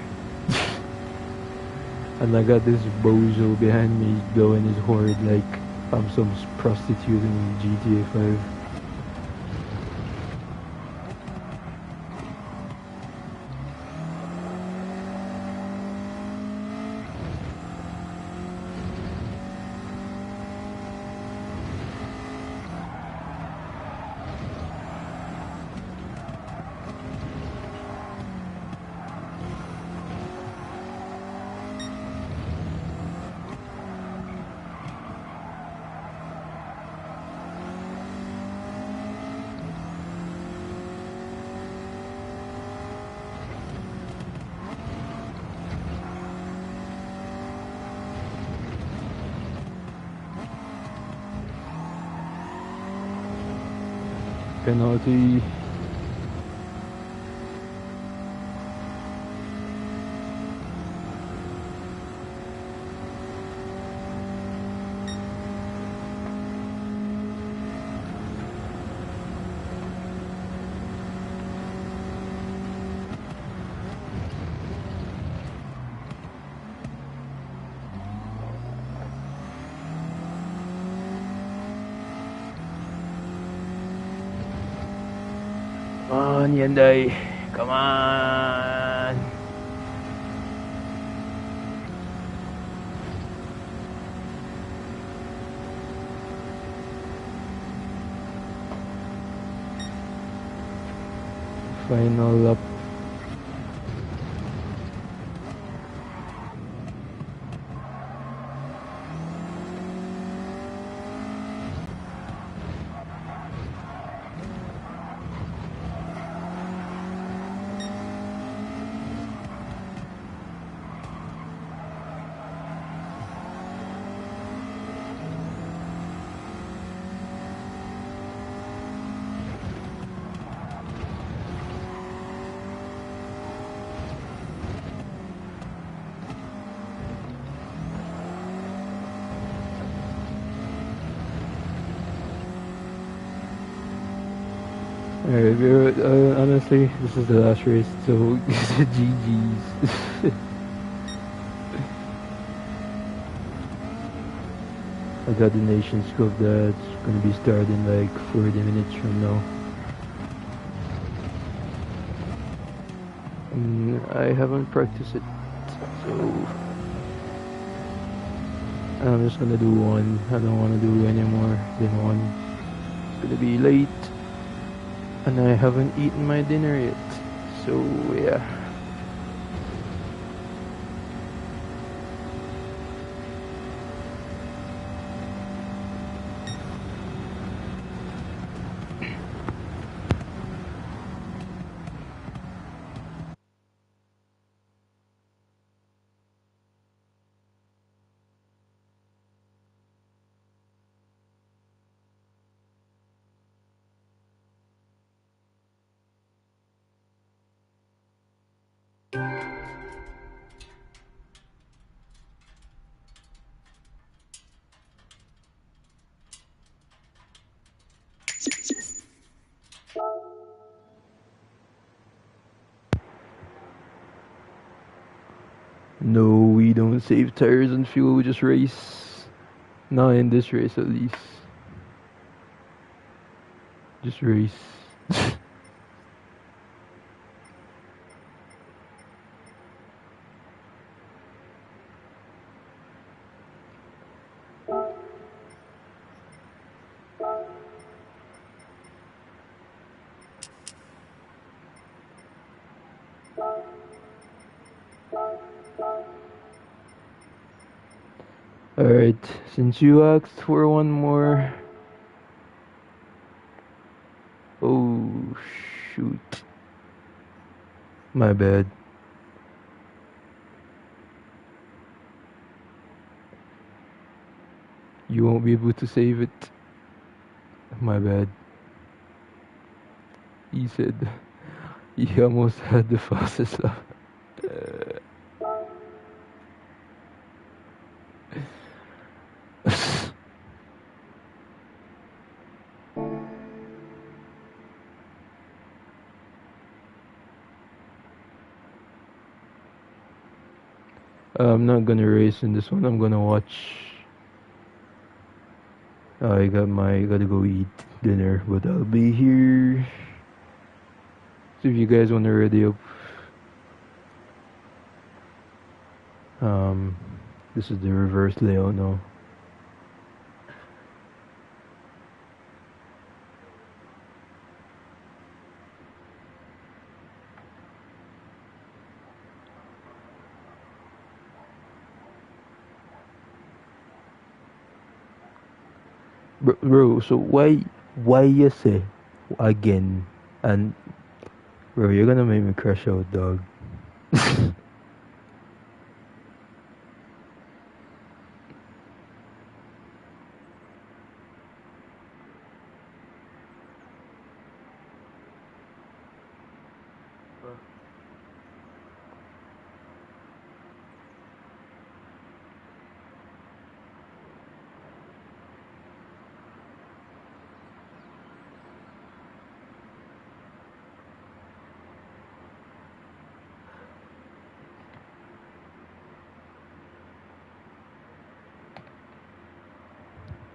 And I got this bozo behind me blowing his horn like I'm some prostitute in GTA 5. Penalty. Come on, Hyundai. Come on. Final lap. Alright, honestly, this is the last race, so GG's. I got the Nations Cup that's gonna be starting like 40 minutes from now. I haven't practiced it, so I'm just gonna do one. I don't wanna do any more than one. It's gonna be late, and I haven't eaten my dinner yet, so yeah. No, we don't save tires and fuel, we just race. Not in this race at least. Just race. Alright, since you asked for one more. Oh, shoot. My bad. You won't be able to save it. My bad. He said he almost had the fastest lap. I'm not gonna race in this one. I'm gonna watch. Gotta go eat dinner, but I'll be here. So if you guys wanna ready up, um, this is the reverse layout now. Bro, so why you say again? And bro, you're gonna make me crash out, dog.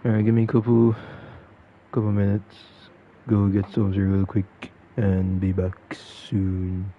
Alright, give me a couple minutes. Go get something real quick and be back soon.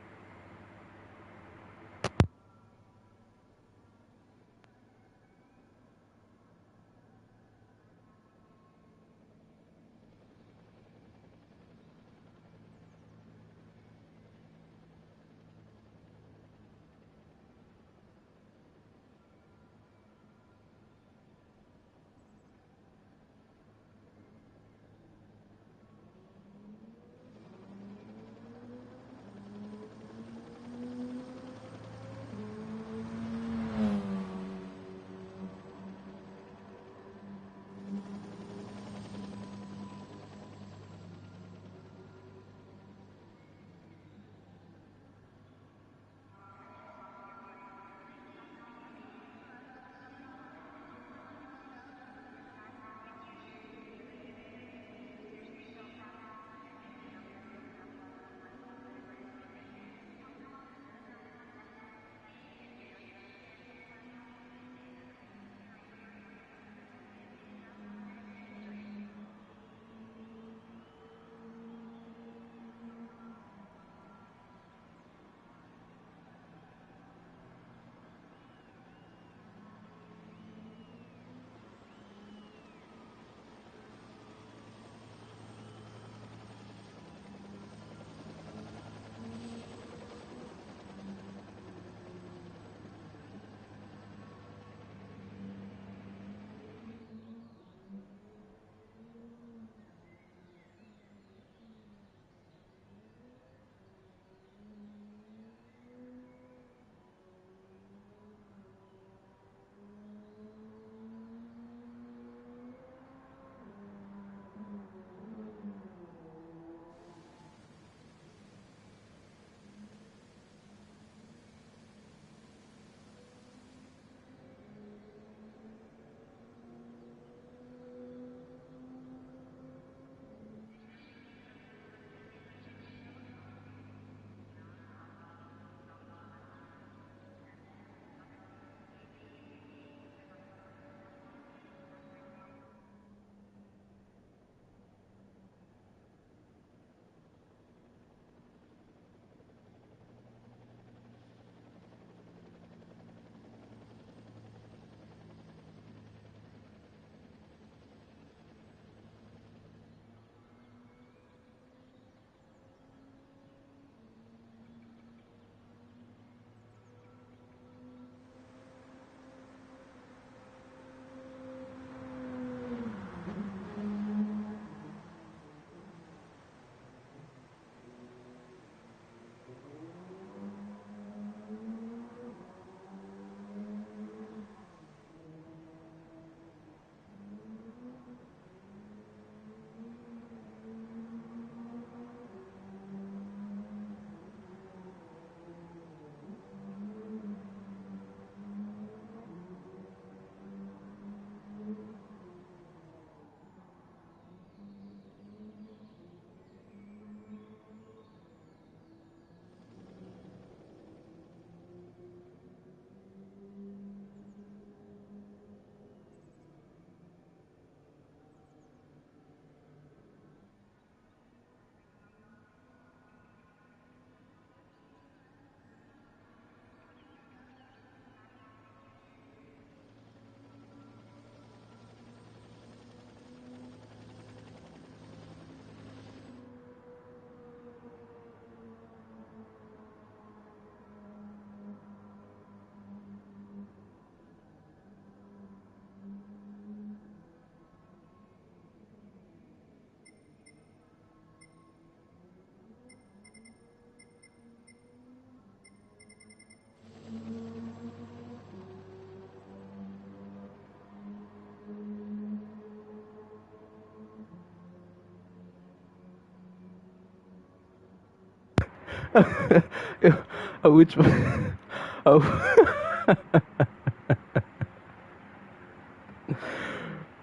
Which one? Oh.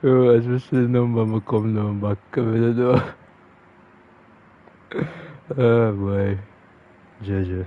Yo, especially nung mamakom naman back kami na doon. Ah, boy. Jeje.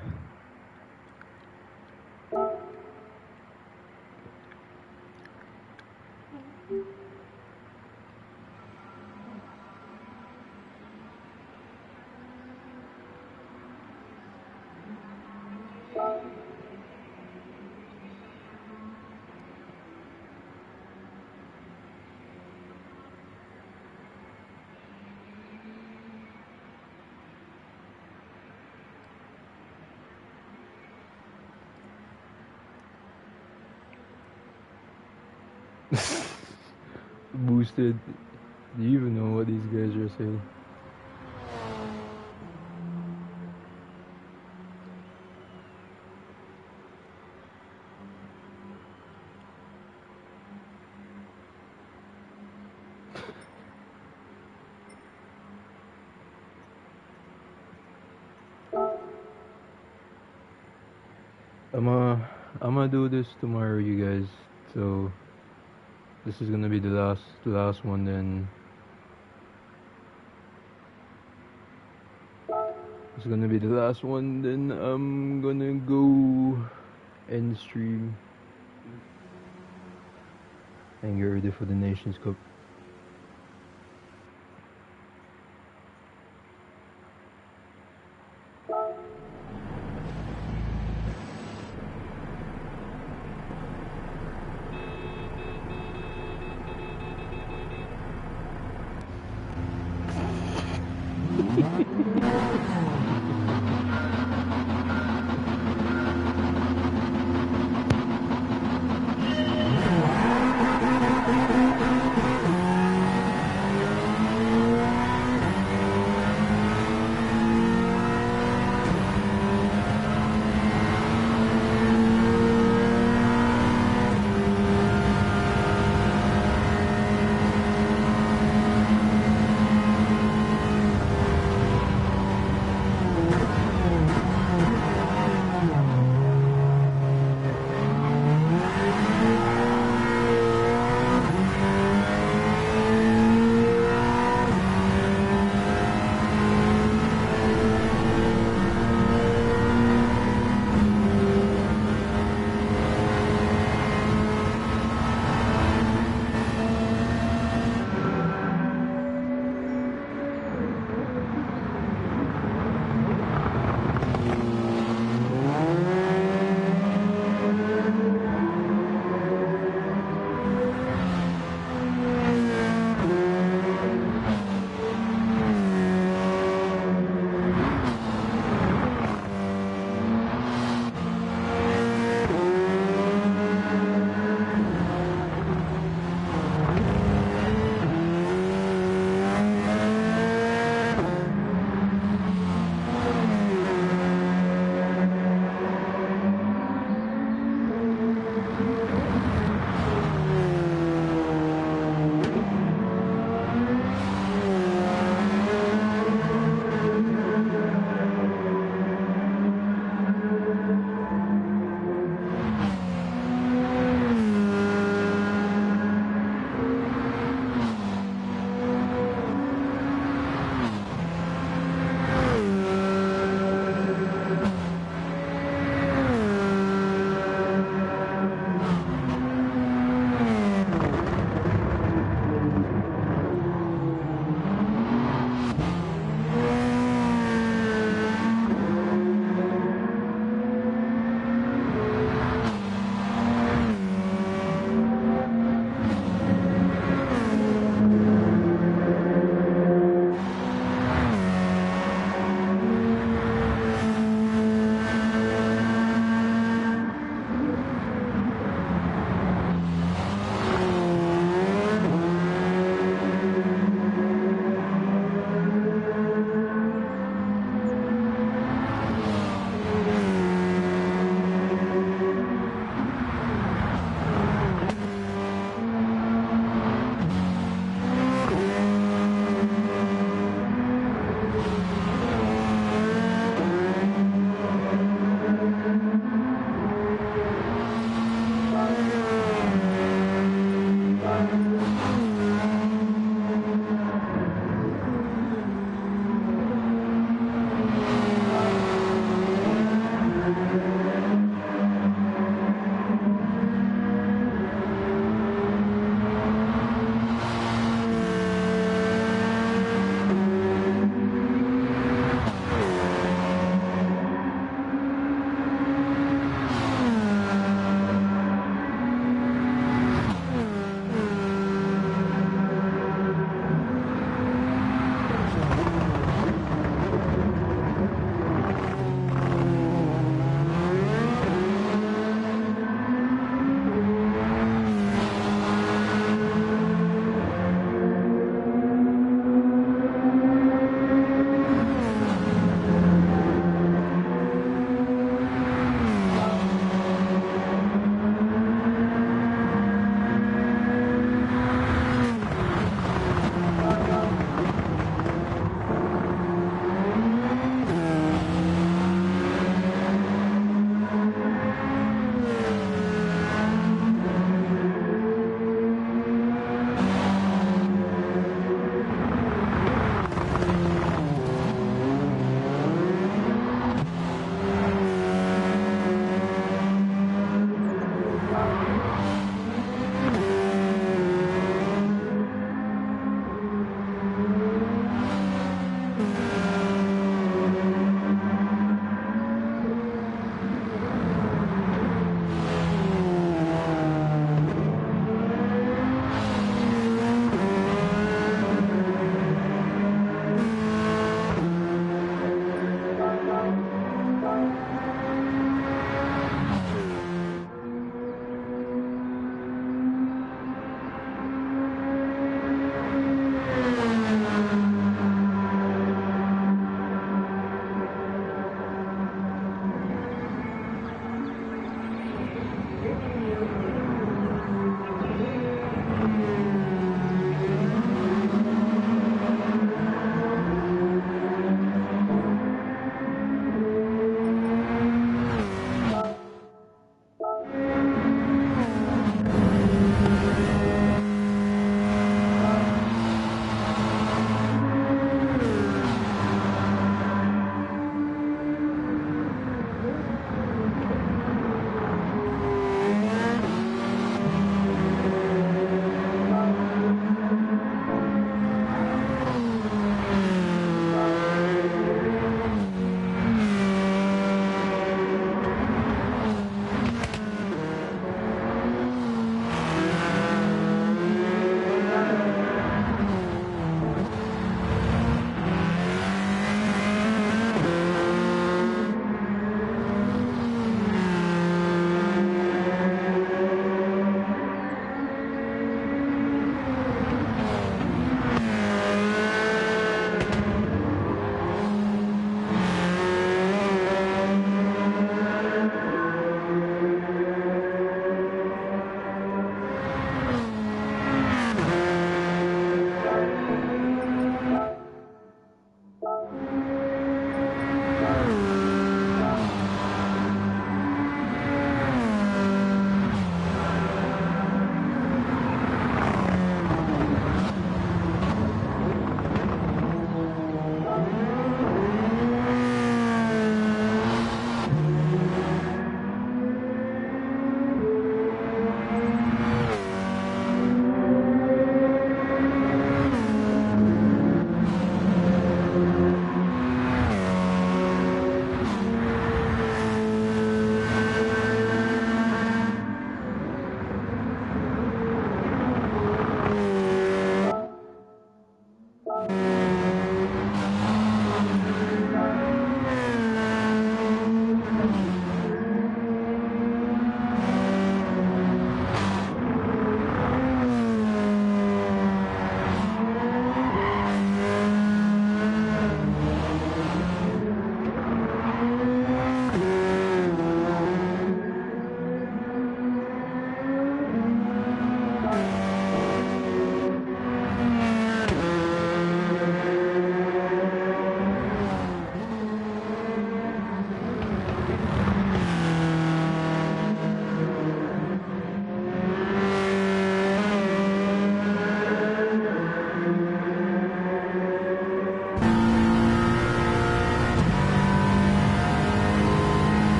Boosted. Do you even know what these guys are saying? I'm gonna do this tomorrow, you guys. So this is gonna be the last one. Then it's gonna be the last one. Then I'm gonna go end stream and get ready for the Nations Cup.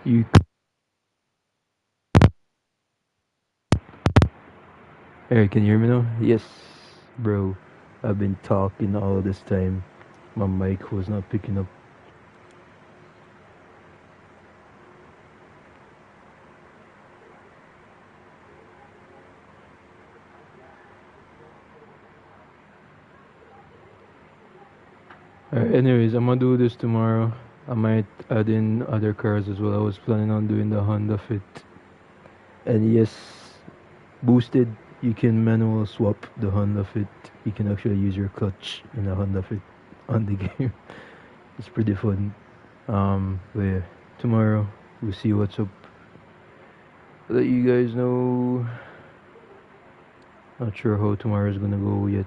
You. Hey, can you hear me now? Yes, bro. I've been talking all this time. My mic was not picking up. Alright, anyways, I'm gonna do this tomorrow. I might add in other cars as well. I was planning on doing the Honda Fit. And yes, boosted, you can manual swap the Honda Fit. You can actually use your clutch in the Honda Fit on the game. It's pretty fun. But yeah, tomorrow we'll see what's up. I'll let you guys know. Not sure how tomorrow's gonna go yet.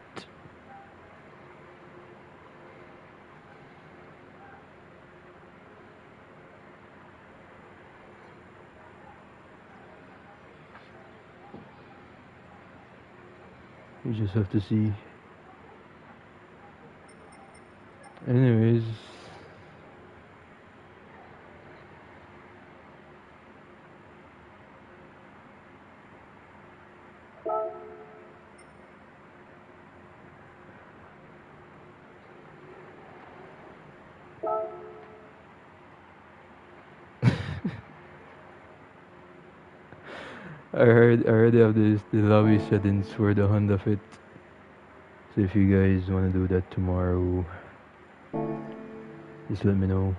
You just have to see. Anyways, I already have the lobby settings for the Honda Fit. So if you guys wanna do that tomorrow, just let me know.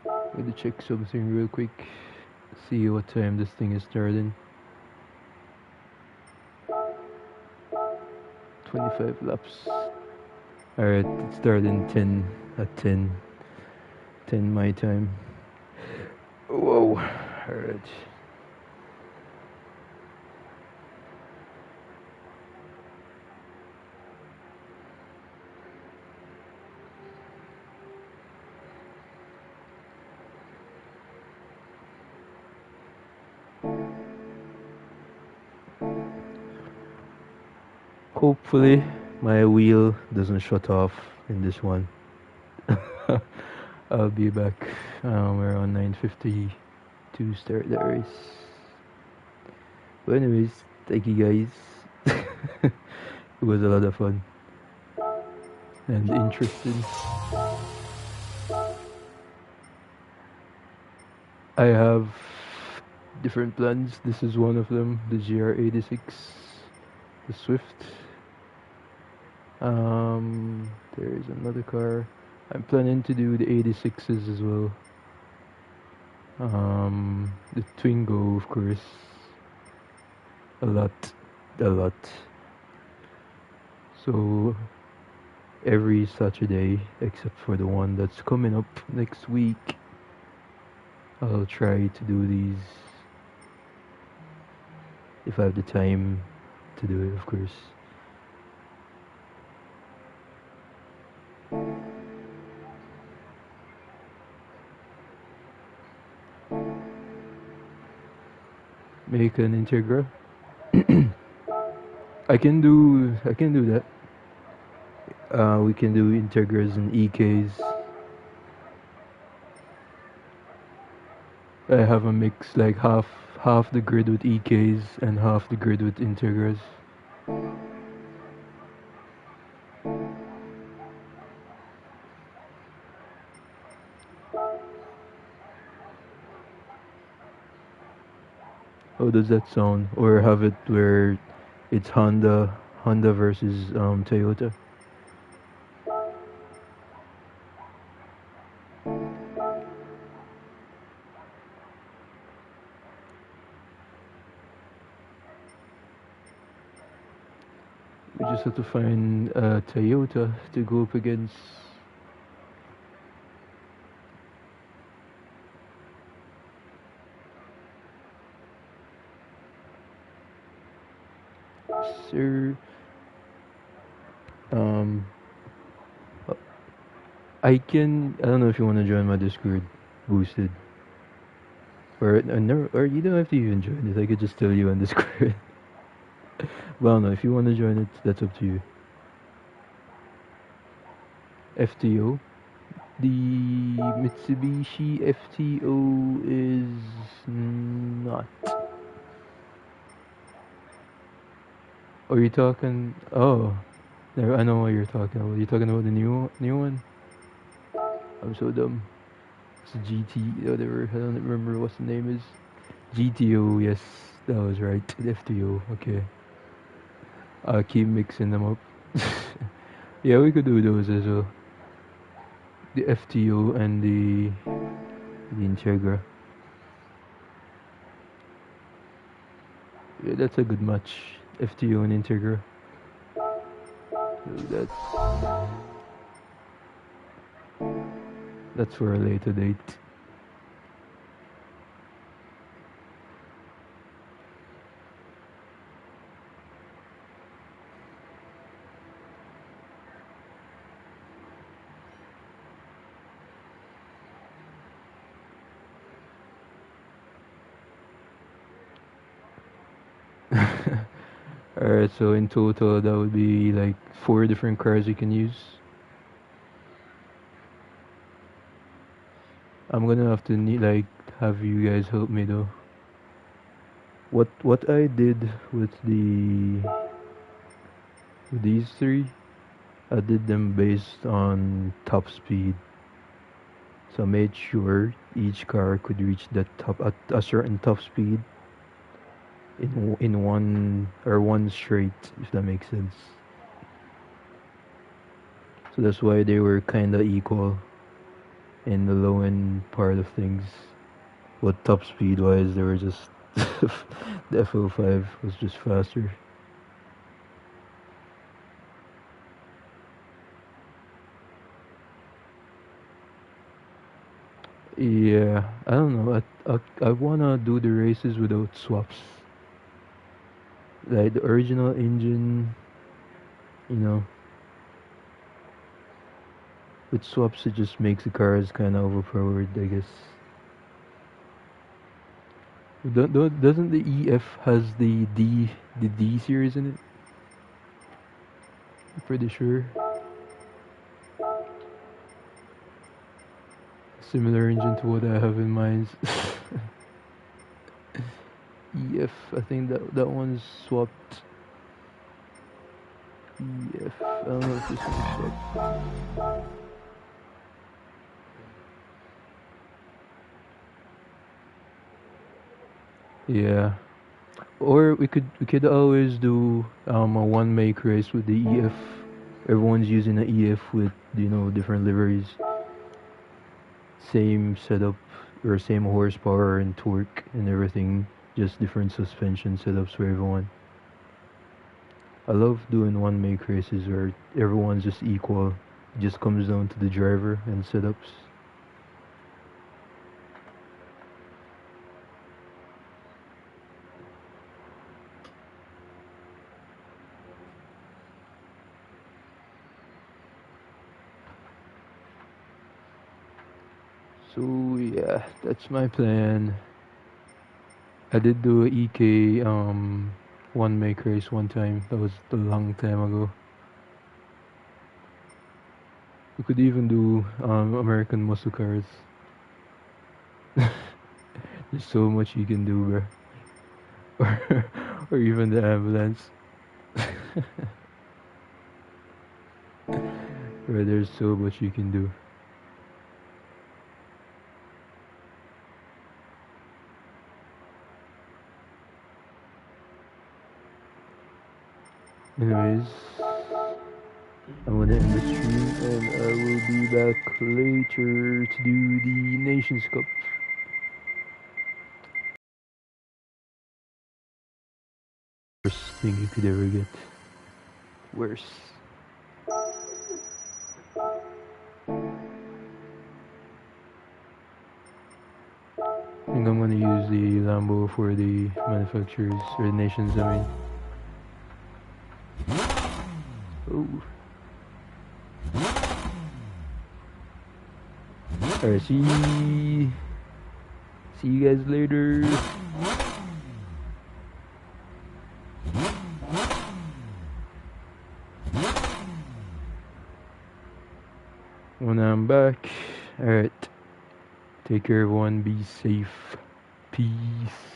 Let me check something real quick. See what time this thing is starting. 25 laps. Alright, it's starting 10 at 10. 10 my time. Whoa. Alright. Hopefully my wheel doesn't shut off in this one. I'll be back around 9:50 to start the race. But anyways, thank you guys. It was a lot of fun and interesting. I have different plans. This is one of them, the GR86, the Swift. There is another car. I'm planning to do the 86s as well. The Twingo, of course. A lot. So every Saturday, except for the one that's coming up next week, I'll try to do these if I have the time to do it, of course. Make an Integra. I can do that. We can do Integras and EKs. I have a mix, like half the grid with EKs and half the grid with Integras. How does that sound? Or have it where it's Honda versus Toyota. We just have to find a Toyota to go up against. Sir, um, I don't know if you want to join my Discord, boosted, or never, or you don't have to even join it. I could just tell you on Discord. Well, no, if you want to join it, that's up to you. FTO. The Mitsubishi FTO is not. Are you talking? Oh, no, I know what you're talking about. You're talking about the new one. I'm so dumb. It's a GT, whatever. I don't remember what the name is. GTO, yes, that was right. The FTO, okay. I keep mixing them up. Yeah, we could do those as well. The FTO and the Integra. Yeah, that's a good match. FTO and Integra. So that's for a later date. Alright, so in total that would be like 4 different cars you can use. I'm gonna have to have you guys help me though. What I did with these 3, I did them based on top speed. So I made sure each car could reach that top at a certain top speed in one straight, if that makes sense. So that's why they were kinda equal in the low end part of things. But top speed wise, they were just the F05 was just faster. Yeah, I don't know. I wanna do the races without swaps. Like the original engine, you know. With swaps, it just makes the cars kind of overpowered, I guess. Doesn't the EF has the D series in it? I'm pretty sure. Similar engine to what I have in mind. EF, I think that one's swapped. EF, I don't know if this one's swapped. Yeah. Or we could always do a one make race with the EF. Everyone's using the EF with different liveries. Same setup or same horsepower and torque and everything, just different suspension setups for everyone. I love doing one make races where everyone's just equal. It just comes down to the driver and setups. So yeah, that's my plan. I did do a EK one make race one time. That was a long time ago. We could even do American muscle cars. There's so much you can do, bro. Or even the ambulance. Bro, there's so much you can do. Anyways, I'm gonna end the stream and I will be back later to do the Nations Cup. Worst thing you could ever get. Worse. I think I'm gonna use the Lambo for the manufacturers, or the nations, I mean. Oh. Alright, see you guys later. When I'm back. Alright. Take care, everyone. Be safe. Peace.